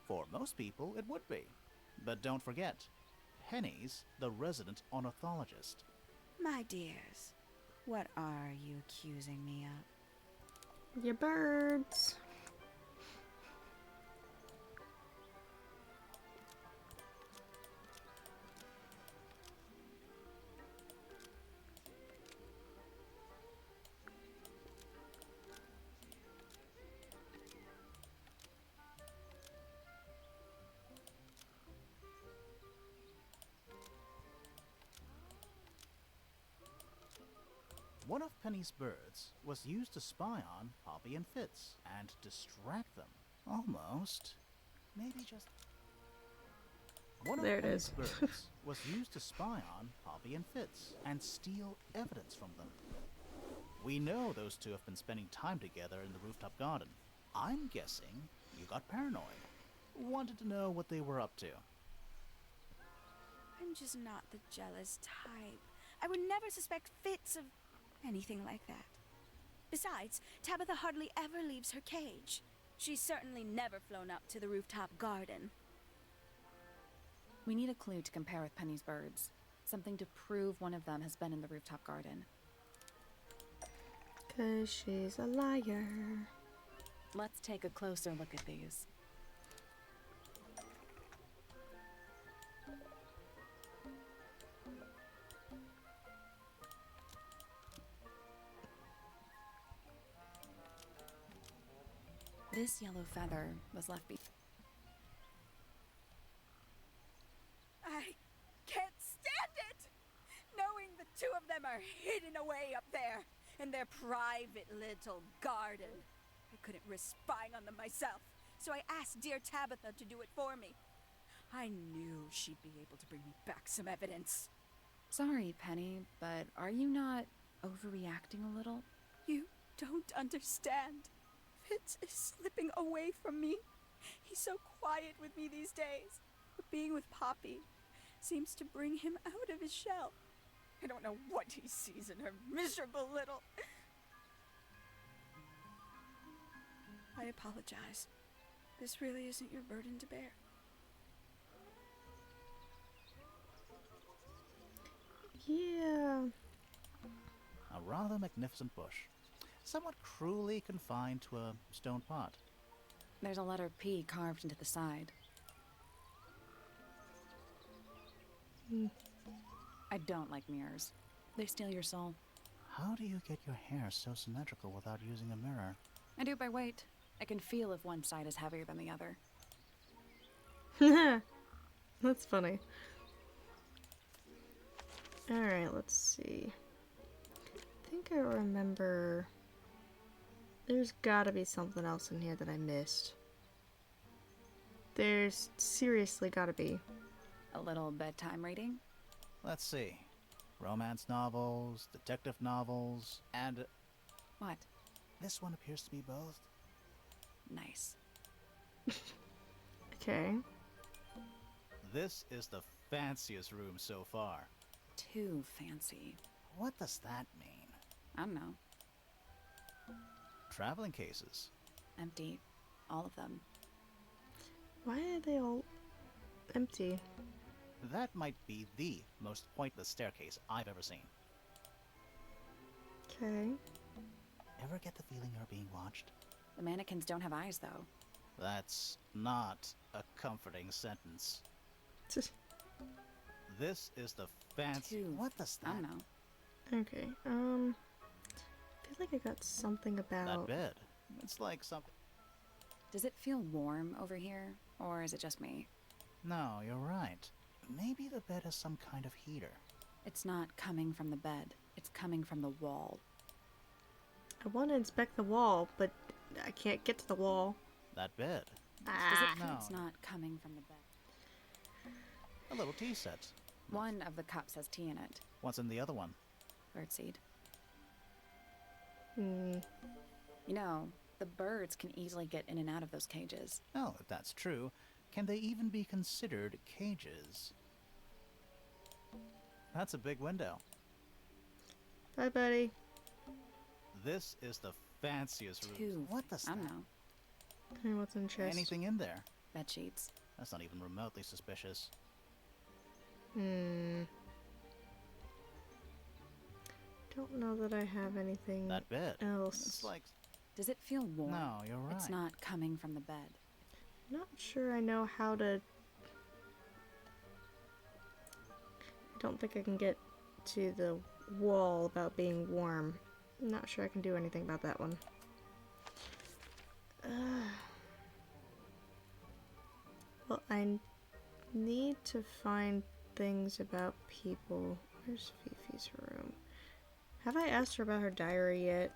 S2: For most people, it would be. But don't forget, Penny's the resident ornithologist.
S10: My dears, what are you accusing me of?
S1: Your birds.
S2: One of Penny's birds was used to spy on Poppy and Fitz and distract them. Almost. Maybe just... One of
S1: There it
S2: Penny's
S1: is.
S2: birds was used to spy on Poppy and Fitz and steal evidence from them. We know those two have been spending time together in the rooftop garden. I'm guessing you got paranoid. Wanted to know what they were up to.
S10: I'm just not the jealous type. I would never suspect Fitz of anything like that. Besides, Tabitha hardly ever leaves her cage. She's certainly never flown up to the rooftop garden.
S3: We need a clue to compare with Penny's birds. Something to prove one of them has been in the rooftop garden.
S1: 'Cause she's a liar.
S3: Let's take a closer look at these.
S10: This yellow feather was left I can't stand it! Knowing the two of them are hidden away up there in their private little garden. I couldn't risk spying on them myself, so I asked dear Tabitha to do it for me. I knew she'd be able to bring me back some evidence. Sorry, Penny, but are you not overreacting a little? You don't understand. Fitz is slipping away from me. He's so quiet with me these days. But being with Poppy seems to bring him out of his shell. I don't know what he sees in her miserable little... I apologize. This really isn't your burden to bear.
S1: Yeah.
S2: A rather magnificent bush, somewhat cruelly confined to a stone pot.
S10: There's a letter P carved into the side. I don't like mirrors. They steal your soul.
S2: How do you get your hair so symmetrical without using a mirror?
S10: I do it by weight. I can feel if one side is heavier than the other.
S1: That's funny. Alright, let's see. I think I remember... There's gotta be something else in here that I missed. There's seriously gotta be.
S10: A little bedtime reading?
S2: Let's see. Romance novels, detective novels, and...
S10: What?
S2: This one appears to be both.
S10: Nice.
S1: Okay.
S2: This is the fanciest room so far.
S10: Too fancy.
S2: What does that mean?
S10: I don't know.
S2: Traveling cases.
S10: Empty. All of them.
S1: Why are they all empty?
S2: That might be the most pointless staircase I've ever seen.
S1: Okay.
S2: Ever get the feeling you're being watched?
S10: The mannequins don't have eyes, though.
S2: That's not a comforting sentence. This is the fancy...
S10: Too.
S2: What does that...
S10: I don't know.
S1: Okay, I feel like I got something about...
S2: That bed. It's like something...
S10: Does it feel warm over here, or is it just me?
S2: No, you're right. Maybe the bed has some kind of heater.
S10: It's not coming from the bed. It's coming from the wall.
S1: I want to inspect the wall, but I can't get to the wall.
S2: That bed.
S10: Does
S1: Ah.
S10: it feel
S2: No.
S10: it's not coming from the bed?
S2: A little tea set.
S10: One of the cups has tea in it.
S2: What's in the other one?
S10: Birdseed.
S1: Hmm.
S10: You know, the birds can easily get in and out of those cages.
S2: Oh, if that's true, can they even be considered cages? That's a big window.
S1: Bye, buddy.
S2: This is the fanciest room.
S10: Too.
S2: What does
S10: I
S2: that...
S10: don't know.
S1: Hey, what's in the chest?
S2: Anything in there?
S10: Bed sheets.
S2: That's not even remotely suspicious.
S1: Hmm. Don't know that I have anything
S2: That bed.
S1: else.
S2: It's like...
S10: Does it feel warm?
S2: No, you're right.
S10: It's not coming from the bed.
S1: Not sure I know how to... I don't think I can get to the wall about being warm. I'm not sure I can do anything about that one. Well, I need to find things about people. Where's Fifi's room? Have I asked her about her diary yet?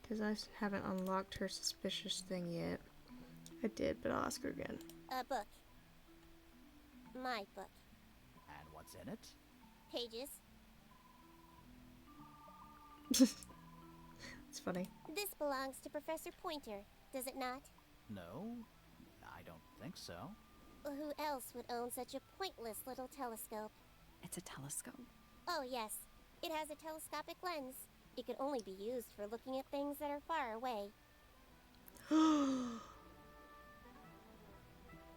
S1: Because I haven't unlocked her suspicious thing yet. I did, but I'll ask her again.
S8: A book. My book.
S2: And what's in it?
S8: Pages.
S1: It's funny.
S8: This belongs to Professor Pointer, does it not?
S2: No, I don't think so.
S8: Who else would own such a pointless little telescope?
S10: It's a telescope.
S8: Oh, yes. It has a telescopic lens. It could only be used for looking at things that are far away.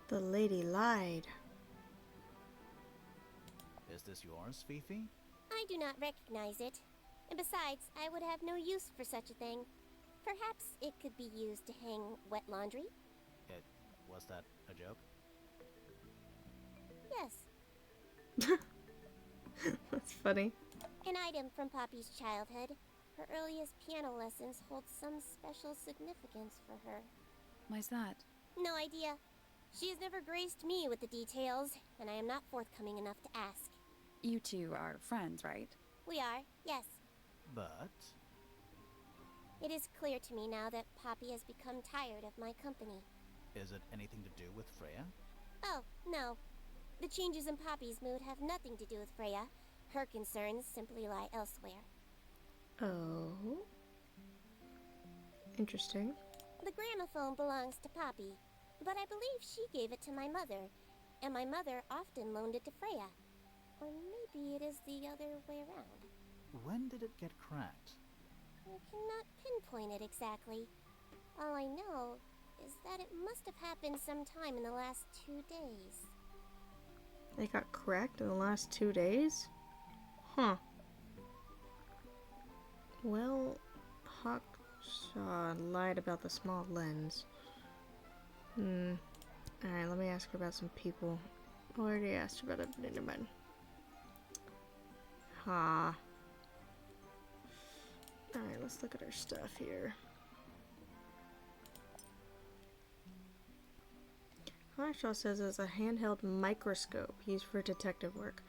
S1: The lady lied.
S2: Is this yours, Fifi?
S8: I do not recognize it. And besides, I would have no use for such a thing. Perhaps it could be used to hang wet laundry?
S2: Was that a joke?
S8: Yes.
S1: That's funny.
S8: An item from Poppy's childhood. Her earliest piano lessons hold some special significance for her.
S10: Why's that?
S8: No idea. She has never graced me with the details, and I am not forthcoming enough to ask.
S10: You two are friends, right?
S8: We are, yes.
S2: But
S8: It is clear to me now that Poppy has become tired of my company.
S2: is it anything to do with Freya?
S8: Oh, no. The changes in Poppy's mood have nothing to do with Freya. Her concerns simply lie elsewhere.
S1: Oh. Interesting.
S8: The gramophone belongs to Poppy, but I believe she gave it to my mother, and my mother often loaned it to Freya. Or maybe it is the other way around.
S2: When did it get cracked?
S8: I cannot pinpoint it exactly. All I know is that it must have happened sometime in the last 2 days.
S1: It got cracked in the last 2 days? Huh. Well, Hawkshaw lied about the small lens. Alright, let me ask her about some people. I already asked her about it, but never mind. Ha. Alright, let's look at her stuff here. Hawkshaw says it's a handheld microscope used for detective work.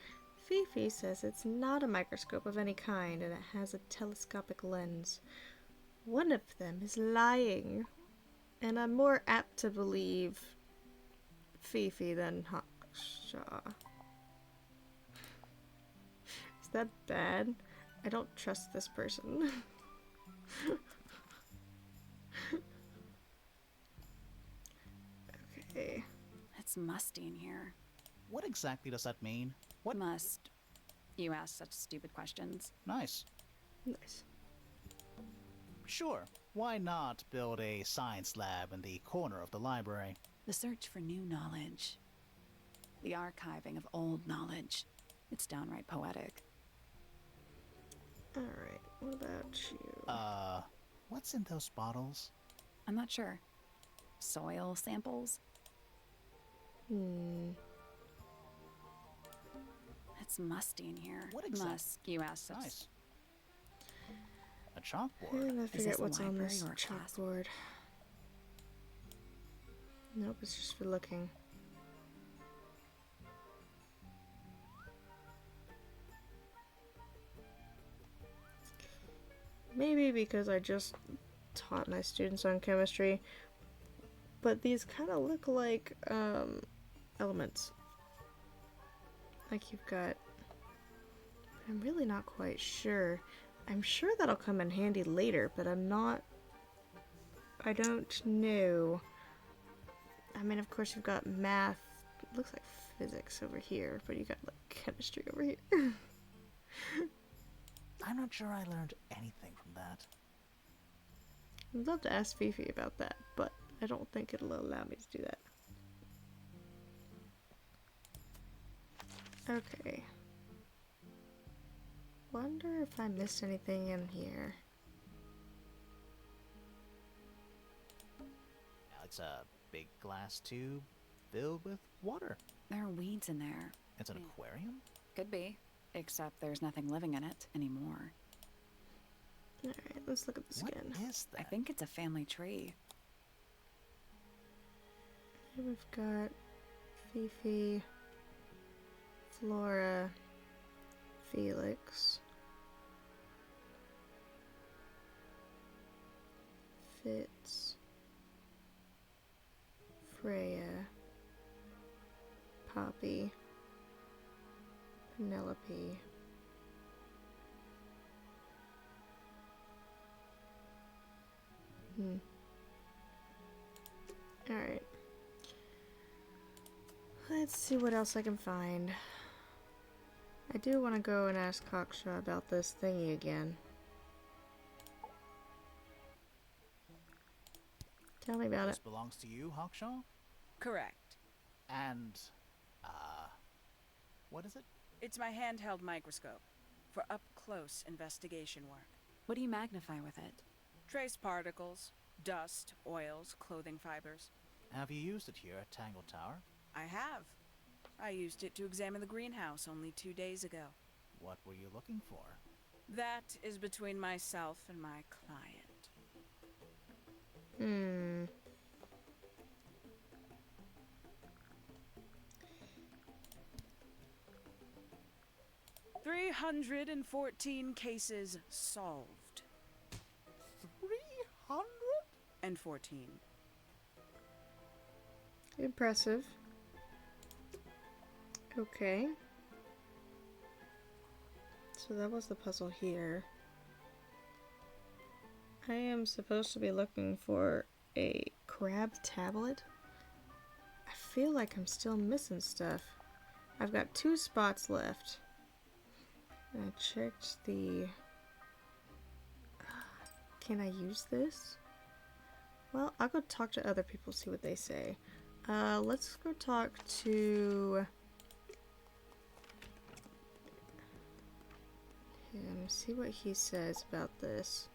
S1: Fifi says it's not a microscope of any kind and it has a telescopic lens. One of them is lying, and I'm more apt to believe Fifi than Hawkshaw. Is that bad? I don't trust this person. Okay.
S10: It's musty in here.
S2: What exactly does that mean?
S10: What must? You ask such stupid questions.
S2: Nice.
S1: Nice.
S2: Sure, why not build a science lab in the corner of the library?
S10: The search for new knowledge. The archiving of old knowledge. It's downright poetic.
S1: Alright, what about you?
S2: What's in those bottles?
S10: I'm not sure. Soil samples? It's musty in here.
S2: What exactly?
S10: Must. You ask such.
S2: Nice. A chalkboard.
S1: And I
S10: this
S1: forget
S10: a
S1: what's on
S10: library
S1: this
S10: or a class?
S1: chalkboard. Nope, it's just for looking. Maybe because I just taught my students on chemistry, but these kind of look like elements. Like you've got... I'm really not quite sure. I'm sure that'll come in handy later, but I'm not... I don't know. I mean, of course you've got math. It looks like physics over here, but you got like chemistry over here.
S2: I'm not sure I learned anything from that.
S1: I'd love to ask Fifi about that, but I don't think it'll allow me to do that. Okay. Wonder if I missed anything in here.
S2: Now it's a big glass tube filled with water.
S10: There are weeds in there.
S2: It's an aquarium?
S10: Could be. Except there's nothing living in it anymore.
S1: Alright, let's look at the
S2: What
S1: skin.
S2: is that?
S10: I think it's a family tree.
S1: Here we've got Fifi, Flora, Felix, Fitz, Freya, Poppy, Penelope, Alright. Let's see what else I can find. I do want to go and ask Hawkshaw about this thingy again. Tell me about
S2: This
S1: it.
S2: belongs to you, Hawkshaw?
S7: Correct.
S2: And, what is it?
S7: It's my handheld microscope for up-close investigation work.
S10: What do you magnify with it?
S7: Trace particles, dust, oils, clothing fibers.
S2: Have you used it here at Tangle Tower?
S7: I have. I used it to examine the greenhouse only 2 days ago.
S2: What were you looking for?
S7: That is between myself and my client. 314 cases solved. 314.
S1: Impressive. Okay. So that was the puzzle here. I am supposed to be looking for a crab tablet. I feel like I'm still missing stuff. I've got 2 spots left. I checked the... Can I use this? Well, I'll go talk to other people, see what they say. Let's go talk to him, see what he says about this.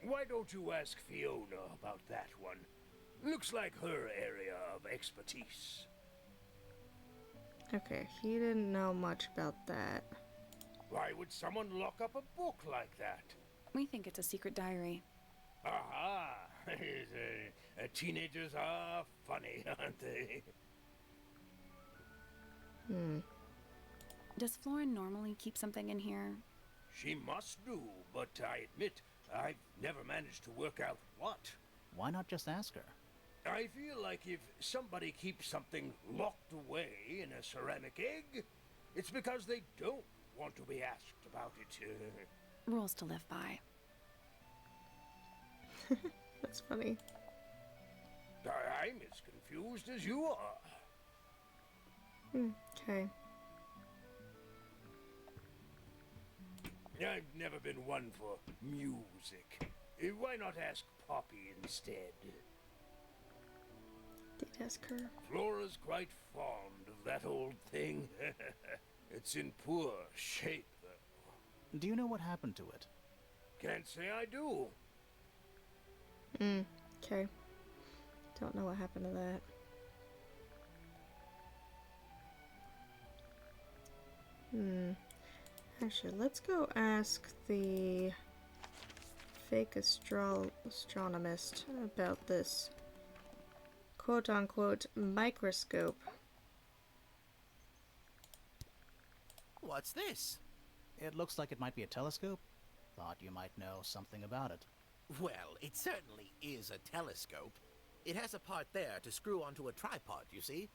S6: Why don't you ask Fiona about that one? Looks like her area of expertise.
S1: Okay, he didn't know much about that.
S6: Why would someone lock up a book like that?
S10: We think it's a secret diary.
S6: Aha! Teenagers are funny, aren't they?
S10: Does Florin normally keep something in here?
S6: She must do, but I admit, I've never managed to work out what.
S2: Why not just ask her?
S6: I feel like if somebody keeps something locked away in a ceramic egg, it's because they don't want to be asked about it.
S10: Rules to live by.
S1: That's funny.
S6: I'm as confused as you are.
S1: Okay.
S6: I've never been one for music. Why not ask Poppy instead?
S1: Did ask her.
S6: Flora's quite fond of that old thing. It's in poor shape, though.
S2: Do you know what happened to it?
S6: Can't say I do.
S1: Okay. Don't know what happened to that. Actually, let's go ask the fake astronomist about this quote-unquote microscope.
S9: What's this?
S2: It looks like it might be a telescope. Thought you might know something about it.
S9: Well, it certainly is a telescope. It has a part there to screw onto a tripod, you see?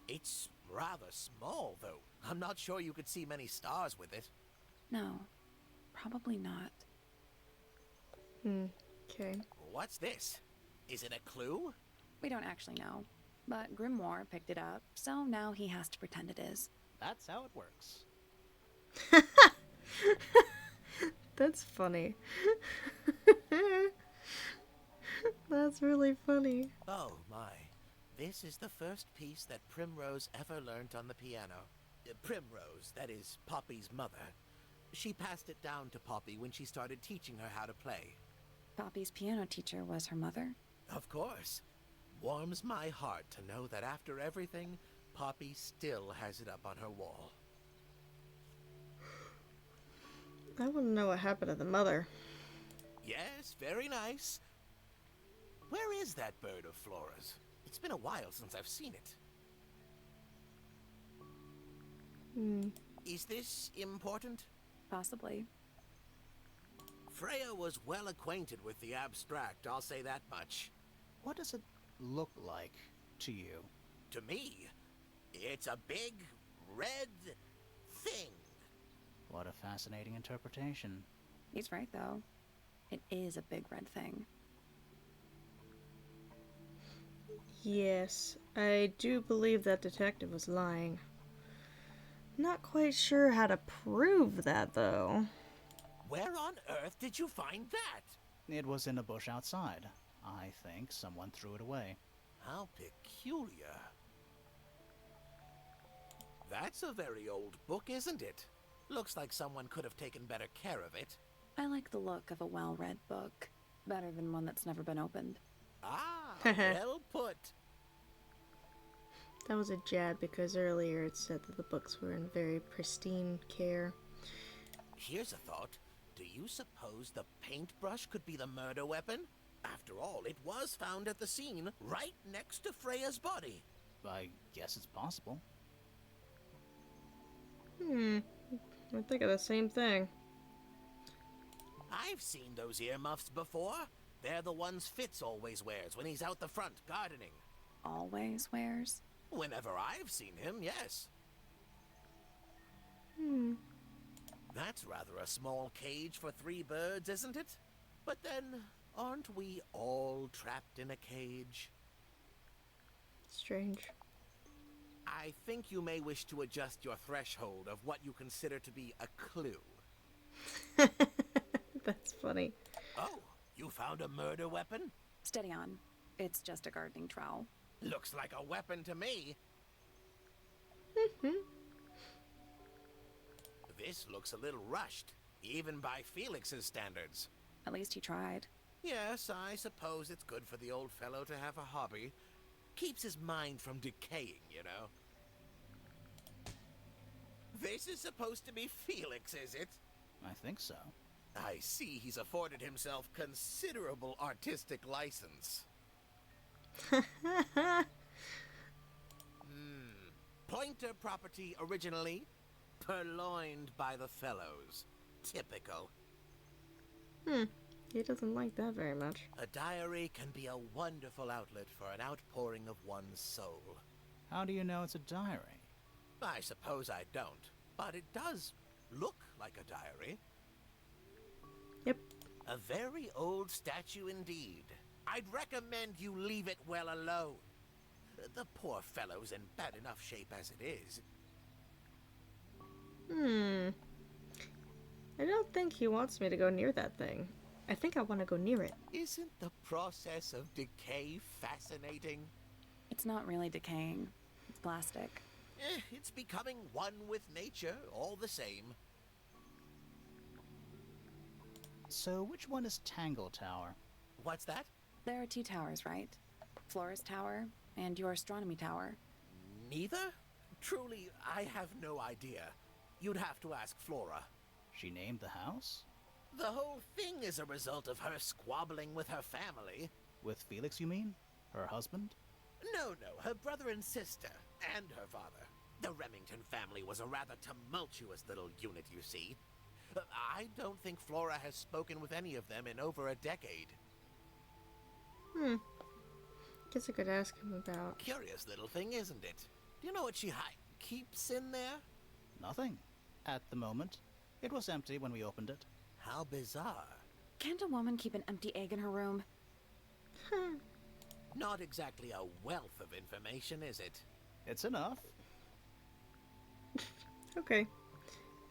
S9: It's rather small, though. I'm not sure you could see many stars with it.
S10: No, probably not.
S1: Okay.
S9: What's this? Is it a clue?
S10: We don't actually know. But Grimoire picked it up, so now he has to pretend it is.
S2: That's how it works.
S1: That's funny. That's really funny.
S9: Oh, my. This is the first piece that Primrose ever learnt on the piano. Primrose, that is Poppy's mother. She passed it down to Poppy when she started teaching her how to play.
S10: Poppy's piano teacher was her mother?
S9: Of course. Warms my heart to know that after everything, Poppy still has it up on her wall.
S1: I want to know what happened to the mother.
S9: Yes, very nice. Where is that bird of Flora's? It's been a while since I've seen it. Is this important?
S10: Possibly.
S9: Freya was well acquainted with the abstract, I'll say that much.
S2: What does it look like to you?
S9: To me, it's a big, red thing.
S2: What a fascinating interpretation.
S10: He's right, though. It is a big red thing.
S1: Yes, I do believe that detective was lying. Not quite sure how to prove that, though.
S9: Where on earth did you find that?
S2: It was in a bush outside. I think someone threw it away.
S9: How peculiar. That's a very old book, isn't it? Looks like someone could have taken better care of it.
S10: I like the look of a well-read book. Better than one that's never been opened.
S9: Ah, well put.
S1: That was a jab because earlier it said that the books were in very pristine care.
S9: Here's a thought. Do you suppose the paintbrush could be the murder weapon? After all, it was found at the scene, right next to Freya's body.
S2: I guess it's possible.
S1: I think of the same thing.
S9: I've seen those earmuffs before. They're the ones Fitz always wears when he's out the front gardening.
S3: Always wears?
S9: Whenever I've seen him, yes. That's rather a small cage for 3 birds, isn't it? But then, aren't we all trapped in a cage?
S1: Strange.
S9: I think you may wish to adjust your threshold of what you consider to be a clue.
S1: That's funny.
S9: Oh, you found a murder weapon?
S3: Steady on. It's just a gardening trowel.
S9: Looks like a weapon to me. This looks a little rushed, even by Felix's standards.
S3: At least he tried.
S9: Yes, I suppose it's good for the old fellow to have a hobby. Keeps his mind from decaying, you know. This is supposed to be Felix, is it?
S2: I think so.
S9: I see he's afforded himself considerable artistic license. Pointer property originally, purloined by the fellows. Typical.
S1: He doesn't like that very much.
S9: A diary can be a wonderful outlet for an outpouring of one's soul.
S2: How do you know it's a diary?
S9: I suppose I don't, but it does look like a diary.
S1: Yep.
S9: A very old statue indeed. I'd recommend you leave it well alone. The poor fellow's in bad enough shape as it is.
S1: I don't think he wants me to go near that thing. I think I want to go near it.
S9: Isn't the process of decay fascinating?
S3: It's not really decaying. It's plastic.
S9: It's becoming one with nature, all the same.
S2: So which one is Tangle Tower?
S9: What's that?
S3: There are 2 towers, right? Flora's tower and your astronomy tower.
S9: Neither? Truly, I have no idea. You'd have to ask Flora.
S2: She named the house?
S9: The whole thing is a result of her squabbling with her family.
S2: With Felix, you mean? Her husband?
S9: No, her brother and sister, and her father. The Remington family was a rather tumultuous little unit, you see. I don't think Flora has spoken with any of them in over a decade.
S1: Guess I could ask him about...
S9: Curious little thing, isn't it? Do you know what she keeps in there?
S2: Nothing. At the moment. It was empty when we opened it.
S9: How bizarre.
S3: Can't a woman keep an empty egg in her room?
S9: Not exactly a wealth of information, is it?
S2: It's enough.
S1: Okay.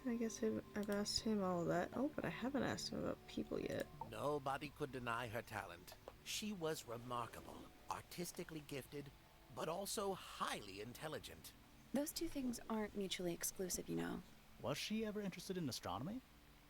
S1: I guess I've asked him all of that. Oh, but I haven't asked him about people yet.
S9: Nobody could deny her talent. She was remarkable, artistically gifted, but also highly intelligent.
S3: Those 2 things aren't mutually exclusive, you know.
S2: Was she ever interested in astronomy?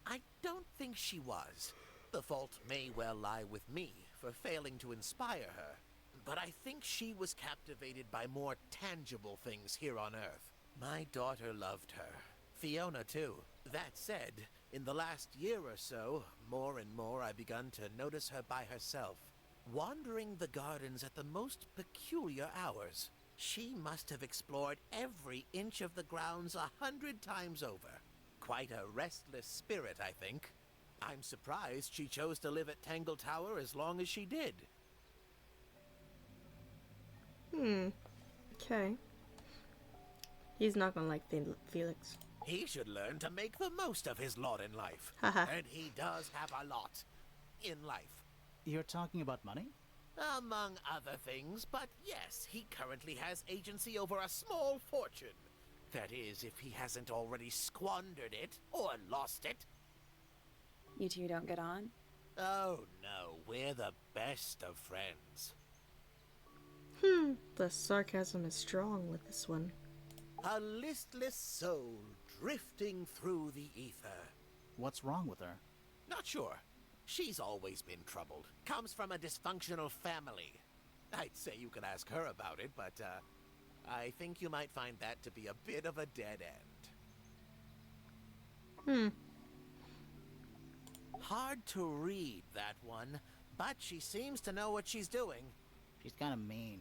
S9: I don't think she was. The fault may well lie with me for failing to inspire her. But I think she was captivated by more tangible things here on Earth. My daughter loved her. Fiona, too. That said, in the last year or so, more and more I've begun to notice her by herself, wandering the gardens at the most peculiar hours. She must have explored every inch of the grounds 100 times over. Quite a restless spirit, I think. I'm surprised she chose to live at Tangle Tower as long as she did.
S1: Okay. He's not gonna like Felix.
S9: He should learn to make the most of his lot in life.
S1: Haha.
S9: And he does have a lot in life.
S2: You're talking about money?
S9: Among other things, but yes, he currently has agency over a small fortune. That is, if he hasn't already squandered it or lost it.
S3: You 2 don't get on?
S9: Oh no, we're the best of friends.
S1: The sarcasm is strong with this one.
S9: A listless soul drifting through the ether.
S2: What's wrong with her?
S9: Not sure. She's always been troubled. Comes from a dysfunctional family. I'd say you could ask her about it, but I think you might find that to be a bit of a dead end. hard to read, that one, but she seems to know what she's doing.
S2: She's kind of mean.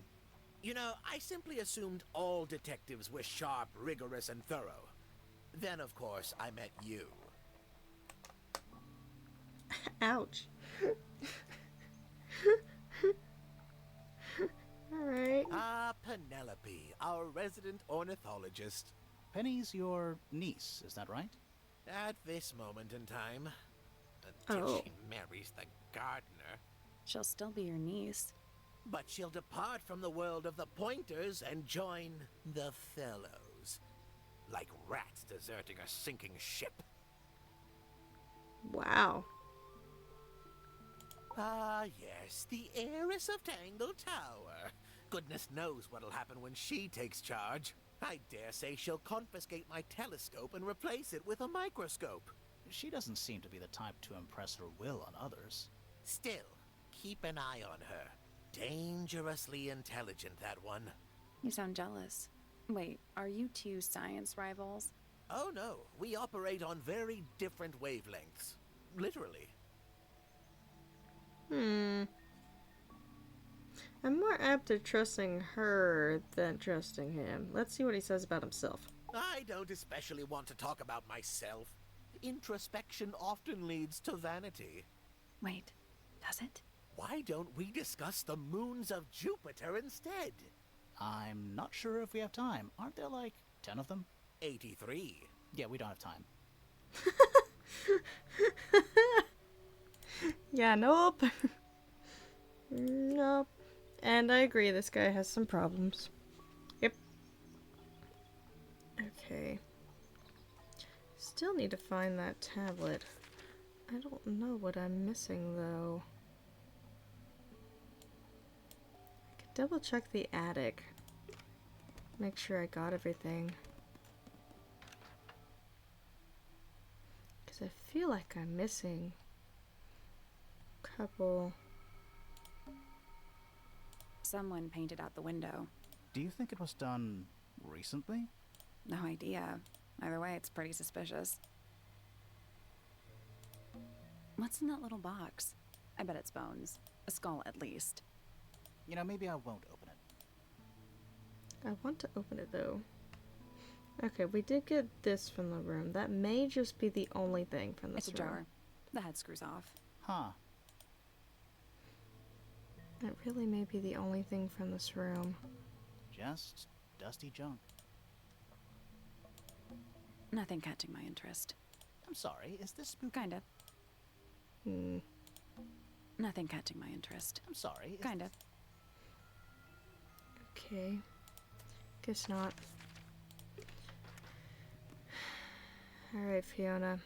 S9: You know, I simply assumed all detectives were sharp, rigorous, and thorough. Then, of course, I met you.
S1: Ouch. Alright.
S9: Ah, Penelope, our resident ornithologist.
S2: Penny's your niece, is that right?
S9: At this moment in time. Until
S1: Oh.
S9: she marries the gardener.
S10: She'll still be your niece.
S9: But she'll depart from the world of the Pointers and join the Fellows. Like rats deserting a sinking ship.
S1: Wow.
S9: Ah, yes, the heiress of Tangle Tower. Goodness knows what'll happen when she takes charge. I dare say she'll confiscate my telescope and replace it with a microscope.
S2: She doesn't seem to be the type to impress her will on others.
S9: Still, keep an eye on her. Dangerously intelligent, that one.
S10: You sound jealous. Wait, are you two science rivals?
S9: Oh no, we operate on very different wavelengths. Literally.
S1: I'm more apt to trusting her than trusting him. Let's see what he says about himself.
S9: I don't especially want to talk about myself. Introspection often leads to vanity.
S10: Wait, does it?
S9: Why don't we discuss the moons of Jupiter instead?
S2: I'm not sure if we have time. Aren't there like 10 of them?
S9: 83.
S2: Yeah, we don't have time.
S1: Yeah, nope. Nope. And I agree, this guy has some problems. Yep. Okay. Still need to find that tablet. I don't know what I'm missing, though. I could double check the attic. Make sure I got everything. Because I feel like I'm missing a couple.
S10: Someone painted out the window.
S2: Do you think it was done recently?
S10: No idea. Either way, it's pretty suspicious. What's in that little box? I bet it's bones. A skull, at least.
S2: You know, maybe I won't open it.
S1: I want to open it, though. Okay, we did get this from the room. That may just be the only thing from this
S10: It's a
S1: room.
S10: jar. The head screws off.
S2: Huh.
S1: It really may be the only thing from this room.
S2: Just dusty junk.
S10: Nothing catching my interest.
S2: I'm sorry, is this spooky?
S10: Kinda. Nothing catching my interest.
S2: I'm sorry.
S10: Kinda.
S1: Okay. Guess not. Alright, Fiona.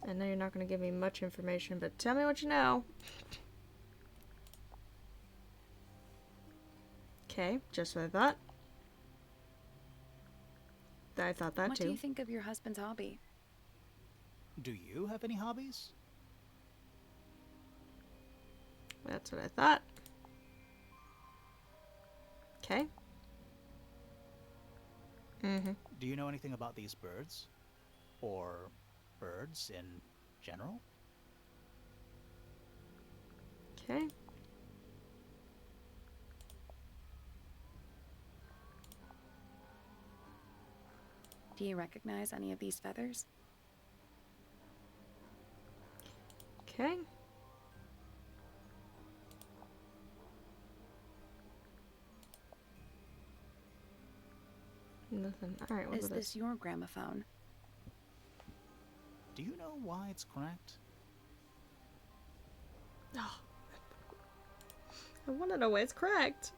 S1: I know you're not going to give me much information, but tell me what you know. Okay, just what I thought. I thought that
S10: What
S1: too.
S10: do you think of your husband's hobby?
S2: Do you have any hobbies?
S1: That's what I thought. Okay.
S2: Do you know anything about these birds? Or birds in general?
S1: Okay.
S10: Do you recognize any of these feathers?
S1: Okay. Nothing. Alright, what
S10: Is
S1: about
S10: this your gramophone?
S2: Do you know why it's cracked?
S1: Oh. I want to know why it's cracked.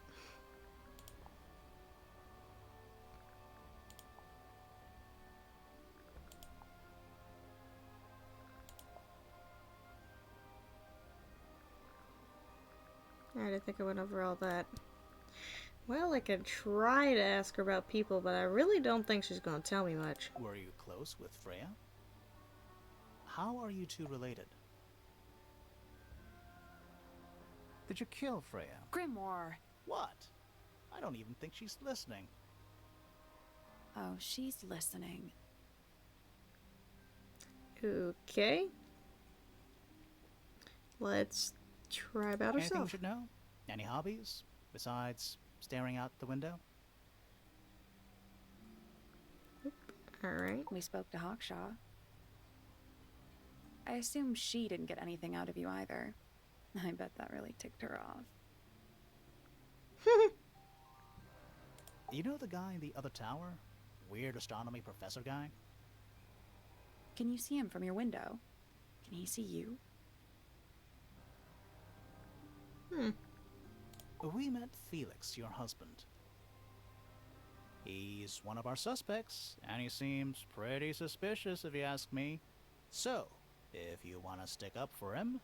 S1: Alright, I think I went over all that. Well, I could try to ask her about people, but I really don't think she's going to tell me much.
S2: Were you close with Freya? How are you two related? Did you kill Freya?
S10: Grimoire!
S2: What? I don't even think she's listening.
S10: Oh, she's listening.
S1: Okay. Let's try about
S2: Anything we
S1: ourselves.
S2: should know? Any hobbies besides staring out the window?
S1: Alright.
S3: We spoke to Hawkshaw. I assume she didn't get anything out of you either. I bet that really ticked her off.
S2: You know the guy in the other tower? Weird astronomy professor guy?
S3: Can you see him from your window? Can he see you?
S2: We met Felix, your husband. He's one of our suspects, and he seems pretty suspicious if you ask me. So, if you want to stick up for him,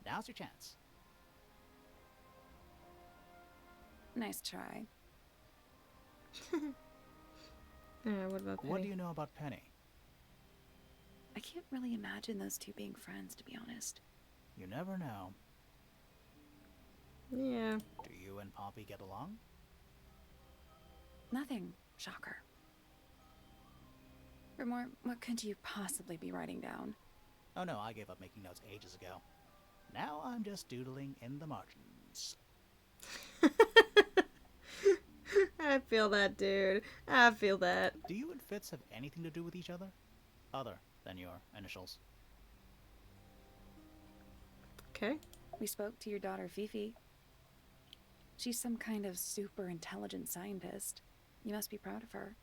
S2: now's your chance.
S3: Nice try.
S1: What about Penny?
S2: What do you know about Penny?
S3: I can't really imagine those two being friends, to be honest.
S2: You never know.
S1: Yeah.
S2: Do you and Poppy get along?
S3: Nothing. Shocker. Grimore, what could you possibly be writing down?
S2: Oh no, I gave up making notes ages ago. Now I'm just doodling in the margins.
S1: I feel that, dude. I feel that.
S2: Do you and Fitz have anything to do with each other? Other than your initials?
S1: Okay.
S3: We spoke to your daughter, Fifi. She's some kind of super intelligent scientist. You must be proud of her.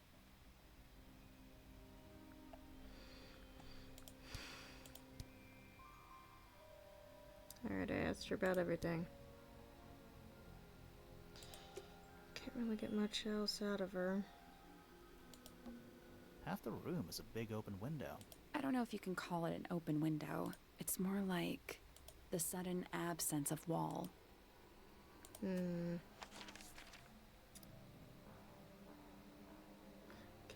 S1: Alright, I asked her about everything. Can't really get much else out of her.
S2: Half the room is a big open window.
S3: I don't know if you can call it an open window. It's more like the sudden absence of wall.
S1: Okay,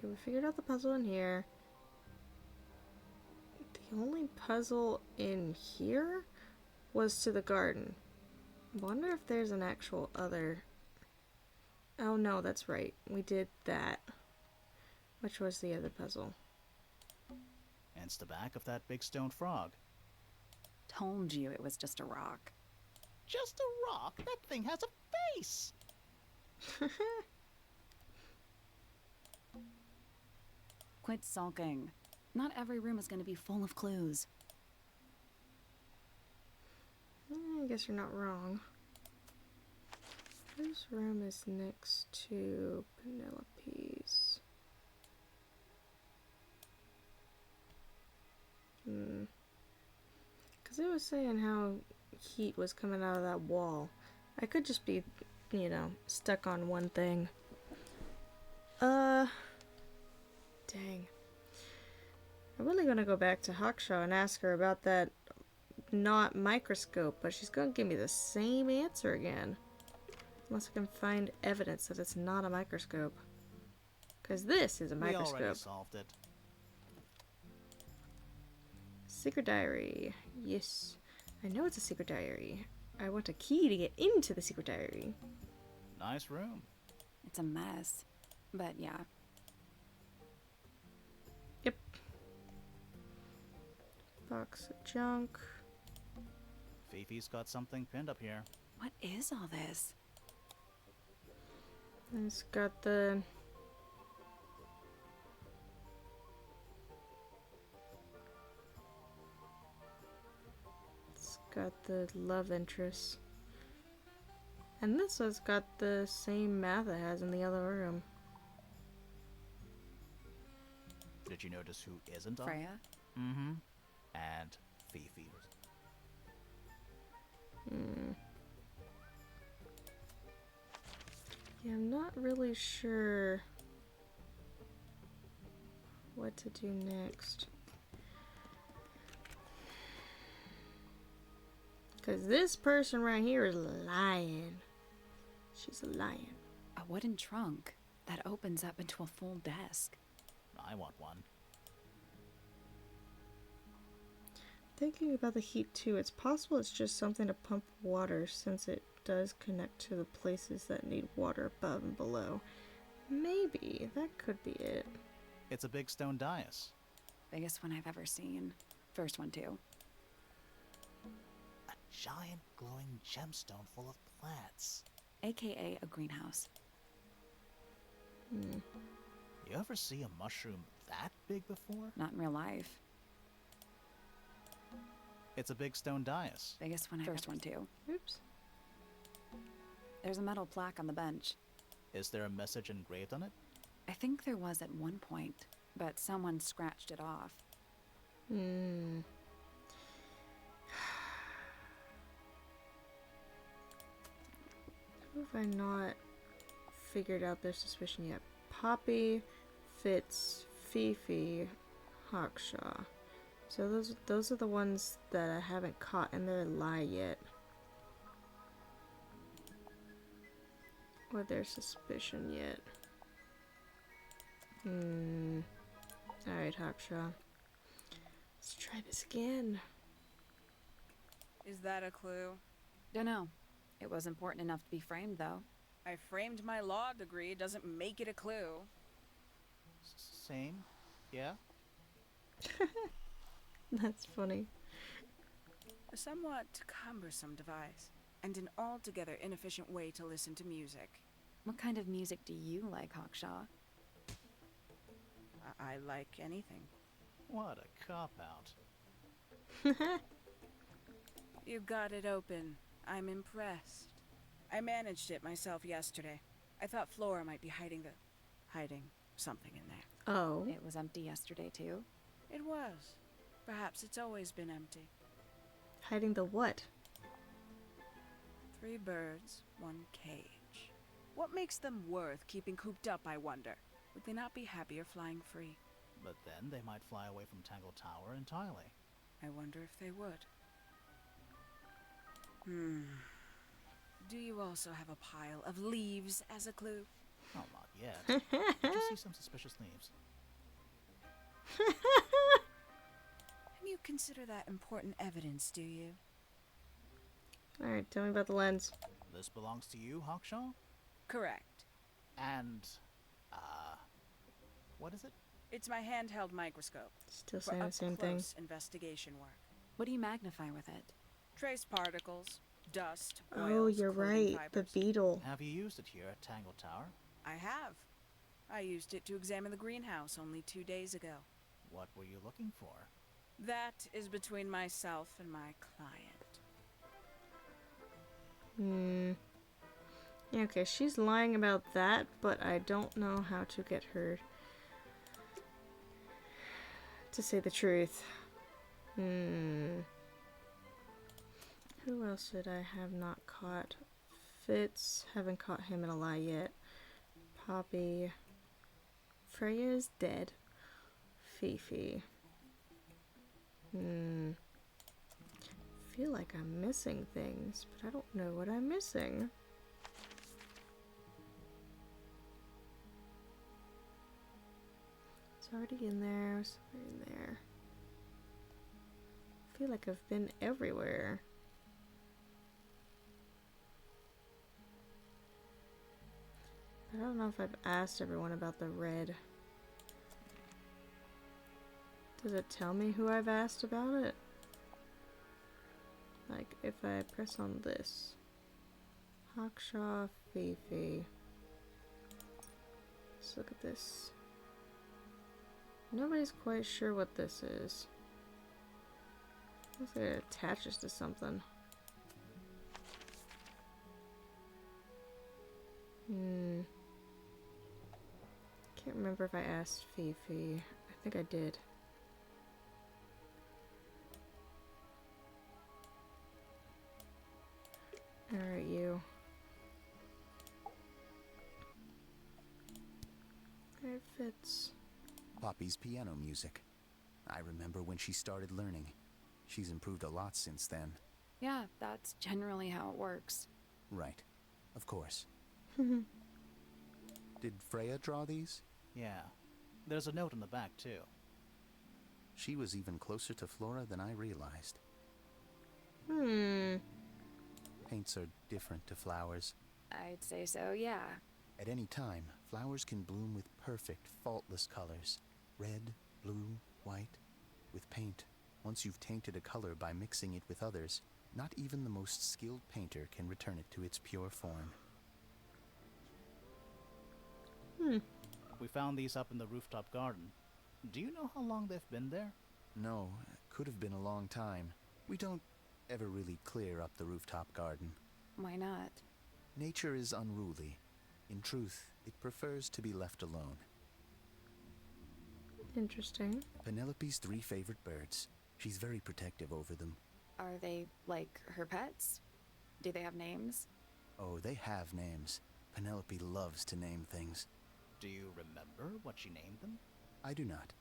S1: we figured out the puzzle in here. The only puzzle in here was to the garden. Wonder if there's an actual other... Oh no, that's right. We did that. Which was the other puzzle?
S2: And it's the back of that big stone frog.
S3: Told you it was just a rock.
S2: Just a rock? That thing has a face!
S3: Quit sulking. Not every room is going to be full of clues.
S1: I guess you're not wrong. Whose room is next to Penelope's? Because it was saying how heat was coming out of that wall. I could just be, you know, stuck on one thing. Dang. I'm really gonna go back to Hawkshaw and ask her about that not microscope, but she's gonna give me the same answer again. Unless I can find evidence that it's not a microscope. Because this is a
S2: We already
S1: microscope.
S2: solved it.
S1: Secret diary. Yes. I know it's a secret diary. I want a key to get into the secret diary.
S2: Nice room.
S3: It's a mess. But yeah.
S1: Yep. Box of junk.
S2: Fifi's got something pinned up here.
S3: What is all this?
S1: It's got the... It's got the love interest. And this has got the same math it has in the other room.
S2: Did you notice who isn't on?
S3: Freya?
S2: Mm-hmm. And Fifi.
S1: Yeah, I'm not really sure what to do next. Because this person right here is lying. She's a lion.
S3: A wooden trunk that opens up into a full desk.
S2: I want one.
S1: Thinking about the heat too, it's possible it's just something to pump water since it does connect to the places that need water above and below. Maybe that could be it.
S2: It's a big stone dais.
S10: Biggest one I've ever seen. First one, too.
S2: A giant glowing gemstone full of plants.
S10: AKA a greenhouse.
S1: Hmm.
S2: You ever see a mushroom that big before?
S10: Not in real life.
S2: It's a big stone dais.
S10: Biggest one I've First one, too.
S1: Oops.
S10: There's a metal plaque on the bench.
S2: Is there a message engraved on it?
S10: I think there was at one point, but someone scratched it off.
S1: Hmm. How have I not figured out their suspicion yet? Poppy, Fitz, Fifi, Hawkshaw. So those are the ones that I haven't caught in their lie yet. Or their suspicion yet. Alright, Hawkshaw. Let's try this again.
S7: Is that a clue?
S10: Dunno. It was important enough to be framed, though.
S7: I framed my law degree, doesn't make it a clue.
S2: Same. Yeah?
S1: That's funny.
S7: A somewhat cumbersome device, and an altogether inefficient way to listen to music.
S10: What kind of music do you like, Hawkshaw?
S7: I like anything.
S2: What a cop-out.
S7: You got it open. I'm impressed. I managed it myself yesterday. I thought Flora might be hiding something in there.
S1: Oh.
S10: It was empty yesterday, too.
S7: It was. Perhaps it's always been empty.
S1: Hiding the what?
S7: 3 birds, 1 cage. What makes them worth keeping cooped up, I wonder? Would they not be happier flying free?
S2: But then they might fly away from Tangle Tower entirely.
S7: I wonder if they would. Do you also have a pile of leaves as a clue?
S2: Oh, not yet. Just see some suspicious leaves.
S7: And you consider that important evidence, do you?
S1: Alright, tell me about the lens.
S2: This belongs to you, Hawkshaw?
S7: Correct.
S2: And, what is it?
S7: It's my handheld microscope.
S1: Still
S7: for
S1: saying the same thing.
S7: up-close investigation work.
S10: What do you magnify with it?
S7: Trace particles, dust,
S1: Oh,
S7: oils,
S1: you're
S7: clothing
S1: right. The
S7: fibers.
S1: beetle.
S2: Have you used it here at Tangle Tower?
S7: I have. I used it to examine the greenhouse only 2 days ago.
S2: What were you looking for?
S7: That is between myself and my client.
S1: Yeah, okay, she's lying about that, but I don't know how to get her to say the truth. Who else did I have not caught? Fitz, haven't caught him in a lie yet. Poppy. Freya is dead. Fifi. Feel like I'm missing things, but I don't know what I'm missing. It's already in there, it's already in there. I feel like I've been everywhere. I don't know if I've asked everyone about the red. Does it tell me who I've asked about it? Like, if I press on this. Hawkshaw, Fifi. Let's look at this. Nobody's quite sure what this is. Looks like it attaches to something. Can't remember if I asked Fifi. I think I did. Alright, you. It fits.
S5: Poppy's piano music. I remember when she started learning. She's improved a lot since then.
S10: Yeah, that's generally how it works.
S5: Right. Of course. Did Freya draw these?
S2: Yeah. There's a note on the back, too.
S5: She was even closer to Flora than I realized. Paints are different to flowers.
S10: I'd say so, yeah.
S5: At any time, flowers can bloom with perfect, faultless colors. Red, blue, white, with paint. Once you've tainted a color by mixing it with others, not even the most skilled painter can return it to its pure form.
S2: We found these up in the rooftop garden. Do you know how long they've been there?
S5: No, it could have been a long time. We don't ever really clear up the rooftop garden.
S3: Why not?
S5: Nature is unruly. In truth, it prefers to be left alone.
S1: Interesting.
S5: Penelope's 3 favorite birds. She's very protective over them.
S3: Are they, like, her pets? Do they have names?
S5: Oh, they have names. Penelope loves to name things.
S2: Do you remember what she named them?
S5: I do not.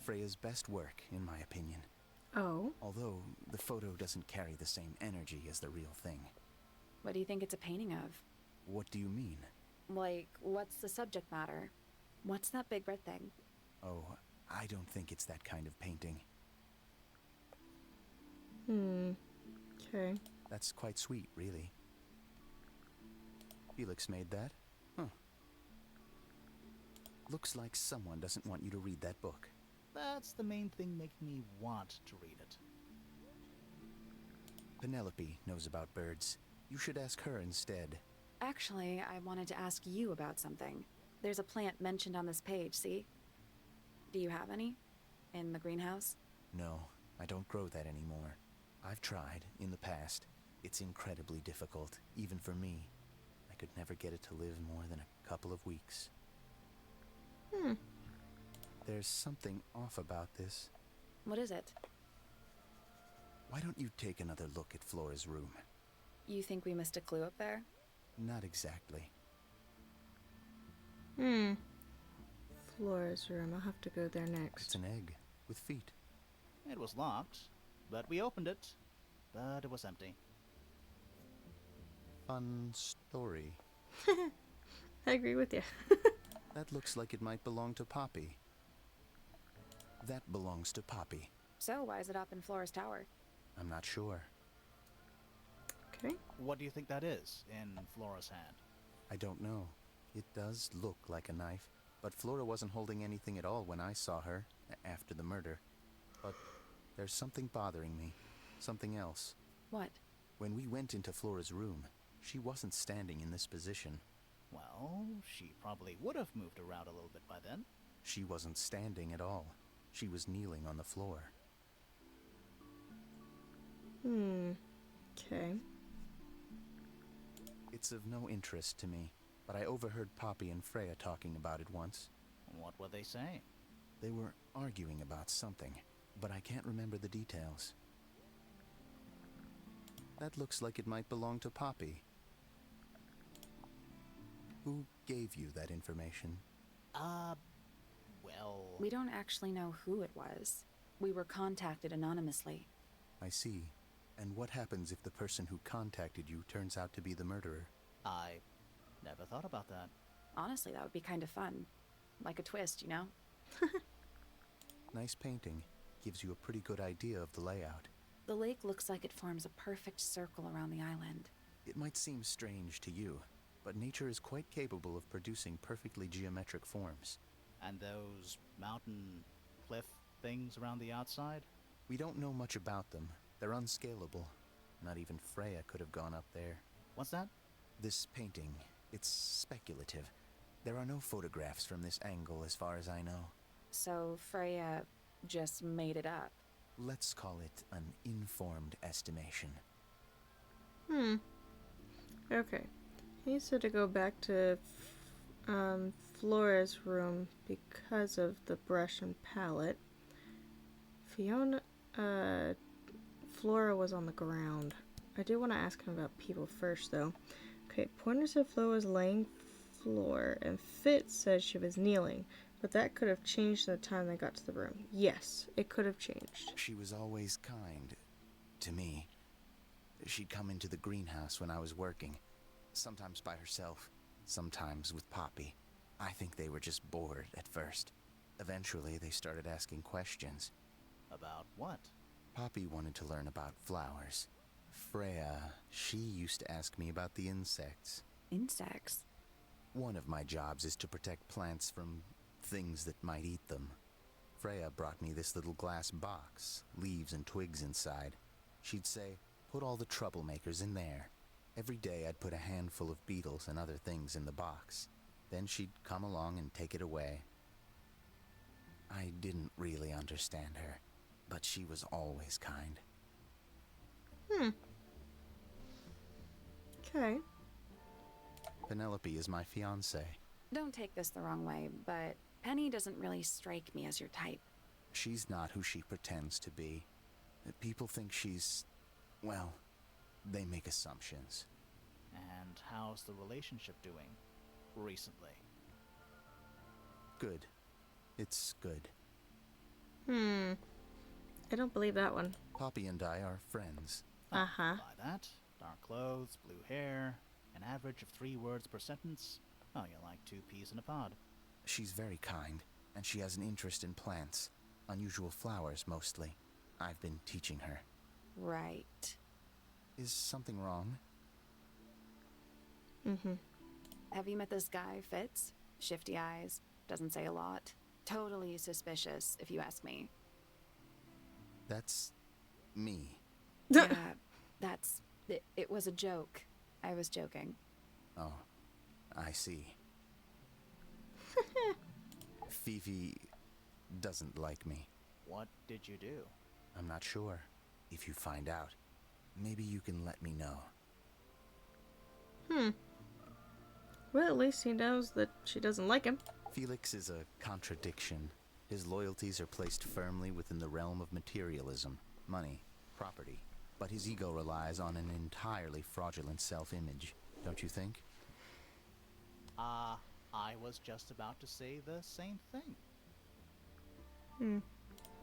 S5: Freya's best work, in my opinion.
S1: Oh.
S5: Although, the photo doesn't carry the same energy as the real thing.
S3: What do you think it's a painting of?
S5: What do you mean?
S3: Like, what's the subject matter? What's that big red thing?
S5: Oh, I don't think it's that kind of painting.
S1: Okay.
S5: That's quite sweet, really. Felix made that? Huh. Looks like someone doesn't want you to read that book.
S2: That's the main thing making me want to read it.
S5: Penelope knows about birds. You should ask her instead.
S3: Actually, I wanted to ask you about something. There's a plant mentioned on this page, see? Do you have any? In the greenhouse?
S5: No, I don't grow that anymore. I've tried, in the past. It's incredibly difficult, even for me. I could never get it to live more than a couple of weeks. There's something off about this.
S3: What is it?
S5: Why don't you take another look at Flora's room?
S3: You think we missed a clue up there?
S5: Not exactly.
S1: Flora's room. I'll have to go there
S5: It's
S1: next.
S5: an egg, with feet.
S2: It was locked, but we opened it. But it was empty.
S5: Fun story.
S1: I agree with you.
S5: That looks like it might belong to Poppy. That belongs to Poppy.
S3: So, why is it up in Flora's tower?
S5: I'm not sure.
S1: Okay.
S2: What do you think that is in Flora's hand?
S5: I don't know. It does look like a knife, but Flora wasn't holding anything at all when I saw her, after the murder. But there's something bothering me. Something else.
S3: What?
S5: When we went into Flora's room, she wasn't standing in this position.
S2: Well, she probably would have moved around a little bit by then.
S5: She wasn't standing at all. She was kneeling on the floor.
S1: Okay.
S5: It's of no interest to me, but I overheard Poppy and Freya talking about it once.
S2: What were they saying?
S5: They were arguing about something, but I can't remember the details. That looks like it might belong to Poppy. Who gave you that information?
S2: Well...
S3: We don't actually know who it was. We were contacted anonymously.
S5: I see. And what happens if the person who contacted you turns out to be the murderer?
S2: I never thought about that.
S3: Honestly, that would be kind of fun. Like a twist, you know?
S5: Nice painting. Gives you a pretty good idea of the layout.
S3: The lake looks like it forms a perfect circle around the island.
S5: It might seem strange to you, but nature is quite capable of producing perfectly geometric forms.
S2: And those mountain cliff things around the outside?
S5: We don't know much about them. They're unscalable. Not even Freya could have gone up there.
S2: What's that?
S5: This painting, it's speculative. There are no photographs from this angle as far as I know.
S3: So Freya just made it up.
S5: Let's call it an informed estimation.
S1: Okay. He said to go back to Flora's room because of the brush and palette. Flora was on the ground. I do want to ask him about people first, though. Okay, Pointer said Flora was laying floor, and Fitz said she was kneeling, but that could have changed in the time they got to the room. Yes, it could have changed.
S5: She was always kind to me. She'd come into the greenhouse when I was working, sometimes by herself, sometimes with Poppy. I think they were just bored at first. Eventually, they started asking questions.
S2: About what?
S5: Poppy wanted to learn about flowers. Freya, she used to ask me about the insects.
S3: Insects?
S5: One of my jobs is to protect plants from things that might eat them. Freya brought me this little glass box, leaves and twigs inside. She'd say, put all the troublemakers in there. Every day I'd put a handful of beetles and other things in the box. Then she'd come along and take it away. I didn't really understand her, but she was always kind.
S1: Okay.
S5: Penelope is my fiancée.
S3: Don't take this the wrong way, but Penny doesn't really strike me as your type.
S5: She's not who she pretends to be. People think she's... well, they make assumptions.
S2: And how's the relationship doing recently?
S5: Good. It's good.
S1: I don't believe that one.
S5: Poppy and I are friends.
S1: Uh-huh.
S2: By that, dark clothes, blue hair, an average of 3 words per sentence. Oh, you're like 2 peas in a pod.
S5: She's very kind, and she has an interest in plants. Unusual flowers, mostly. I've been teaching her.
S3: Right.
S5: Is something wrong?
S3: Have you met this guy, Fitz? Shifty eyes, doesn't say a lot. Totally suspicious, if you ask me.
S5: That's... me.
S3: Yeah, that's... It was a joke. I was joking.
S5: Oh, I see. Fifi doesn't like me.
S2: What did you do?
S5: I'm not sure. If you find out, maybe you can let me know.
S1: Well, at least he knows that she doesn't like him.
S5: Felix is a contradiction. His loyalties are placed firmly within the realm of materialism, money, property. But his ego relies on an entirely fraudulent self-image, don't you think?
S2: I was just about to say the same thing.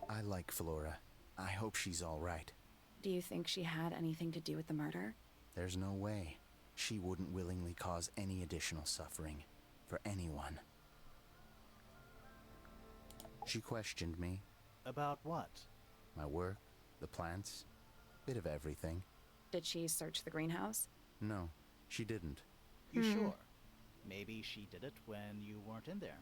S5: I like Flora. I hope she's all right.
S3: Do you think she had anything to do with the murder?
S5: There's no way. She wouldn't willingly cause any additional suffering for anyone. She questioned me.
S2: About what?
S5: My work, the plants, bit of everything.
S3: Did she search the greenhouse?
S5: No, she didn't.
S2: You sure? Maybe she did it when you weren't in there.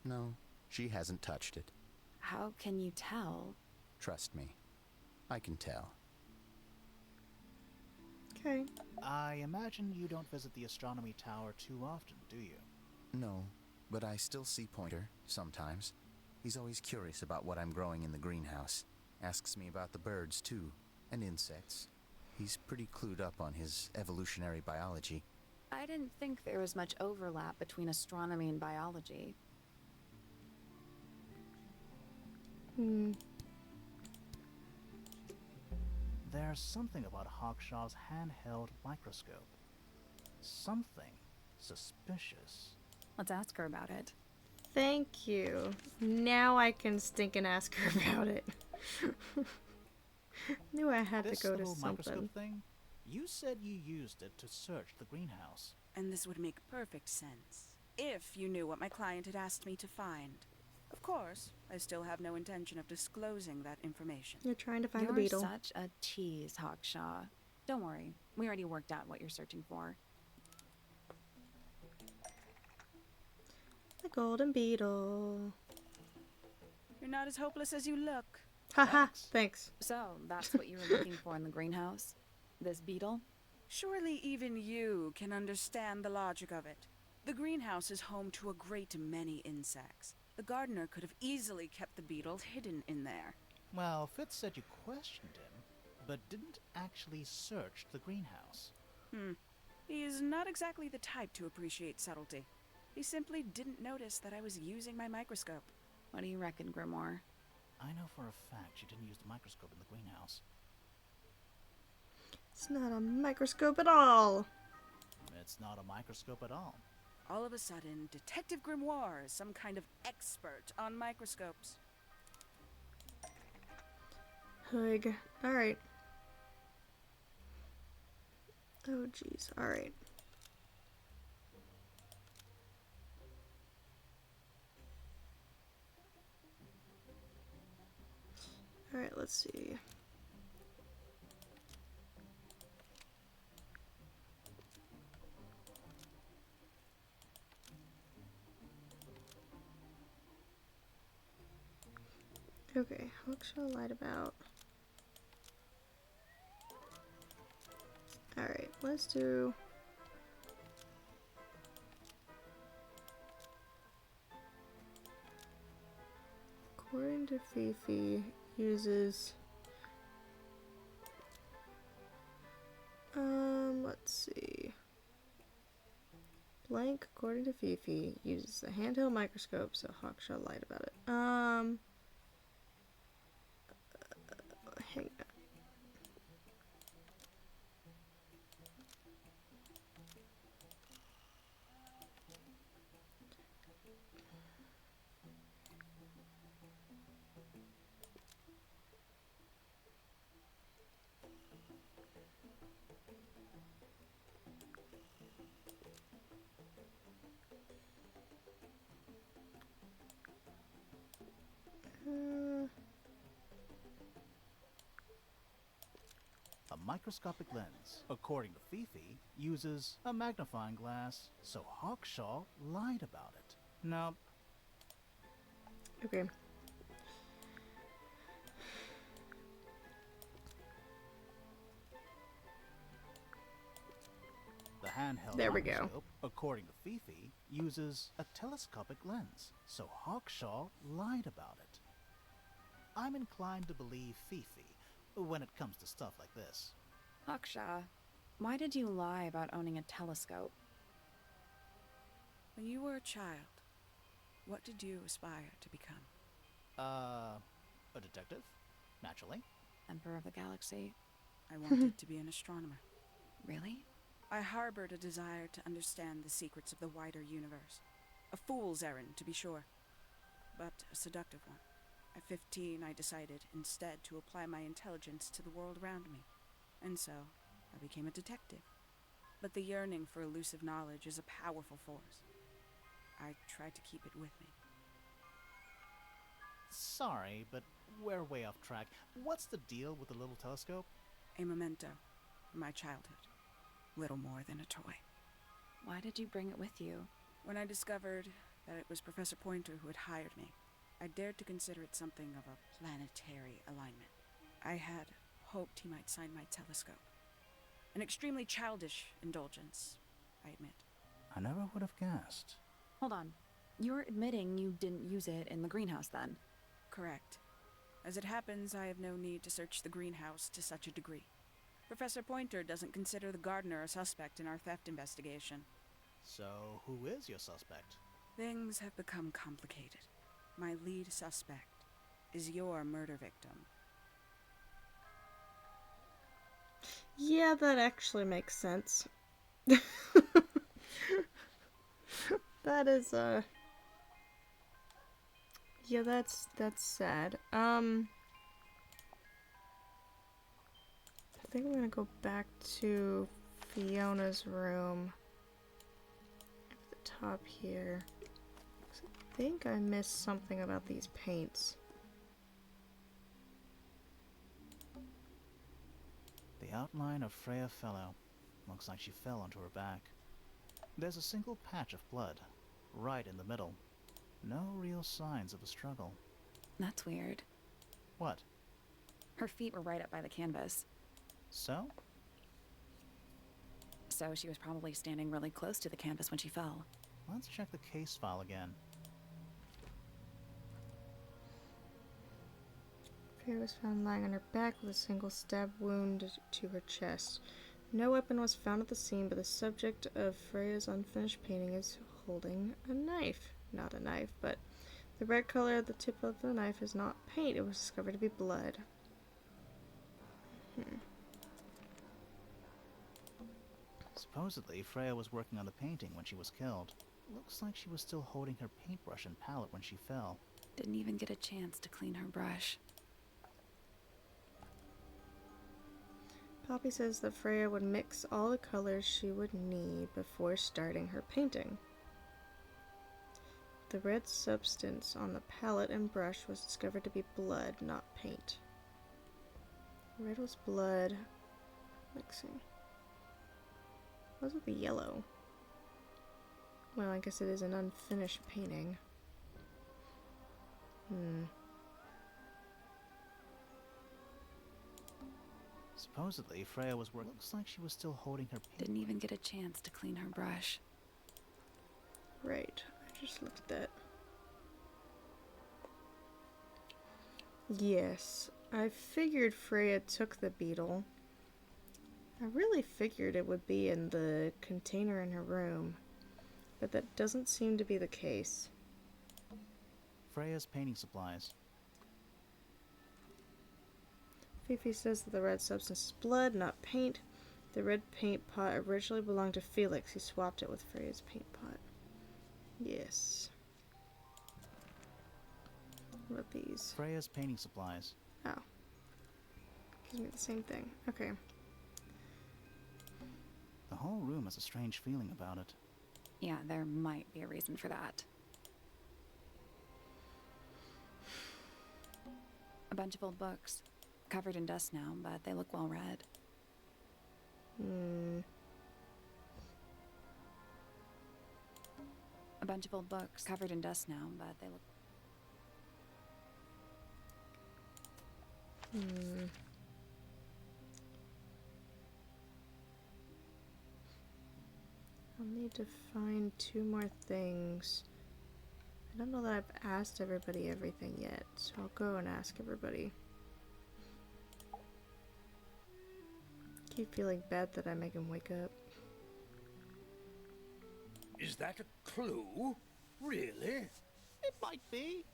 S5: No, she hasn't touched it.
S3: How can you tell?
S5: Trust me. I can tell.
S1: Okay.
S2: I imagine you don't visit the astronomy tower too often, do you?
S5: No, but I still see Pointer, sometimes. He's always curious about what I'm growing in the greenhouse. Asks me about the birds, too, and insects. He's pretty clued up on his evolutionary biology.
S3: I didn't think there was much overlap between astronomy and biology.
S2: There's something about Hawkshaw's handheld microscope. Something suspicious.
S3: Let's ask her about it.
S1: Thank you. Now I can stink and ask her about it. Knew I had
S2: This
S1: to go to
S2: little
S1: something.
S2: microscope thing? You said you used it to search the greenhouse.
S7: And this would make perfect sense if you knew what my client had asked me to find. Of course, I still have no intention of disclosing that information.
S1: You're trying to find
S3: You're
S1: the beetle.
S3: such a tease, Hawkshaw. Don't worry, we already worked out what you're searching for.
S1: The golden beetle.
S7: You're not as hopeless as you look.
S1: Haha, thanks.
S3: So, that's what you were looking for in the greenhouse? This beetle?
S7: Surely even you can understand the logic of it. The greenhouse is home to a great many insects. The gardener could have easily kept the beetle hidden in there.
S2: Well, Fitz said you questioned him, but didn't actually search the greenhouse.
S7: He is not exactly the type to appreciate subtlety. He simply didn't notice that I was using my microscope.
S3: What do you reckon, Grimoire?
S2: I know for a fact you didn't use the microscope in the greenhouse.
S1: It's not a microscope at all.
S2: It's not a microscope at all.
S7: All of a sudden, Detective Grimoire is some kind of expert on microscopes.
S1: Hug. Alright. Oh, jeez. Alright. Alright, let's see. Okay, how shall I light about? Alright, let's do... According to Fifi, uses... let's see. Blank, according to Fifi, uses a handheld microscope, so Hawk shall light about it. Hang on.
S2: A microscopic lens, according to Fifi, uses a magnifying glass, so Hawkshaw lied about it. Now,
S1: Okay.
S2: the handheld
S1: There we go.
S2: microscope, according to Fifi, uses a telescopic lens, so Hawkshaw lied about it. I'm inclined to believe Fifi when it comes to stuff like this.
S3: Aksha, why did you lie about owning a telescope?
S7: When you were a child, what did you aspire to become?
S2: A detective? Naturally.
S3: Emperor of the Galaxy?
S7: I wanted to be an astronomer.
S3: Really?
S7: I harbored a desire to understand the secrets of the wider universe. A fool's errand, to be sure, but a seductive one. At 15, I decided instead to apply my intelligence to the world around me, and so I became a detective. But the yearning for elusive knowledge is a powerful force. I tried to keep it with me.
S2: Sorry, but we're way off track. What's the deal with the little telescope?
S7: A memento from my childhood. Little more than a toy.
S3: Why did you bring it with you?
S7: When I discovered that it was Professor Pointer who had hired me, I dared to consider it something of a planetary alignment. I had hoped he might sign my telescope. An extremely childish indulgence, I admit.
S2: I never would have guessed.
S3: Hold on. You're admitting you didn't use it in the greenhouse then?
S7: Correct. As it happens, I have no need to search the greenhouse to such a degree. Professor Pointer doesn't consider the gardener a suspect in our theft investigation.
S2: So, who is your suspect?
S7: Things have become complicated. My lead suspect is your murder victim.
S1: Yeah, that actually makes sense. That is, yeah, that's sad. I think I'm gonna go back to Fiona's room at the top here. I think I missed something about these paints.
S2: The outline of Freya Fellow. Looks like she fell onto her back. There's a single patch of blood, right in the middle. No real signs of a struggle.
S3: That's weird.
S2: What?
S3: Her feet were right up by the canvas.
S2: So?
S3: So she was probably standing really close to the canvas when she fell.
S2: Let's check the case file again.
S1: Freya was found lying on her back with a single stab wound to her chest. No weapon was found at the scene, but the subject of Freya's unfinished painting is holding a knife. Not a knife, but the red color at the tip of the knife is not paint. It was discovered to be blood.
S2: Supposedly, Freya was working on the painting when she was killed. Looks like she was still holding her paintbrush and palette when she fell.
S3: Didn't even get a chance to clean her brush.
S1: Poppy says that Freya would mix all the colors she would need before starting her painting. The red substance on the palette and brush was discovered to be blood, not paint. Red was blood. Mixing. What's with the yellow? Well, I guess it is an unfinished painting.
S2: Supposedly, Freya was working. Looks like she was still holding her paint.
S10: Didn't even get a chance to clean her brush.
S1: Right. I just looked at that. Yes. I figured Freya took the beetle. I really figured it would be in the container in her room, but that doesn't seem to be the case.
S2: Freya's painting supplies.
S1: Fifi says that the red substance is blood, not paint. The red paint pot originally belonged to Felix. He swapped it with Freya's paint pot. Yes. What about these?
S2: Freya's painting supplies.
S1: Oh. Gives me the same thing. Okay.
S2: The whole room has a strange feeling about it.
S10: Yeah, there might be a reason for that. A bunch of old books. Covered in dust now, but they look well read. A bunch of old books. Covered in dust now, but they look...
S1: I'll need to find 2 more things. I don't know that I've asked everybody everything yet, so I'll go and ask everybody. Keep feeling bad that I make him wake up.
S6: Is that a clue? Really?
S2: It might be.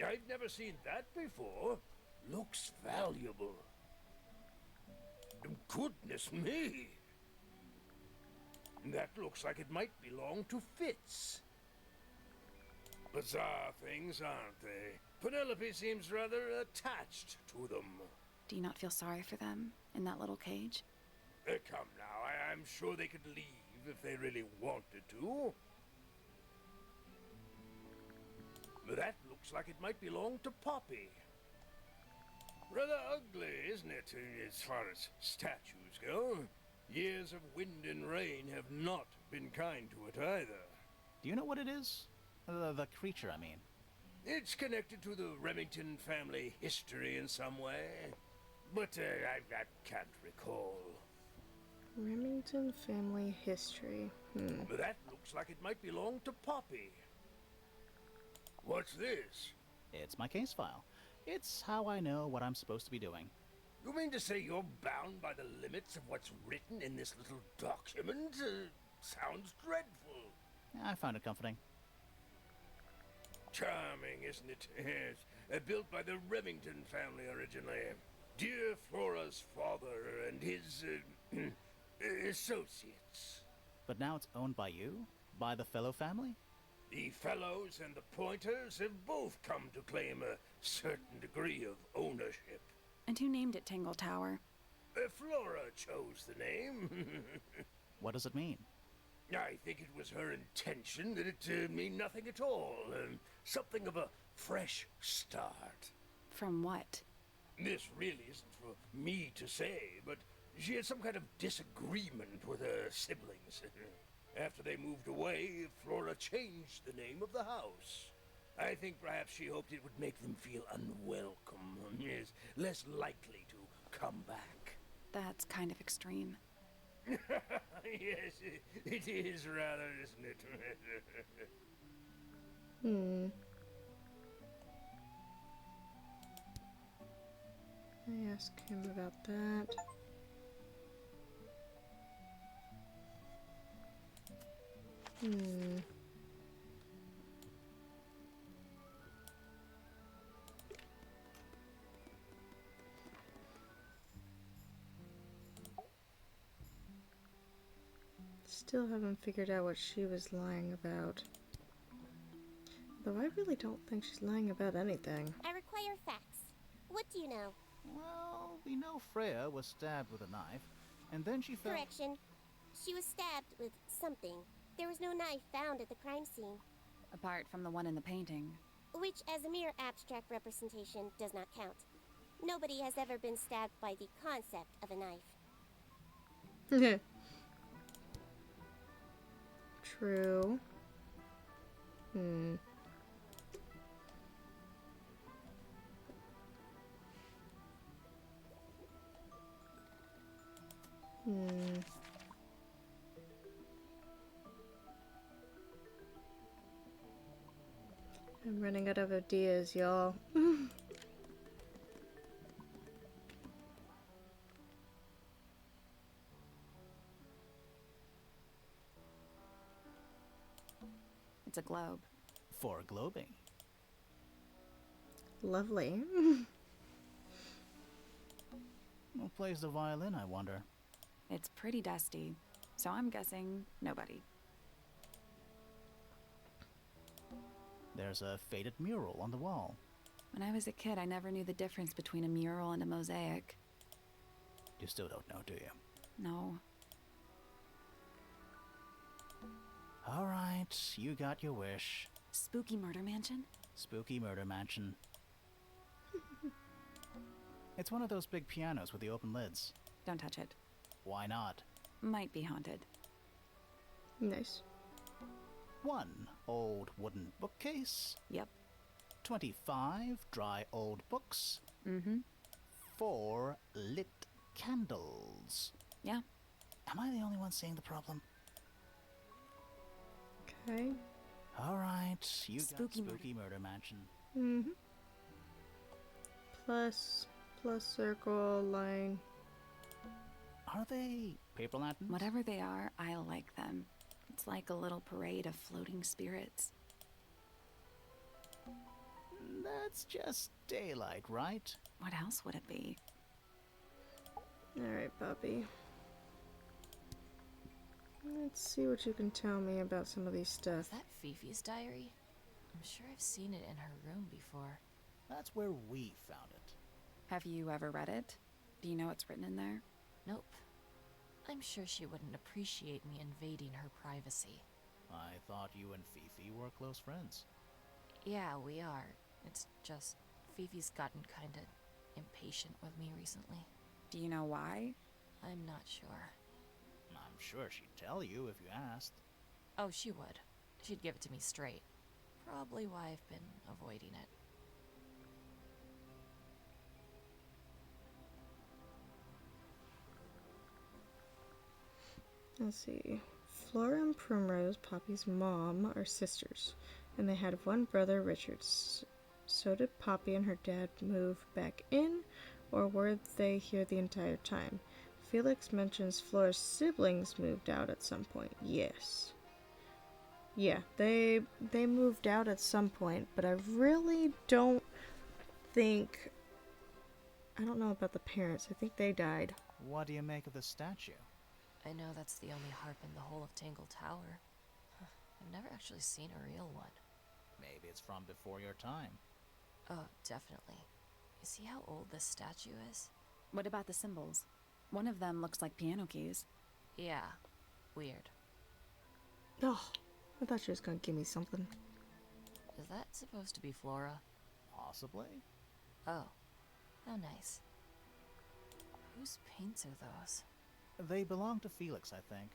S6: I've never seen that before. Looks valuable. Goodness me! That looks like it might belong to Fitz. Bizarre things, aren't they? Penelope seems rather attached to them.
S10: Do you not feel sorry for them in that little cage?
S6: Come now, I'm sure they could leave if they really wanted to. But that looks like it might belong to Poppy. Rather ugly, isn't it, as far as statues go? Years of wind and rain have not been kind to it either.
S2: Do you know what it is? The creature, I mean.
S6: It's connected to the Remington family history in some way, but I can't recall.
S1: Remington family history.
S6: But that looks like it might belong to Poppy. What's this?
S2: It's my case file. It's how I know what I'm supposed to be doing.
S6: You mean to say you're bound by the limits of what's written in this little document? Sounds dreadful.
S2: I found it comforting.
S6: Charming, isn't it? Yes. Built by the Remington family originally. Dear Flora's father and his associates.
S2: But now it's owned by you? By the Fellow family?
S6: The Fellows and the Pointers have both come to claim a certain degree of ownership.
S10: And who named it Tangle Tower?
S6: Flora chose the name.
S2: What does it mean?
S6: I think it was her intention that it mean nothing at all. Something of a fresh start.
S10: From what?
S6: This really isn't for me to say, but she had some kind of disagreement with her siblings. After they moved away, Flora changed the name of the house. I think perhaps she hoped it would make them feel unwelcome, yes, less likely to come back.
S10: That's kind of extreme.
S6: Yes, it is rather, isn't it?
S1: I asked him about that. Still haven't figured out what she was lying about. Though I really don't think she's lying about anything.
S8: I require facts. What do you know?
S2: Well, we know Freya was stabbed with a knife, and then she fell...
S8: Correction. She was stabbed with something. There was no knife found at the crime scene.
S10: Apart from the one in the painting.
S8: Which, as a mere abstract representation, does not count. Nobody has ever been stabbed by the concept of a knife.
S1: I'm running out of ideas, y'all.
S10: It's a globe.
S2: For globing.
S1: Lovely.
S2: Who plays the violin, I wonder?
S10: It's pretty dusty, so I'm guessing nobody.
S2: There's a faded mural on the wall.
S10: When I was a kid, I never knew the difference between a mural and a mosaic.
S2: You still don't know, do you?
S10: No.
S2: All right, you got your wish.
S10: Spooky murder mansion?
S2: Spooky murder mansion. It's one of those big pianos with the open lids.
S10: Don't touch it.
S2: Why not?
S10: Might be haunted.
S1: Nice.
S2: 1 old wooden bookcase.
S10: Yep.
S2: 25 dry old books.
S10: Mm-hmm.
S2: 4 lit candles.
S10: Yeah.
S2: Am I the only one seeing the problem?
S1: Okay.
S2: All right, you
S10: Spooky
S2: got spooky murder mansion.
S1: Mm-hmm. Plus circle, line.
S2: Are they paper lanterns?
S10: Whatever they are, I like them. It's like a little parade of floating spirits.
S2: That's just daylight, right?
S10: What else would it be?
S1: Alright, Poppy. Let's see what you can tell me about some of these
S4: Is
S1: stuff.
S4: that Fifi's diary? I'm sure I've seen it in her room before.
S2: That's where we found it.
S10: Have you ever read it? Do you know what's written in there?
S4: Nope. I'm sure she wouldn't appreciate me invading her privacy.
S2: I thought you and Fifi were close friends.
S4: Yeah, we are. It's just Fifi's gotten kinda impatient with me recently.
S10: Do you know why?
S4: I'm not sure.
S2: I'm sure she'd tell you if you asked.
S4: Oh, she would. She'd give it to me straight. Probably why I've been avoiding it.
S1: Let's see. Flora and Primrose, Poppy's mom, are sisters, and they had one brother, Richard. So did Poppy and her dad move back in, or were they here the entire time? Felix mentions Flora's siblings moved out at some point. Yes. Yeah, they moved out at some point, but I really don't think... I don't know about the parents. I think they died.
S2: What do you make of the statue?
S4: I know that's the only harp in the whole of Tangle Tower. I've never actually seen a real one.
S2: Maybe it's from before your time.
S4: Oh, definitely. You see how old this statue is?
S10: What about the symbols? One of them looks like piano keys.
S4: Yeah, weird.
S1: Oh, I thought she was gonna give me something.
S4: Is that supposed to be Flora?
S2: Possibly.
S4: Oh, how nice. Whose paints are those?
S2: They belong to Felix, I think.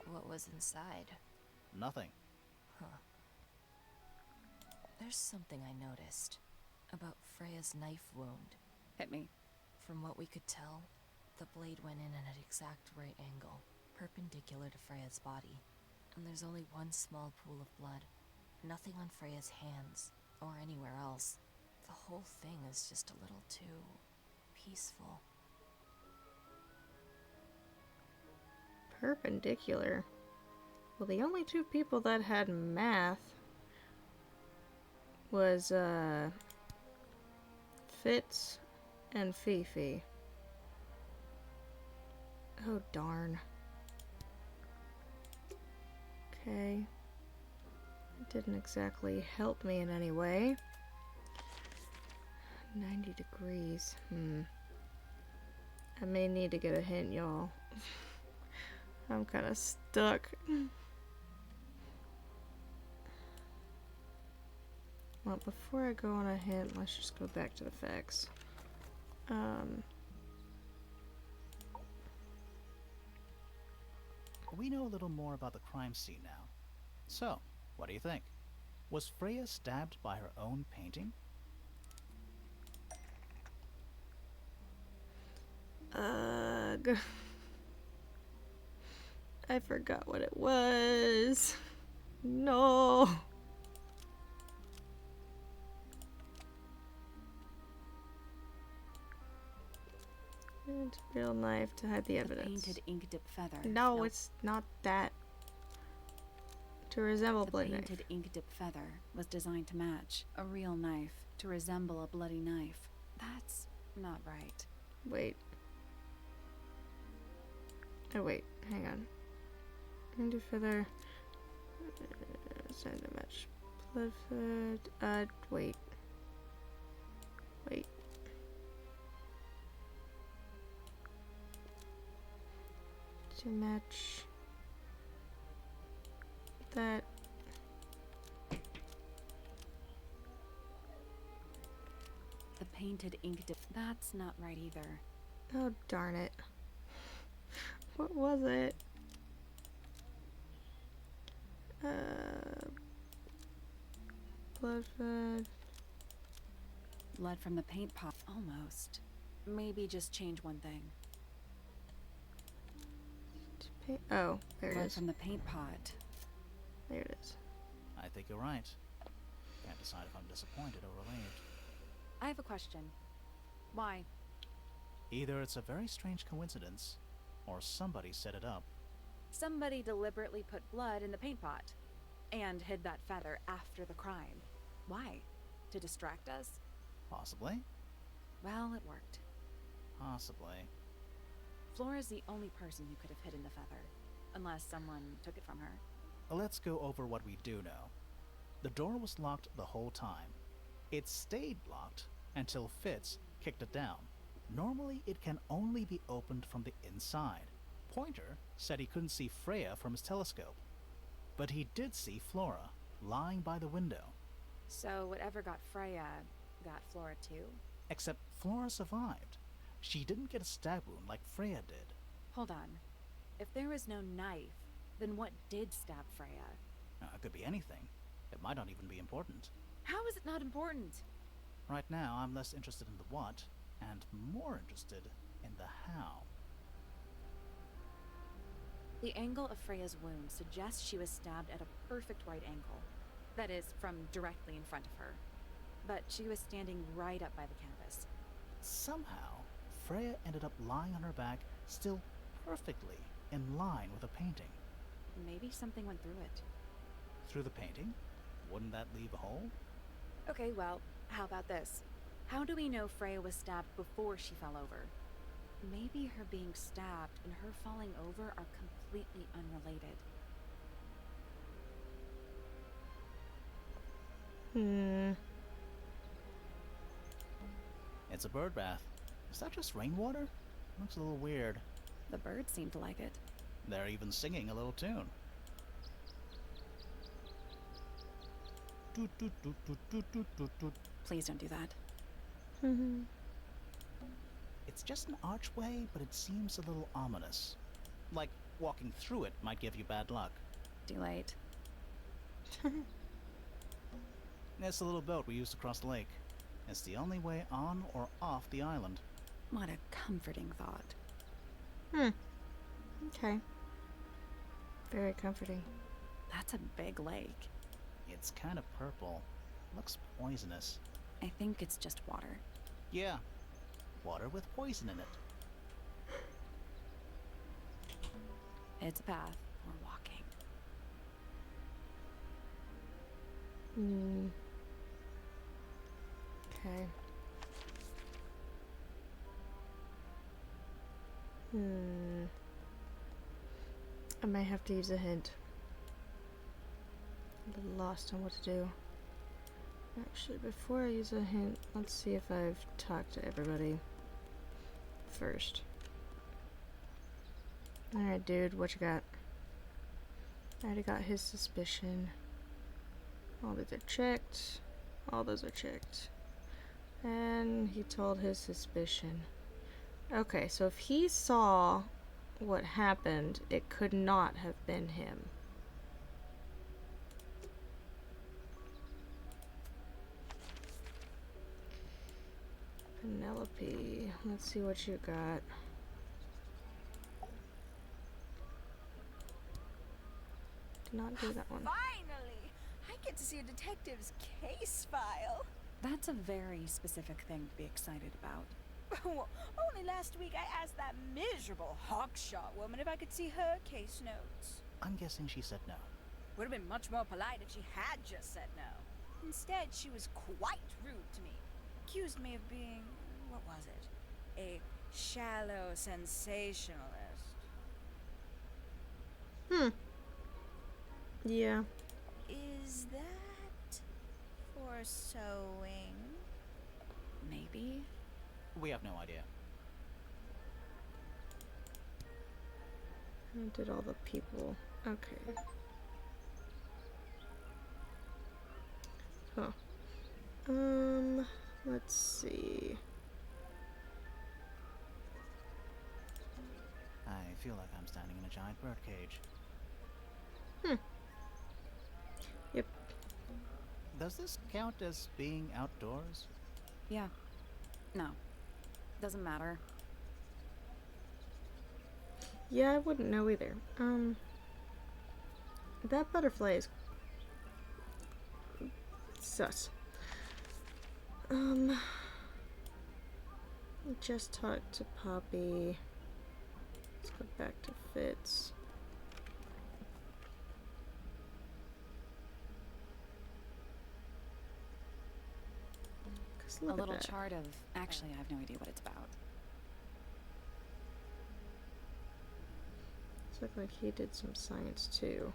S4: What was inside?
S2: Nothing.
S4: Huh. There's something I noticed about Freya's knife wound.
S10: Hit me.
S4: From what we could tell, the blade went in at an exact right angle, perpendicular to Freya's body. And there's only one small pool of blood. Nothing on Freya's hands, or anywhere else. The whole thing is just a little too peaceful.
S1: Perpendicular. Well, the only two people that had math was, Fitz and Fifi. Oh, darn. Okay. It didn't exactly help me in any way. 90 degrees. I may need to get a hint, y'all. I'm kind of stuck. Well, before I go on a hint, let's just go back to the facts.
S2: We know a little more about the crime scene now. So, what do you think? Was Freya stabbed by her own painting?
S1: I forgot what it was. No. And real knife to hide the
S3: The
S1: evidence.
S3: painted ink dip feather.
S1: No,
S3: Nope.
S1: it's not that. To resemble
S3: The
S1: blood
S3: painted
S1: knife.
S3: ink dip feather was designed to match a real knife to resemble a bloody knife. That's not right.
S1: Wait. Oh wait, hang on. Into feather. Send a match. Blood feather. Wait. Wait. To match that.
S3: The painted ink dip. That's not right either.
S1: Oh darn it. What was it? Blood fed.
S3: Blood from the paint pot. Almost. Maybe just change one thing.
S1: Oh, there it
S3: Blood
S1: is.
S3: from the paint pot.
S1: There it is.
S2: I think you're right. Can't decide if I'm disappointed or relieved.
S3: I have a question. Why?
S2: Either it's a very strange coincidence, or somebody set it up.
S3: Somebody deliberately put blood in the paint pot and hid that feather after the crime. Why? To distract us?
S2: Possibly.
S3: Well, it worked.
S2: Possibly.
S3: Flora's the only person who could have hidden the feather, unless someone took it from her.
S2: Let's go over what we do know. The door was locked the whole time. It stayed locked until Fitz kicked it down. Normally, it can only be opened from the inside. Pointer said he couldn't see Freya from his telescope, but he did see Flora lying by the window.
S3: So whatever got Freya got Flora too?
S2: Except Flora survived. She didn't get a stab wound like Freya did.
S3: Hold on. If there was no knife, then what did stab Freya?
S2: It could be anything. It might not even be important.
S3: How is it not important?
S2: Right now, I'm less interested in the what, and more interested in the how.
S3: The angle of Freya's wound suggests she was stabbed at a perfect right angle. That is, from directly in front of her. But she was standing right up by the canvas.
S2: Somehow, Freya ended up lying on her back, still perfectly in line with a painting.
S3: Maybe something went through it.
S2: Through the painting? Wouldn't that leave a hole?
S3: Okay, well, how about this? How do we know Freya was stabbed before she fell over? Maybe her being stabbed and her falling over are completely unrelated.
S2: It's a bird bath. Is that just rainwater? Looks a little weird.
S3: The birds seem to like it.
S2: They're even singing a little tune. Toot, toot, toot, toot, toot, toot, toot, toot.
S3: Please don't do that.
S2: It's just an archway, but it seems a little ominous. Like walking through it might give you bad luck.
S3: Too late.
S2: It's a little boat we used to cross the lake. It's the only way on or off the island.
S3: What a comforting thought.
S1: Okay. Very comforting.
S3: That's a big lake.
S2: It's kind of purple. Looks poisonous.
S3: I think it's just water.
S2: Yeah. Water with poison in it.
S3: It's a path. We're walking.
S1: Okay. I might have to use a hint. I'm a little lost on what to do. Actually, before I use a hint, let's see if I've talked to everybody first. Alright, dude, what you got? I already got his suspicion. All these are checked. All those are checked. And he told his suspicion. Okay, so if he saw what happened, it could not have been him. Penelope, let's see what you got. not do that one.
S10: Finally! I get to see a detective's case file. That's a very specific thing to be excited about. Well, only last week I asked that miserable Hawkshaw woman if I could see her case notes.
S2: I'm guessing she said no.
S10: Would have been much more polite if she had just said no. Instead, she was quite rude to me. Accused me of being, what was it? A shallow sensationalist.
S1: Yeah.
S10: Is that for sewing? Maybe.
S2: We have no idea.
S1: I did all the people. Okay. Huh. Let's see.
S2: I feel like I'm standing in a giant birdcage.
S1: Yep.
S2: Does this count as being outdoors?
S10: Yeah. No. Doesn't matter.
S1: Yeah, I wouldn't know either. That butterfly is sus. Just talked to Poppy. Let's go back to Fitz.
S10: A little chart of, actually, I have no idea what it's about.
S1: It's looked like he did some science too.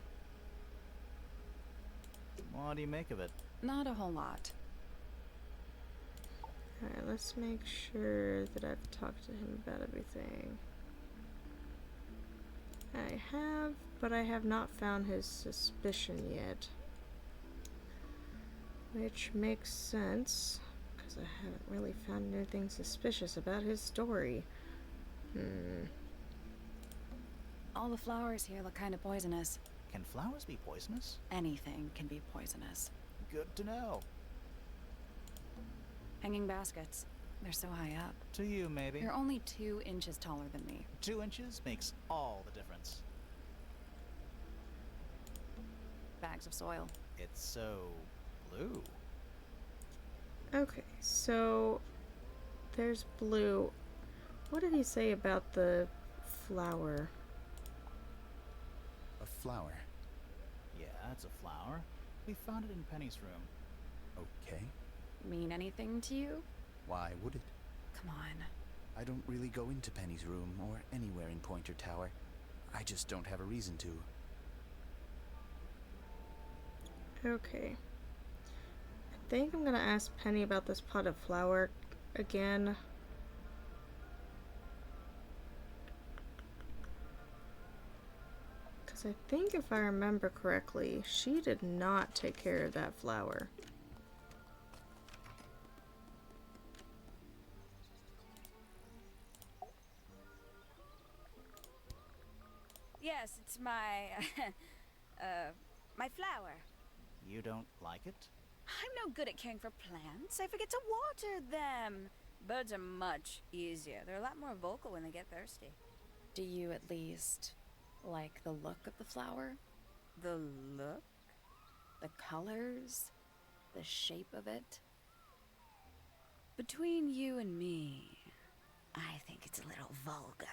S2: What do you make of it?
S10: Not a whole lot.
S1: Alright, let's make sure that I've talked to him about everything. I have, but I have not found his suspicion yet. Which makes sense, because I haven't really found anything suspicious about his story.
S10: All the flowers here look kind of poisonous.
S2: Can flowers be poisonous?
S10: Anything can be poisonous.
S2: Good to know.
S10: Hanging baskets. They're so high up.
S2: To you, maybe.
S10: You're only 2 inches taller than me.
S2: 2 inches makes all the difference.
S10: Bags of soil.
S2: It's so blue.
S1: Okay, so there's blue. What did he say about the flower?
S5: A flower.
S2: Yeah, it's a flower. We found it in Penny's room.
S5: Okay.
S10: Mean anything to you?
S5: Why would it?
S10: Come on.
S5: I don't really go into Penny's room or anywhere in Pointer Tower. I just don't have a reason to.
S1: Okay. I think I'm gonna ask Penny about this pot of flour again. Because I think if I remember correctly, she did not take care of that flower.
S10: Yes, it's my, my flower.
S2: You don't like it?
S10: I'm no good at caring for plants. I forget to water them. Birds are much easier. They're a lot more vocal when they get thirsty.
S4: Do you at least like the look of the flower?
S10: The look?
S4: The colors? The shape of it?
S10: Between you and me, I think it's a little vulgar.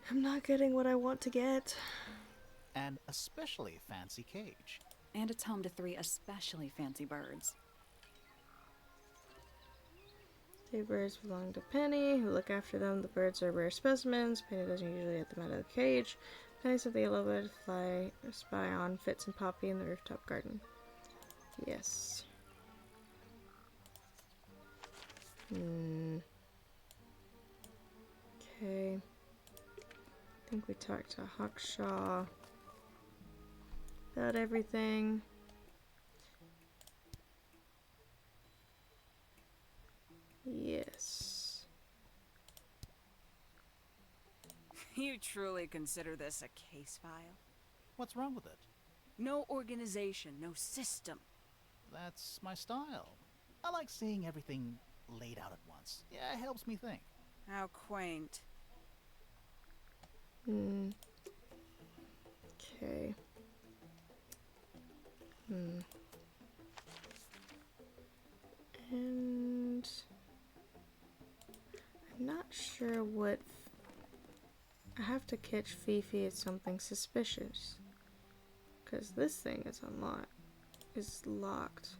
S1: I'm not getting what I want to get.
S2: An especially fancy cage.
S10: And it's home to 3 especially fancy birds.
S1: 2 birds belong to Penny, who look after them. The birds are rare specimens. Penny doesn't usually let them out of the cage. Penny said the yellow bird fly spy on Fitz and Poppy in the rooftop garden. Yes. Okay. I think we talked to Hawkshaw about everything. Yes.
S10: You truly consider this a case file?
S2: What's wrong with it?
S10: No organization, no system.
S2: That's my style. I like seeing everything laid out at once. Yeah, it helps me think.
S10: How quaint.
S1: Okay. And I'm not sure what. I have to catch Fifi at something suspicious. Because this thing is unlocked. Is locked.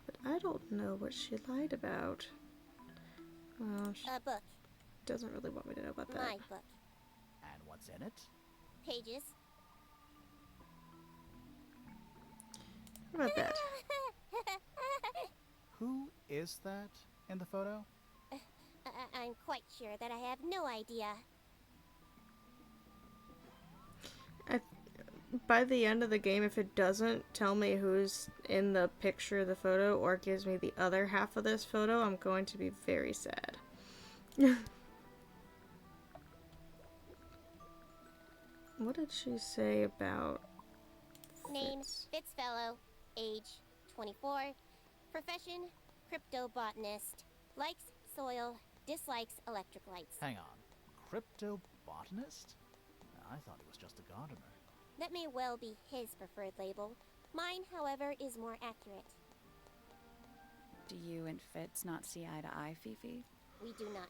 S1: But I don't know what she lied about. Well, she
S8: A book.
S1: doesn't really want me to know about that.
S8: My book.
S2: And what's in it?
S8: Pages.
S1: How about that?
S2: Who is that in the photo?
S8: I'm quite sure that I have no idea.
S1: By the end of the game, if it doesn't tell me who's in the picture of the photo or gives me the other half of this photo, I'm going to be very sad. What did she say about
S8: Name,
S1: Fitz?
S8: Fitzfellow. Age, 24. Profession, cryptobotanist. Likes soil, dislikes electric lights.
S2: Hang on. Cryptobotanist? I thought he was just a gardener.
S8: That may well be his preferred label. Mine, however, is more accurate.
S10: Do you and Fitz not see eye to eye, Fifi?
S8: We do not.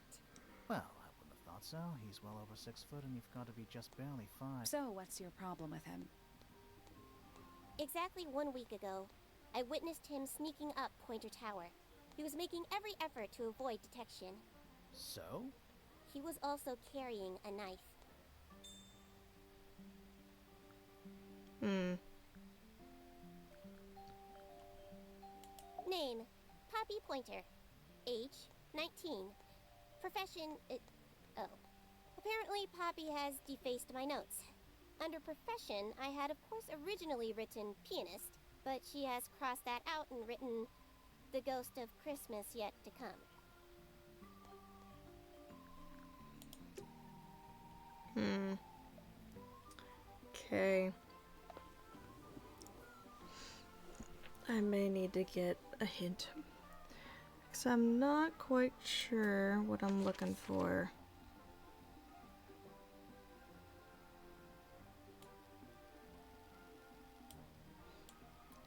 S2: Well, I wouldn't have thought so. He's well over 6 foot and you've got to be just barely 5.
S10: So, what's your problem with him?
S8: Exactly 1 week ago, I witnessed him sneaking up Pointer Tower. He was making every effort to avoid detection.
S2: So?
S8: He was also carrying a knife. Name, Poppy Pointer. Age, 19. Profession, Apparently Poppy has defaced my notes. Under profession, I had of course originally written pianist, but she has crossed that out and written the ghost of Christmas yet to come.
S1: Okay. I may need to get a hint. Because I'm not quite sure what I'm looking for.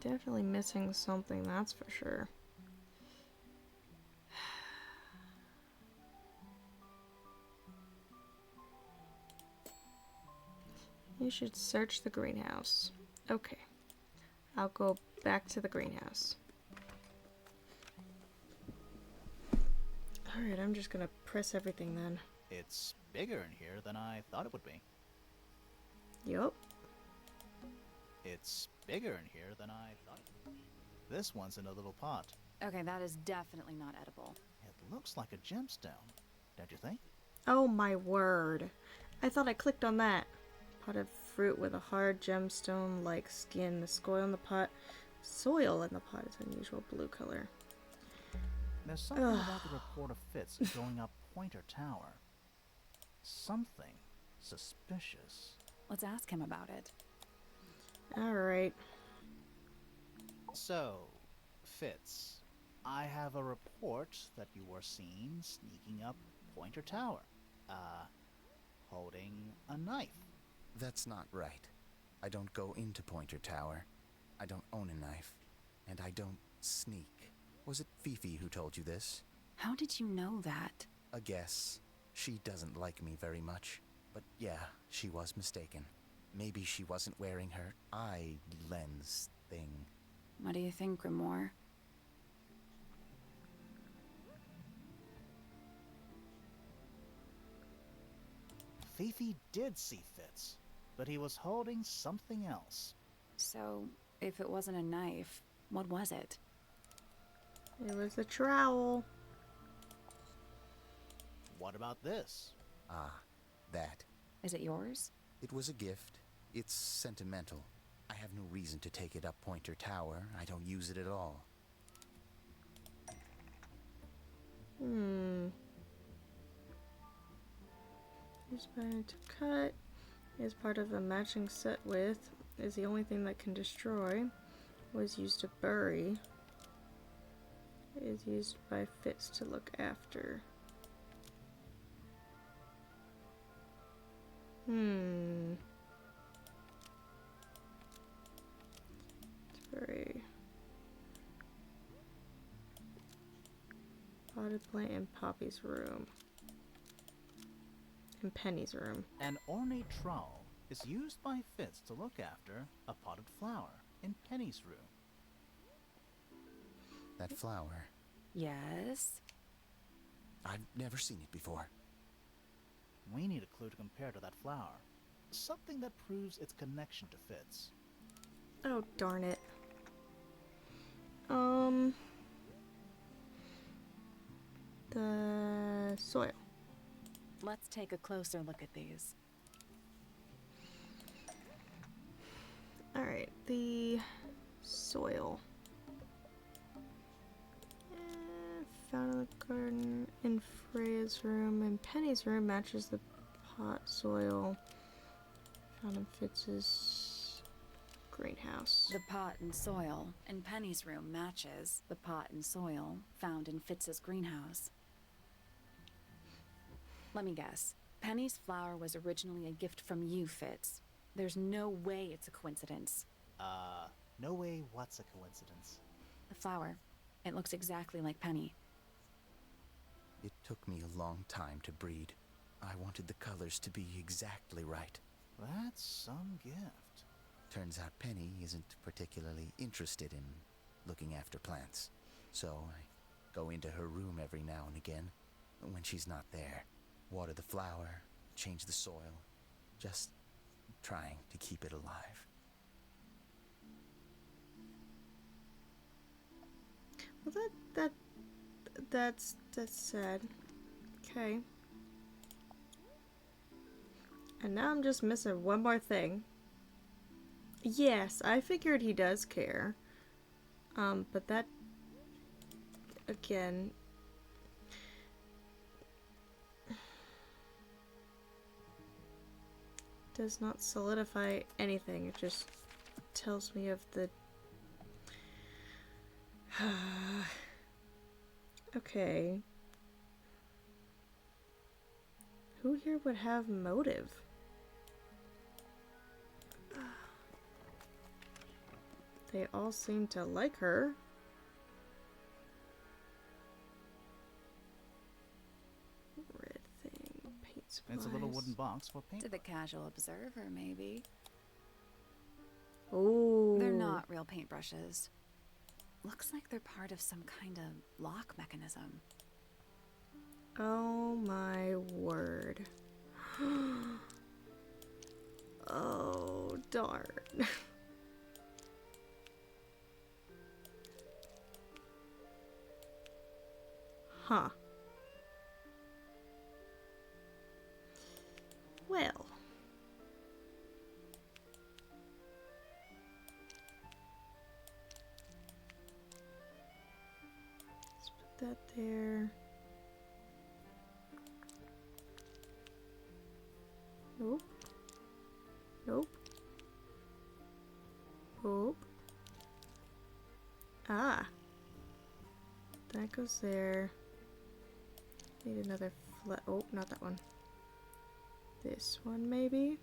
S1: Definitely missing something, that's for sure. You should search the greenhouse. Okay. I'll go back to the greenhouse. Alright, I'm just gonna press everything then.
S2: It's bigger in here than I thought it would be.
S1: Yup.
S2: It's bigger in here than I thought it would be. This one's in a little pot.
S10: Okay, that is definitely not edible.
S2: It looks like a gemstone, don't you think?
S1: Oh my word. I thought I clicked on that. Pot of fruit with a hard gemstone-like skin. The soil in the pot is unusual blue color.
S2: There's something about the report of Fitz going up Pointer Tower. Something suspicious.
S10: Let's ask him about it.
S1: Alright.
S2: So, Fitz, I have a report that you were seen sneaking up Pointer Tower. Holding a knife.
S5: That's not right. I don't go into Pointer Tower. I don't own a knife. And I don't sneak. Was it Fifi who told you this?
S10: How did you know that?
S5: A guess. She doesn't like me very much. But yeah, she was mistaken. Maybe she wasn't wearing her eye lens thing.
S10: What do you think, Grimoire?
S2: Fifi did see Fitz, but he was holding something else.
S10: So, if it wasn't a knife, what was it?
S1: It was a trowel.
S2: What about this?
S5: Ah, that.
S10: Is it yours?
S5: It was a gift. It's sentimental. I have no reason to take it up Pointer Tower. I don't use it at all.
S1: Use button to cut. Is part of a matching set with. Is the only thing that can destroy. Was used to bury. is used by Fitz to look after. It's very potted plant in Poppy's room. In Penny's room.
S2: An ornate trowel is used by Fitz to look after a potted flower in Penny's room.
S5: That flower,
S10: Yes?
S5: I've never seen it before.
S2: We need a clue to compare to that flower. Something that proves its connection to Fitz.
S1: Oh, darn it. The soil.
S3: Let's take a closer look at these.
S1: Alright, the soil. Found in the garden in Freya's room, and Penny's room matches the pot soil found in Fitz's greenhouse.
S3: The pot and soil in Penny's room matches the pot and soil found in Fitz's greenhouse. Let me guess. Penny's flower was originally a gift from you, Fitz. There's no way it's a coincidence.
S2: No way what's a coincidence.
S3: The flower. It looks exactly like Penny.
S5: It took me a long time to breed. I wanted the colors to be exactly right.
S2: That's some gift.
S5: Turns out Penny isn't particularly interested in looking after plants. So I go into her room every now and again, when she's not there. Water the flower, change the soil, just trying to keep it alive.
S1: Well, that's sad. Okay. And now I'm just missing one more thing. Yes, I figured he does care. But that, again, does not solidify anything. It just tells me of the... Okay. Who here would have motive? They all seem to like her. Red thing, paint supplies.
S2: It's a little wooden box for paint.
S3: To the casual observer, maybe.
S1: Oh.
S3: They're not real paintbrushes. Looks like they're part of some kind of lock mechanism.
S1: Oh my word. Oh, darn. Huh. Well. Let's put that there. Nope. Nope. Nope. Ah. That goes there. Need another oh, not that one. This one, maybe?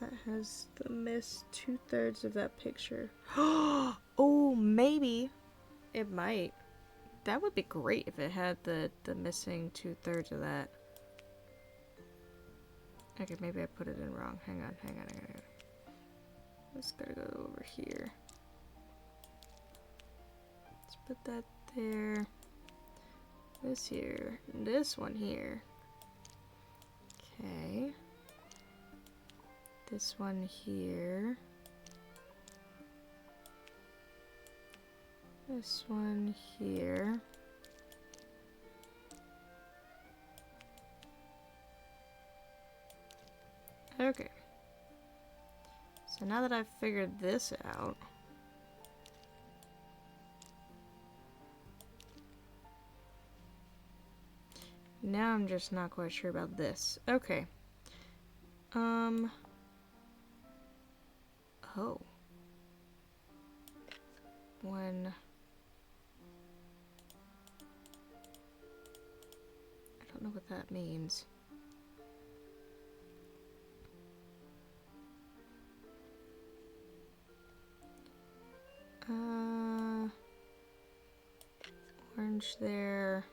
S1: That has the missed 2/3 of that picture. Oh, maybe. It might. That would be great if it had the missing 2/3 of that. Okay, maybe I put it in wrong. Hang on. Just gotta go over here. Let's put that there. This here. This one here. Okay. This one here. This one here. Okay. So now that I've figured this out, now I'm just not quite sure about this. Okay. Oh. When know what that means. Orange there.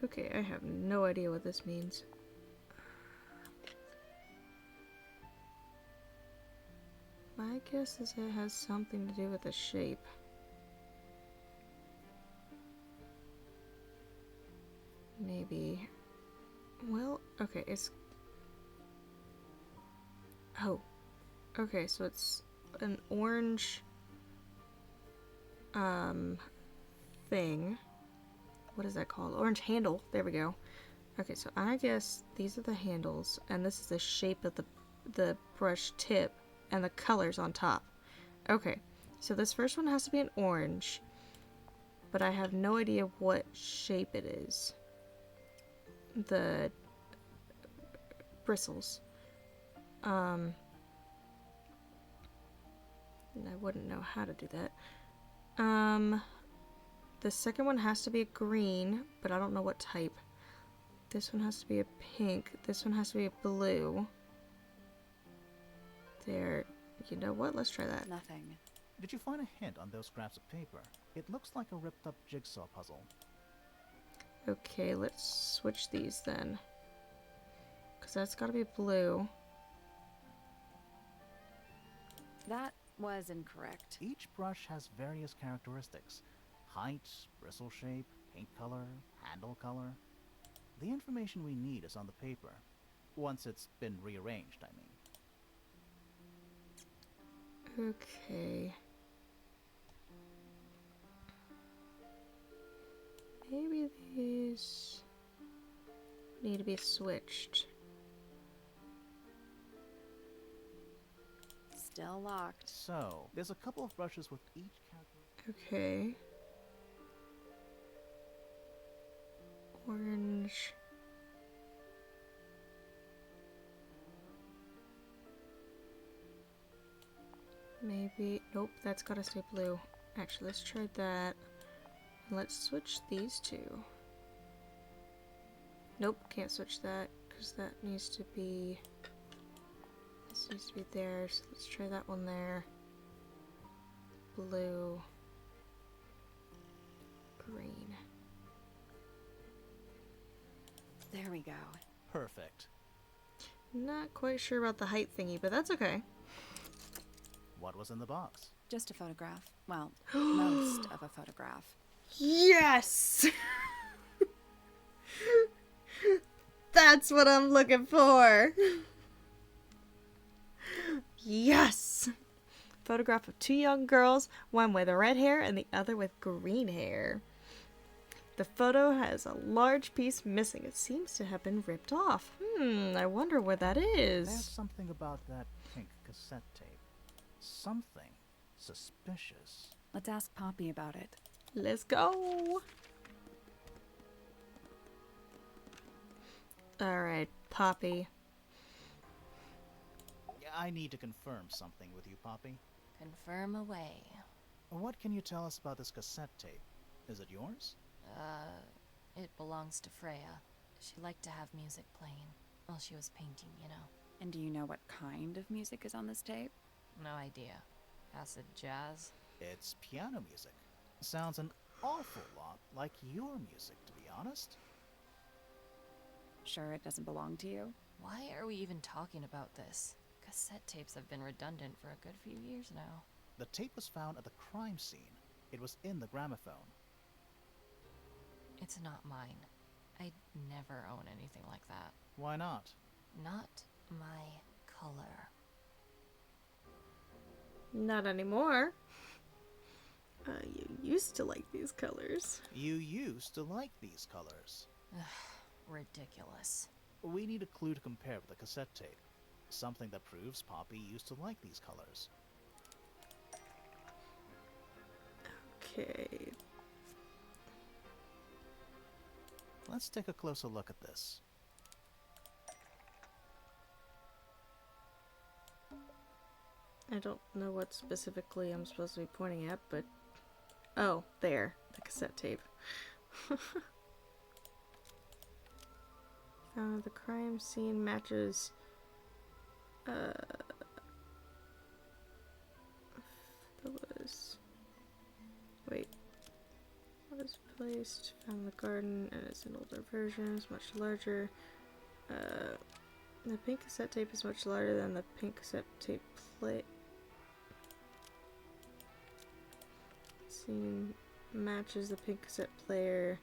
S1: Okay, I have no idea what this means. My guess is it has something to do with the shape. Maybe. Well, okay, it's... Oh. Okay, so it's an orange... thing. What is that called? Orange handle. There we go. Okay, so I guess these are the handles, and this is the shape of the brush tip, and the colors on top. Okay, so this first one has to be an orange, but I have no idea what shape it is. The bristles. I wouldn't know how to do that. The second one has to be a green, but I don't know what type. This one has to be a pink. This one has to be a blue. There. You know what? Let's try that.
S10: Nothing.
S2: Did you find a hint on those scraps of paper? It looks like a ripped up jigsaw puzzle.
S1: Okay, let's switch these then. Because that's got to be blue.
S3: That was incorrect.
S2: Each brush has various characteristics. Height, bristle shape, paint color, handle color. The information we need is on the paper. Once it's been rearranged, I mean.
S1: Okay. Maybe these need to be switched.
S3: Still locked.
S2: So, there's a couple of brushes with each character.
S1: Okay. Orange. Maybe. Nope, that's gotta stay blue. Actually, let's try that. Let's switch these two. Nope, can't switch that because that needs to be. This needs to be there. So let's try that one there. Blue. Green.
S3: There we go.
S2: Perfect.
S1: Not quite sure about the height thingy, but that's okay.
S2: What was in the box?
S10: Just a photograph. Well, most of a photograph.
S1: Yes! That's what I'm looking for. Yes! Photograph of two young girls, one with red hair and the other with green hair. The photo has a large piece missing. It seems to have been ripped off. I wonder where that is.
S2: There's something about that pink cassette tape. Something suspicious.
S10: Let's ask Poppy about it.
S1: Let's go. Alright, Poppy.
S2: I need to confirm something with you, Poppy.
S4: Confirm away.
S2: What can you tell us about this cassette tape? Is it yours?
S4: It belongs to Freya. She liked to have music playing while she was painting, you know.
S10: And do you know what kind of music is on this tape?
S4: No idea. Acid jazz?
S2: It's piano music. Sounds an awful lot like your music, to be honest.
S10: Sure it doesn't belong to you?
S4: Why are we even talking about this? Cassette tapes have been redundant for a good few years now.
S2: The tape was found at the crime scene. It was in the gramophone.
S4: It's not mine. I'd never own anything like that.
S2: Why not?
S4: Not my color.
S1: Not anymore. You used to like these colors.
S2: You used to like these colors.
S4: Ridiculous.
S2: We need a clue to compare with the cassette tape. Something that proves Poppy used to like these colors.
S1: Okay.
S2: Let's take a closer look at this.
S1: I don't know what specifically I'm supposed to be pointing at, but Oh, there. The cassette tape. Found the crime scene matches wait. Was placed, found the garden, and it's an older version, it's much larger. The pink cassette tape is much larger than the pink cassette tape play. Scene matches the pink cassette player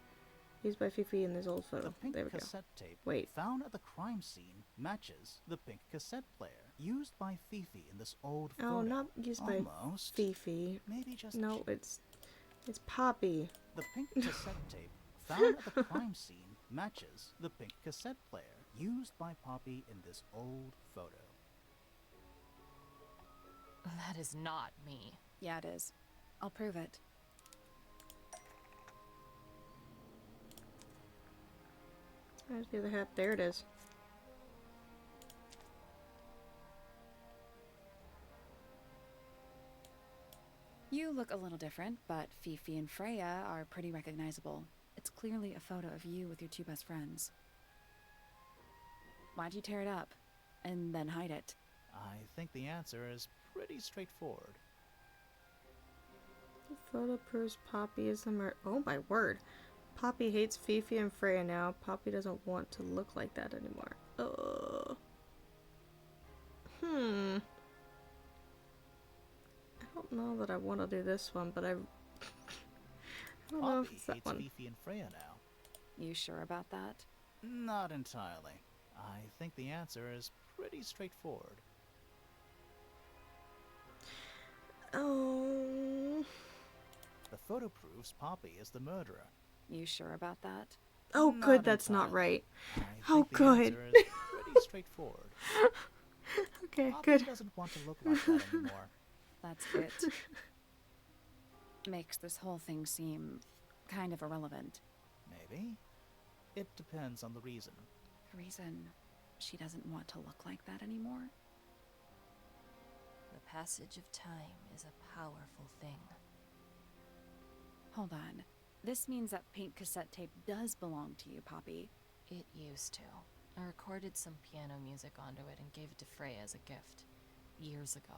S1: used by Fifi in this old photo.
S2: The pink
S1: There we go.
S2: cassette tape
S1: Wait.
S2: found at the crime scene matches the pink cassette player used by Fifi in this old photo.
S1: Oh, not used by
S2: Almost.
S1: Fifi.
S2: Maybe just
S1: No, it's Poppy.
S2: The pink cassette tape found at the crime scene matches the pink cassette player used by Poppy in this old photo.
S4: That is not me.
S10: Yeah, it is. I'll prove it.
S1: Where's the other hat? There it is.
S10: You look a little different, but Fifi and Freya are pretty recognizable. It's clearly a photo of you with your two best friends. Why'd you tear it up? And then hide it?
S2: I think the answer is pretty straightforward.
S1: The photo proves Poppy is the murderer. Oh my word. Poppy hates Fifi and Freya now. Poppy doesn't want to look like that anymore. I don't know that I want to do this one, but I don't know if
S2: Poppy
S1: it's that
S2: hates
S1: one.
S2: Fifi and Freya now.
S10: You sure about that?
S2: Not entirely. I think the answer is pretty straightforward.
S1: Oh.
S2: The photo proves Poppy is the murderer.
S10: You sure about that?
S1: Oh,
S2: Not
S1: good. That's not
S2: entirely.
S1: right.
S2: I
S1: Oh,
S2: think the
S1: good.
S2: answer is pretty straightforward.
S1: Okay,
S2: Poppy
S1: good.
S2: doesn't want to look like that anymore.
S10: That's it. Makes this whole thing seem kind of irrelevant.
S2: Maybe. It depends on the reason.
S10: The reason she doesn't want to look like that anymore?
S4: The passage of time is a powerful thing.
S10: Hold on. This means that pink cassette tape does belong to you, Poppy.
S4: It used to. I recorded some piano music onto it and gave it to Freya as a gift. Years ago.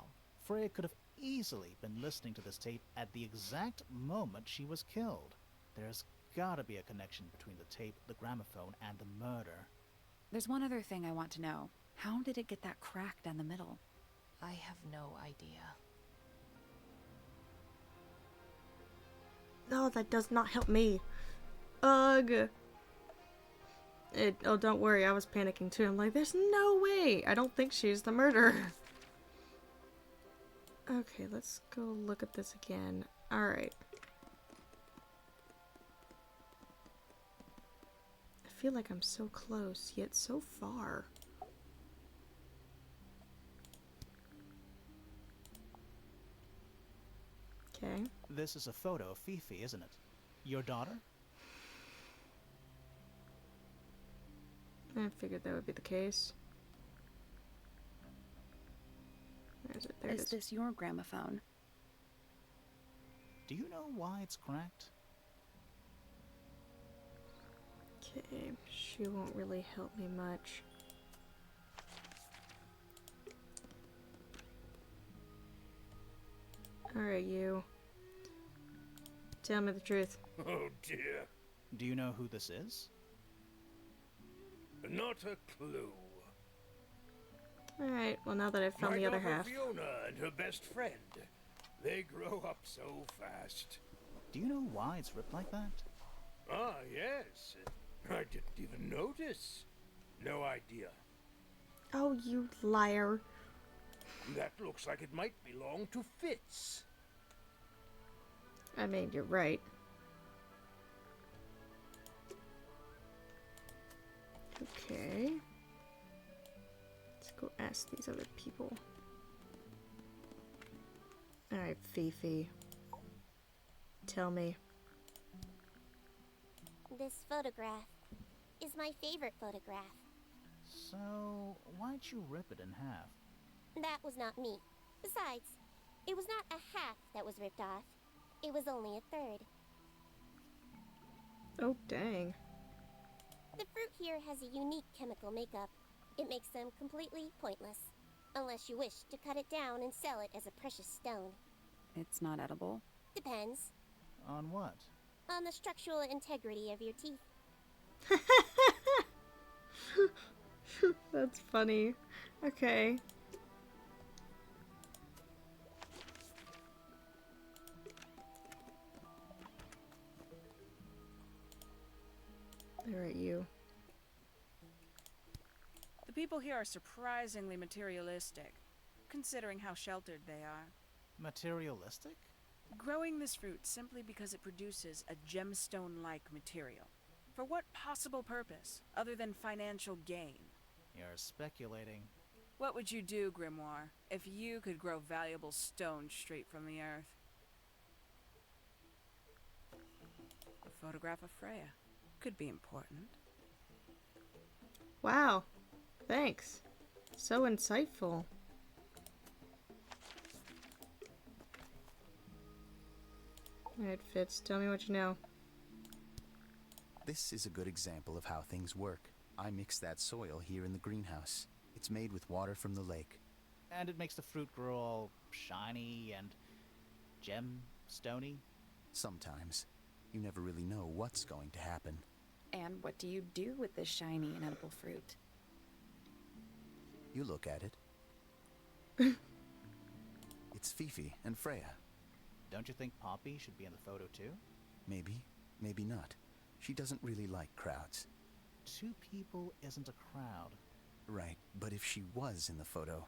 S2: Freya could have easily been listening to this tape at the exact moment she was killed. There's gotta be a connection between the tape, the gramophone, and the murder.
S10: There's one other thing I want to know. How did it get that crack down the middle?
S4: I have no idea.
S1: No, that does not help me. Ugh. Oh, don't worry. I was panicking too. I'm like, there's no way. I don't think she's the murderer. Okay, let's go look at this again. Alright. I feel like I'm so close, yet so far. Okay.
S2: This is a photo of Fifi, isn't it? Your daughter?
S1: I figured that would be the case. Where is it? There it
S10: Is
S1: is.
S10: this your gramophone?
S2: Do you know why it's cracked?
S1: Okay, she won't really help me much. Alright, you. Tell me the truth.
S6: Oh dear.
S2: Do you know who this is?
S6: Not a clue.
S1: Alright, well now that I've found
S6: My
S1: the other
S6: daughter
S1: half.
S6: Fiona and her best friend. They grow up so fast.
S2: Do you know why it's ripped like that?
S6: Ah, yes. I didn't even notice. No idea.
S1: Oh, you liar.
S6: That looks like it might belong to Fitz.
S1: I mean, you're right. Okay. Let's go ask these other people. Alright, Fifi. Tell me.
S8: This photograph is my favorite photograph.
S2: So, why'd you rip it in half?
S8: That was not me. Besides, it was not a half that was ripped off. It was only a third.
S1: Oh, dang.
S8: The fruit here has a unique chemical makeup. It makes them completely pointless. Unless you wish to cut it down and sell it as a precious stone.
S10: It's not edible.
S8: Depends
S2: On what?
S8: on the structural integrity of your teeth.
S1: That's funny. Okay. Alright, you.
S7: The people here are surprisingly materialistic, considering how sheltered they are.
S2: Materialistic?
S7: Growing this fruit simply because it produces a gemstone-like material. For what possible purpose, other than financial gain?
S2: You're speculating.
S7: What would you do, Grimoire, if you could grow valuable stone straight from the earth? A photograph of Freya could be important.
S1: Wow. Thanks. So insightful. Alright, Fitz, tell me what you know.
S5: This is a good example of how things work. I mix that soil here in the greenhouse. It's made with water from the lake.
S2: And it makes the fruit grow all shiny and gem-stony?
S5: Sometimes. You never really know what's going to happen.
S10: And what do you do with this shiny and edible fruit?
S5: You look at it. It's Fifi and Freya.
S2: Don't you think Poppy should be in the photo too?
S5: Maybe, maybe not. She doesn't really like crowds.
S2: 2 people isn't a crowd.
S5: Right, but if she was in the photo,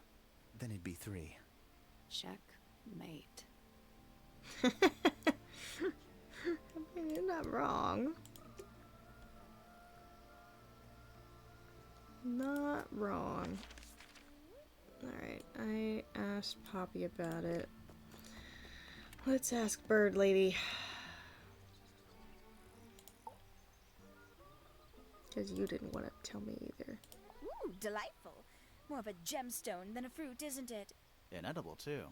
S5: then it'd be 3.
S10: Checkmate.
S1: I mean, you're not wrong. Not wrong. Alright, I asked Poppy about it. Let's ask Bird Lady. Because you didn't want to tell me either.
S10: Ooh, delightful. More of a gemstone than a fruit, isn't it?
S2: Inedible too,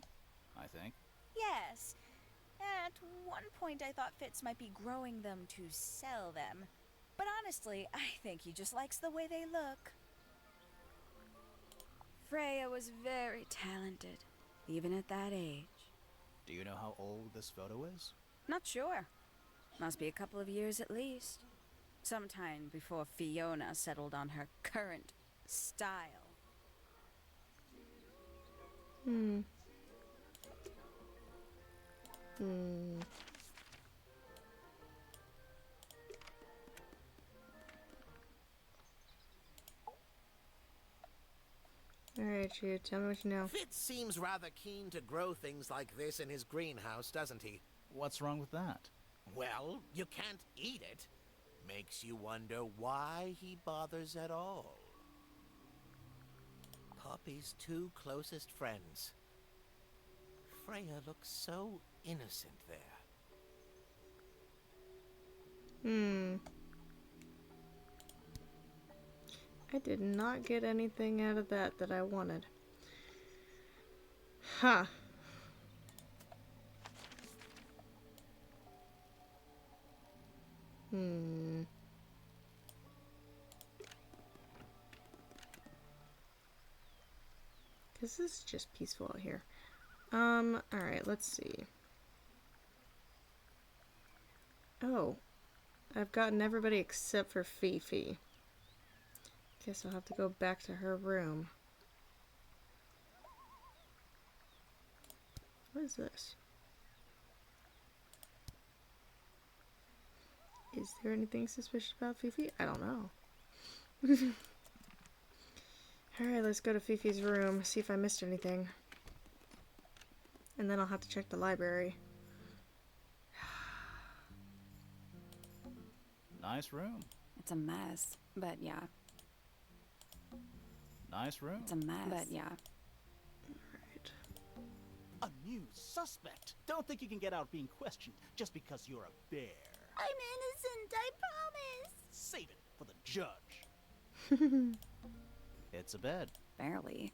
S2: I think.
S10: Yes. At one point I thought Fitz might be growing them to sell them. But honestly, I think he just likes the way they look. Freya was very talented, even at that age.
S2: Do you know how old this photo is?
S10: Not sure. Must be a couple of years at least. Sometime before Fiona settled on her current style.
S1: Hmm. Alright, you tell me what you know.
S9: Fitz seems rather keen to grow things like this in his greenhouse, doesn't he?
S2: What's wrong with that?
S9: Well, you can't eat it. Makes you wonder why he bothers at all. Poppy's 2 closest friends. Freya looks so innocent there.
S1: I did not get anything out of that I wanted. Huh. This is just peaceful out here. Alright, let's see. Oh. I've gotten everybody except for Fifi. Guess I'll have to go back to her room. What is this? Is there anything suspicious about Fifi? I don't know. Alright, let's go to Fifi's room, see if I missed anything. And then I'll have to check the library.
S2: Nice room.
S10: It's a mess, but yeah.
S2: Nice room.
S10: It's a mess, but yeah.
S1: Alright.
S2: A new suspect. Don't think you can get out being questioned just because you're a bear.
S8: I'm innocent, I promise.
S2: Save it for the judge. It's a bed.
S10: Barely.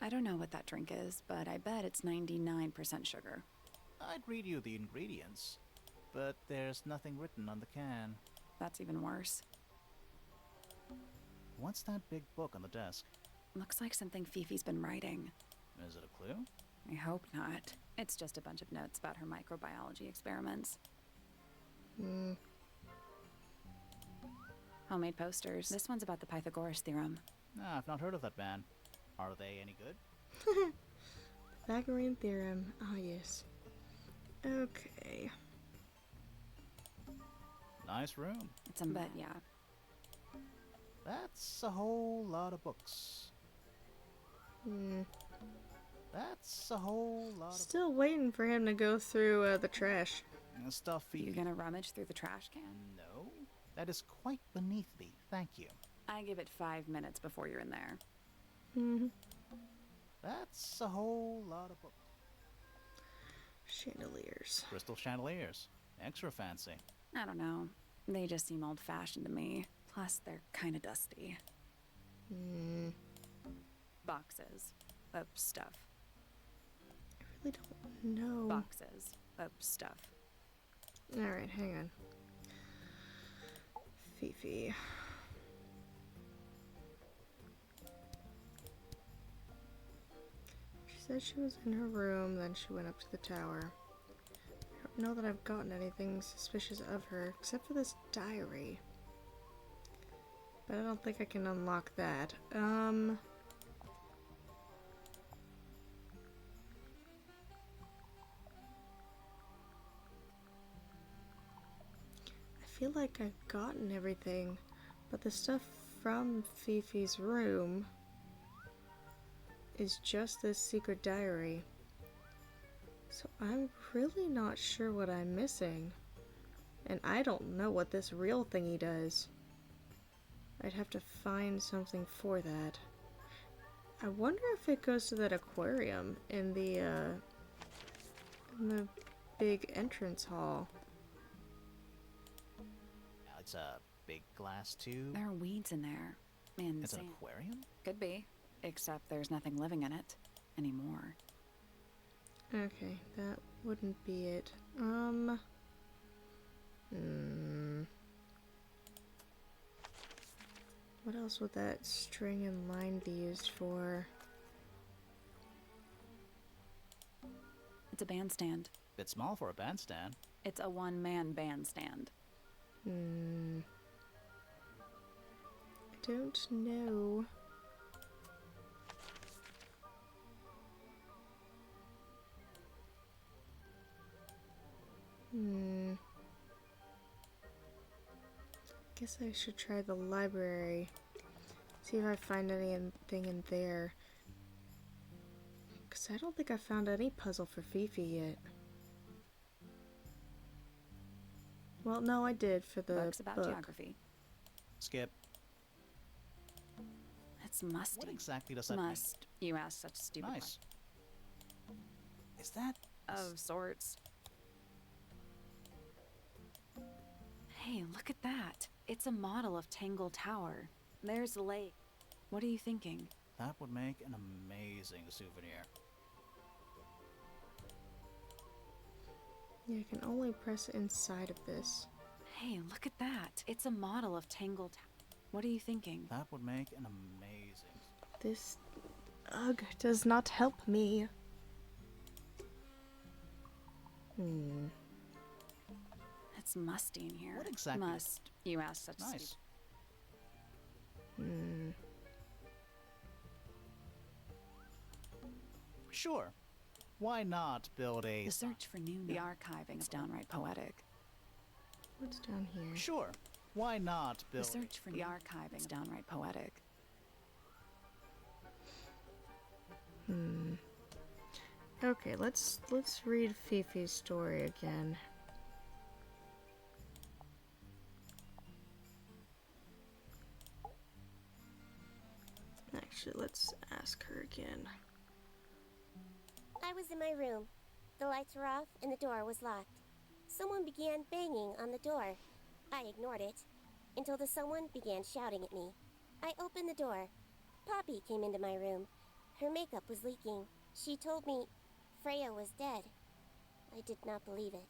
S10: I don't know what that drink is, but I bet it's 99% sugar.
S2: I'd read you the ingredients, but there's nothing written on the can.
S10: That's even worse.
S2: What's that big book on the desk?
S10: Looks like something Fifi's been writing.
S2: Is it a clue?
S10: I hope not. It's just a bunch of notes about her microbiology experiments. Homemade posters. This one's about the Pythagoras theorem.
S2: Ah, I've not heard of that band. Are they any good?
S1: Pythagorean theorem. Ah, yes. Okay.
S2: Nice room.
S10: It's a but yeah.
S2: That's a whole lot of books. That's a whole lot of
S1: Still waiting for him to go through the trash.
S2: stuff.
S10: You gonna rummage through the trash can?
S2: No, that is quite beneath me. Thank you.
S10: I give it 5 minutes before you're in there.
S2: That's a whole lot of books.
S1: Chandeliers.
S2: Crystal chandeliers. Extra fancy.
S10: I don't know. They just seem old-fashioned to me. Plus, they're kinda dusty. Boxes of stuff.
S1: I really don't know.
S10: Boxes of stuff.
S1: Alright, hang on. Fifi. She said she was in her room, then she went up to the tower. I don't know that I've gotten anything suspicious of her, except for this diary. But I don't think I can unlock that. I feel like I've gotten everything, but the stuff from Fifi's room is just this secret diary. So I'm really not sure what I'm missing. And I don't know what this real thingy does. I'd have to find something for that. I wonder if it goes to that aquarium in the big entrance hall.
S2: It's a big glass tube.
S10: There are weeds in there. And
S2: It's an
S10: sand.
S2: aquarium?
S10: Could be. Except there's nothing living in it anymore.
S1: Okay, that wouldn't be it. What else would that string and line be used for?
S10: It's a bandstand.
S2: Bit small for a bandstand.
S10: It's a one-man bandstand.
S1: I don't know. Guess I should try the library. See if I find anything in there. Because I don't think I found any puzzle for Fifi yet. Well, no, I did for the
S10: Books about
S1: book.
S10: geography.
S2: Skip.
S10: It's musty.
S2: What exactly does that mean?
S10: Must. You ask such stupid
S2: Nice. Is that...
S10: Of sorts. Hey, look at that. It's a model of Tangle Tower. There's the lake. What are you thinking?
S2: That would make an amazing souvenir.
S1: Yeah, I can only press inside of this.
S10: Hey, look at that. It's a model of Tangle Tower. What are you thinking?
S2: That would make an amazing...
S1: This, ugh, does not help me.
S10: It's musty in here.
S2: What exactly-
S10: Must. You ask such
S2: Nice.
S10: stupid...
S2: Sure. Why not build a...
S10: The search for new... The archiving is downright poetic.
S1: What's down here?
S2: Sure. Why not
S10: The
S2: build...
S10: search for the archiving is downright poetic.
S1: Okay, let's read Fifi's story again. Actually, let's ask her again.
S8: I was in my room. The lights were off and the door was locked. Someone began banging on the door. I ignored it until the someone began shouting at me. I opened the door. Poppy came into my room. Her makeup was leaking. She told me Freya was dead. I did not believe it.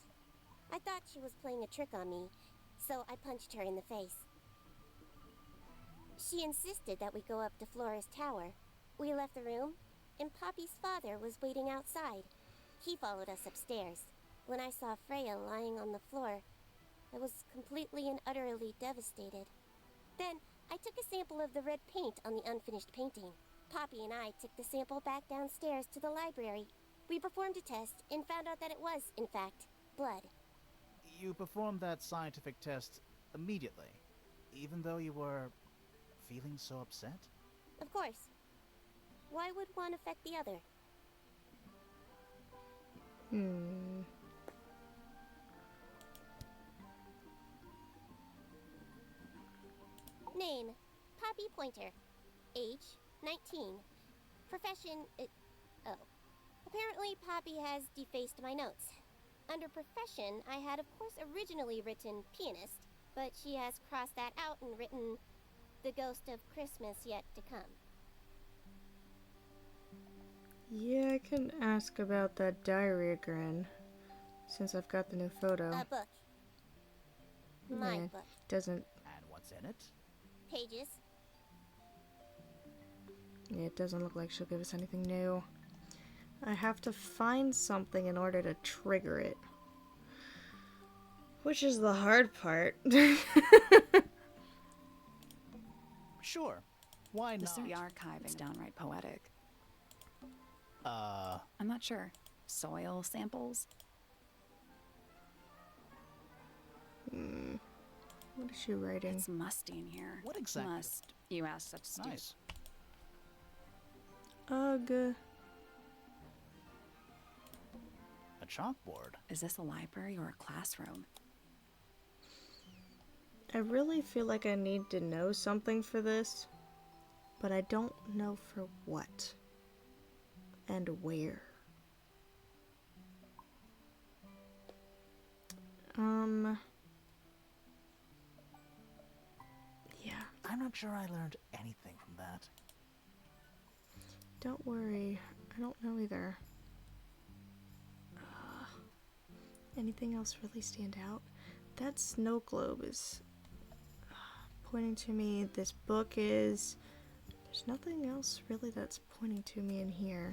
S8: I thought she was playing a trick on me, so I punched her in the face. She insisted that we go up to Flora's tower. We left the room, and Poppy's father was waiting outside. He followed us upstairs. When I saw Freya lying on the floor, I was completely and utterly devastated. Then, I took a sample of the red paint on the unfinished painting. Poppy and I took the sample back downstairs to the library. We performed a test and found out that it was, in fact, blood.
S2: You performed that scientific test immediately, even though you were feeling so upset?
S8: Of course. Why would one affect the other? Name, Poppy Pointer. Age, 19. Profession, Apparently Poppy has defaced my notes. Under profession, I had of course originally written pianist, but she has crossed that out and written the ghost of Christmas yet to come.
S1: Yeah, I can ask about that diary again, since I've got the new photo.
S8: A book. My
S1: Yeah,
S8: book.
S1: Doesn't...
S2: And what's in it?
S8: Pages.
S1: Yeah, it doesn't look like she'll give us anything new. I have to find something in order to trigger it. Which is the hard part.
S2: Sure. Why
S10: The
S2: not?
S10: archiving's downright poetic.
S2: Uh,
S10: I'm not sure. Soil samples?
S1: What is she writing?
S10: It's musty in here.
S2: What exactly?
S10: Must. You ask such stupid.
S2: Nice.
S1: Ugh.
S2: A chalkboard.
S10: Is this a library or a classroom?
S1: I really feel like I need to know something for this, but I don't know for what and where. Yeah,
S2: I'm not sure I learned anything from that.
S1: don't worry. I don't know either. Anything else really stand out? That snow globe is pointing to me. This book is... There's nothing else really that's pointing to me in here.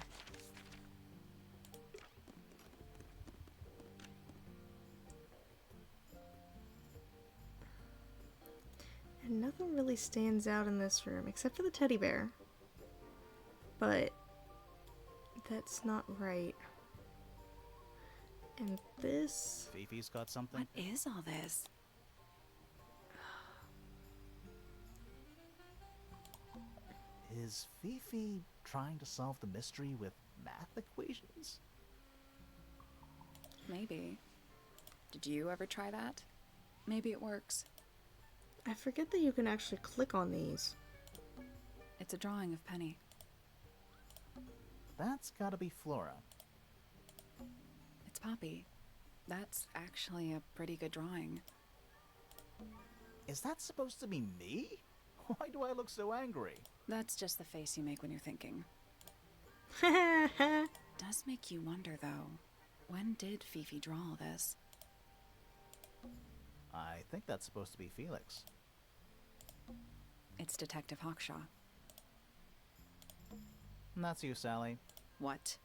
S1: And nothing really stands out in this room except for the teddy bear. But that's not right. And this...
S2: Fifi's got something?
S10: What is all this?
S2: Is Fifi trying to solve the mystery with math equations?
S10: Maybe. Did you ever try that? Maybe it works.
S1: I forget that you can actually click on these.
S10: It's a drawing of Penny.
S2: That's gotta be Flora.
S10: It's Poppy. That's actually a pretty good drawing.
S2: Is that supposed to be me? Why do I look so angry?
S10: That's just the face you make when you're thinking. Does make you wonder, though. When did Fifi draw all this?
S2: I think that's supposed to be Felix.
S10: It's Detective Hawkshaw.
S2: And that's you, Sally.
S10: What?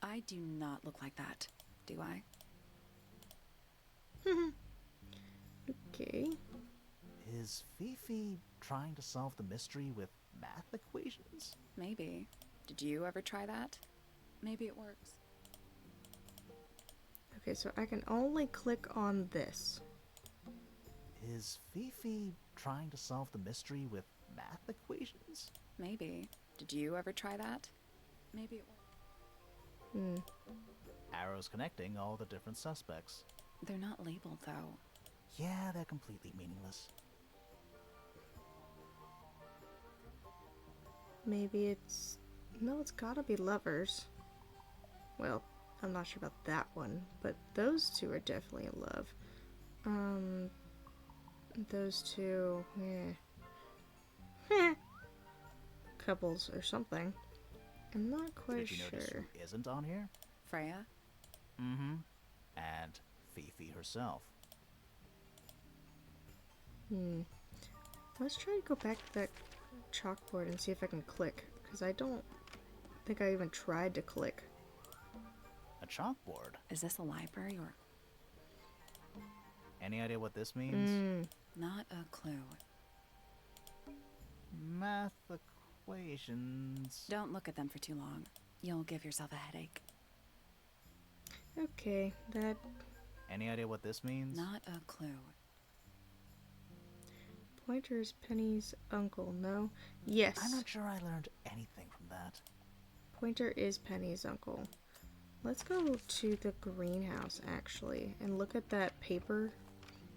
S10: I do not look like that, do I?
S1: Okay.
S2: Is Fifi trying to solve the mystery with math equations?
S10: Maybe. Did you ever try that? Maybe it works.
S1: Okay, so I can only click on this.
S2: Is Fifi trying to solve the mystery with math equations?
S10: Maybe. Did you ever try that? Maybe it works.
S2: Arrows connecting all the different suspects.
S10: They're not labeled, though.
S2: Yeah, they're completely meaningless.
S1: Maybe it's... No, it's gotta be lovers. Well, I'm not sure about that one, but those two are definitely in love. Those two... Couples or something. I'm not quite
S2: Did you notice
S1: sure.
S2: who isn't on here?
S10: Freya?
S2: Mm-hmm. And Fifi herself.
S1: Let's try to go back to that chalkboard and see if I can click, because I don't think I even tried to click.
S2: A chalkboard?
S10: Is this a library or
S2: Any idea what this means?
S10: not a clue?
S2: Math equations.
S10: Don't look at them for too long. You'll give yourself a headache.
S1: Okay, that
S2: Any idea what this means?
S10: Not a clue.
S1: Pointer's Penny's uncle, no? Yes.
S2: I'm not sure I learned anything from that.
S1: Pointer is Penny's uncle. Let's go to the greenhouse, actually, and look at that paper,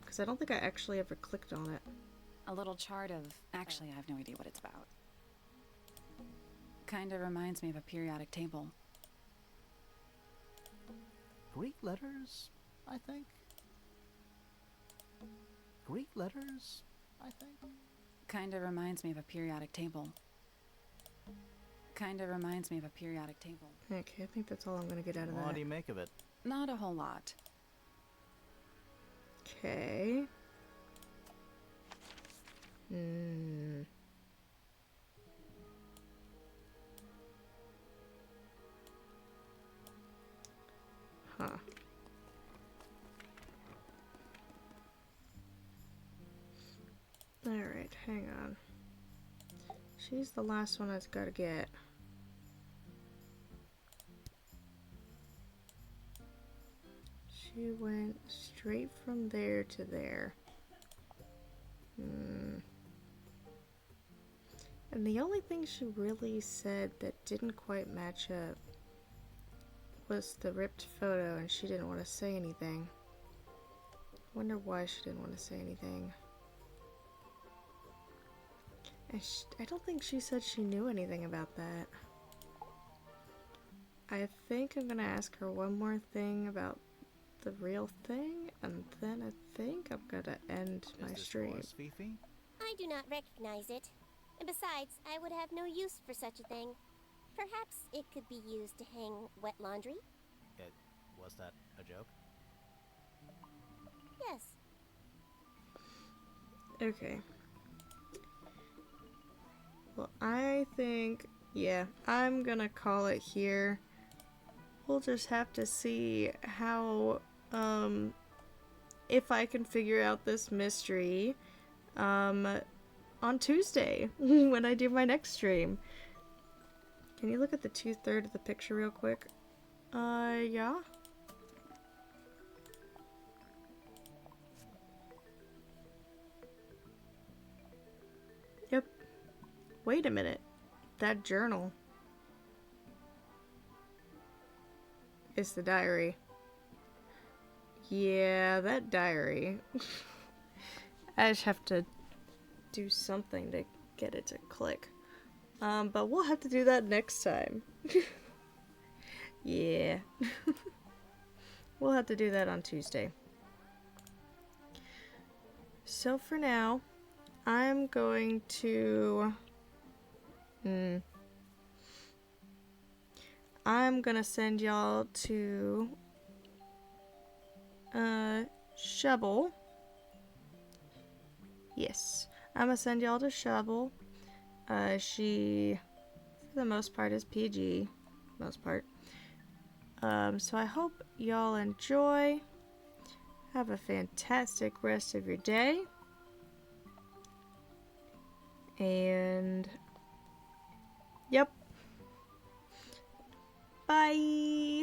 S1: because I don't think I actually ever clicked on it.
S10: A little chart of... Actually, I have no idea what it's about. Kinda reminds me of a periodic table.
S2: Greek letters, I think. Greek letters, I think.
S10: Kinda reminds me of a periodic table. Kinda reminds me of a periodic table.
S1: Okay, I think that's all I'm gonna get out of
S2: What
S1: that.
S2: do you make of it?
S10: Not a whole lot.
S1: Okay. Huh. Alright, hang on. She's the last one I've got to get. She went straight from there to there. And the only thing she really said that didn't quite match up was the ripped photo, and she didn't want to say anything. Wonder why she didn't want to say anything. And I don't think she said she knew anything about that. I think I'm gonna ask her one more thing about the real thing, and then I think I'm gonna end my
S2: Is this
S1: stream.
S2: yours, Fifi?
S8: I do not recognize it. And besides, I would have no use for such a thing. Perhaps it could be used to hang wet laundry?
S2: Was that a joke?
S8: Yes.
S1: Okay. Well, I think, yeah, I'm gonna call it here. We'll just have to see how, if I can figure out this mystery, on Tuesday, when I do my next stream. Can you look at the 2/3 of the picture real quick? Yeah? Yep. Wait a minute. That journal is the diary. Yeah, that diary. I just have to do something to get it to click. But we'll have to do that next time. Yeah. We'll have to do that on Tuesday. So for now, I'm going to... I'm gonna send y'all to... Shovel. Yes. I'm gonna send y'all to Shovel. She, for the most part, is PG. Most part. So I hope y'all enjoy. Have a fantastic rest of your day. And... Yep. Bye!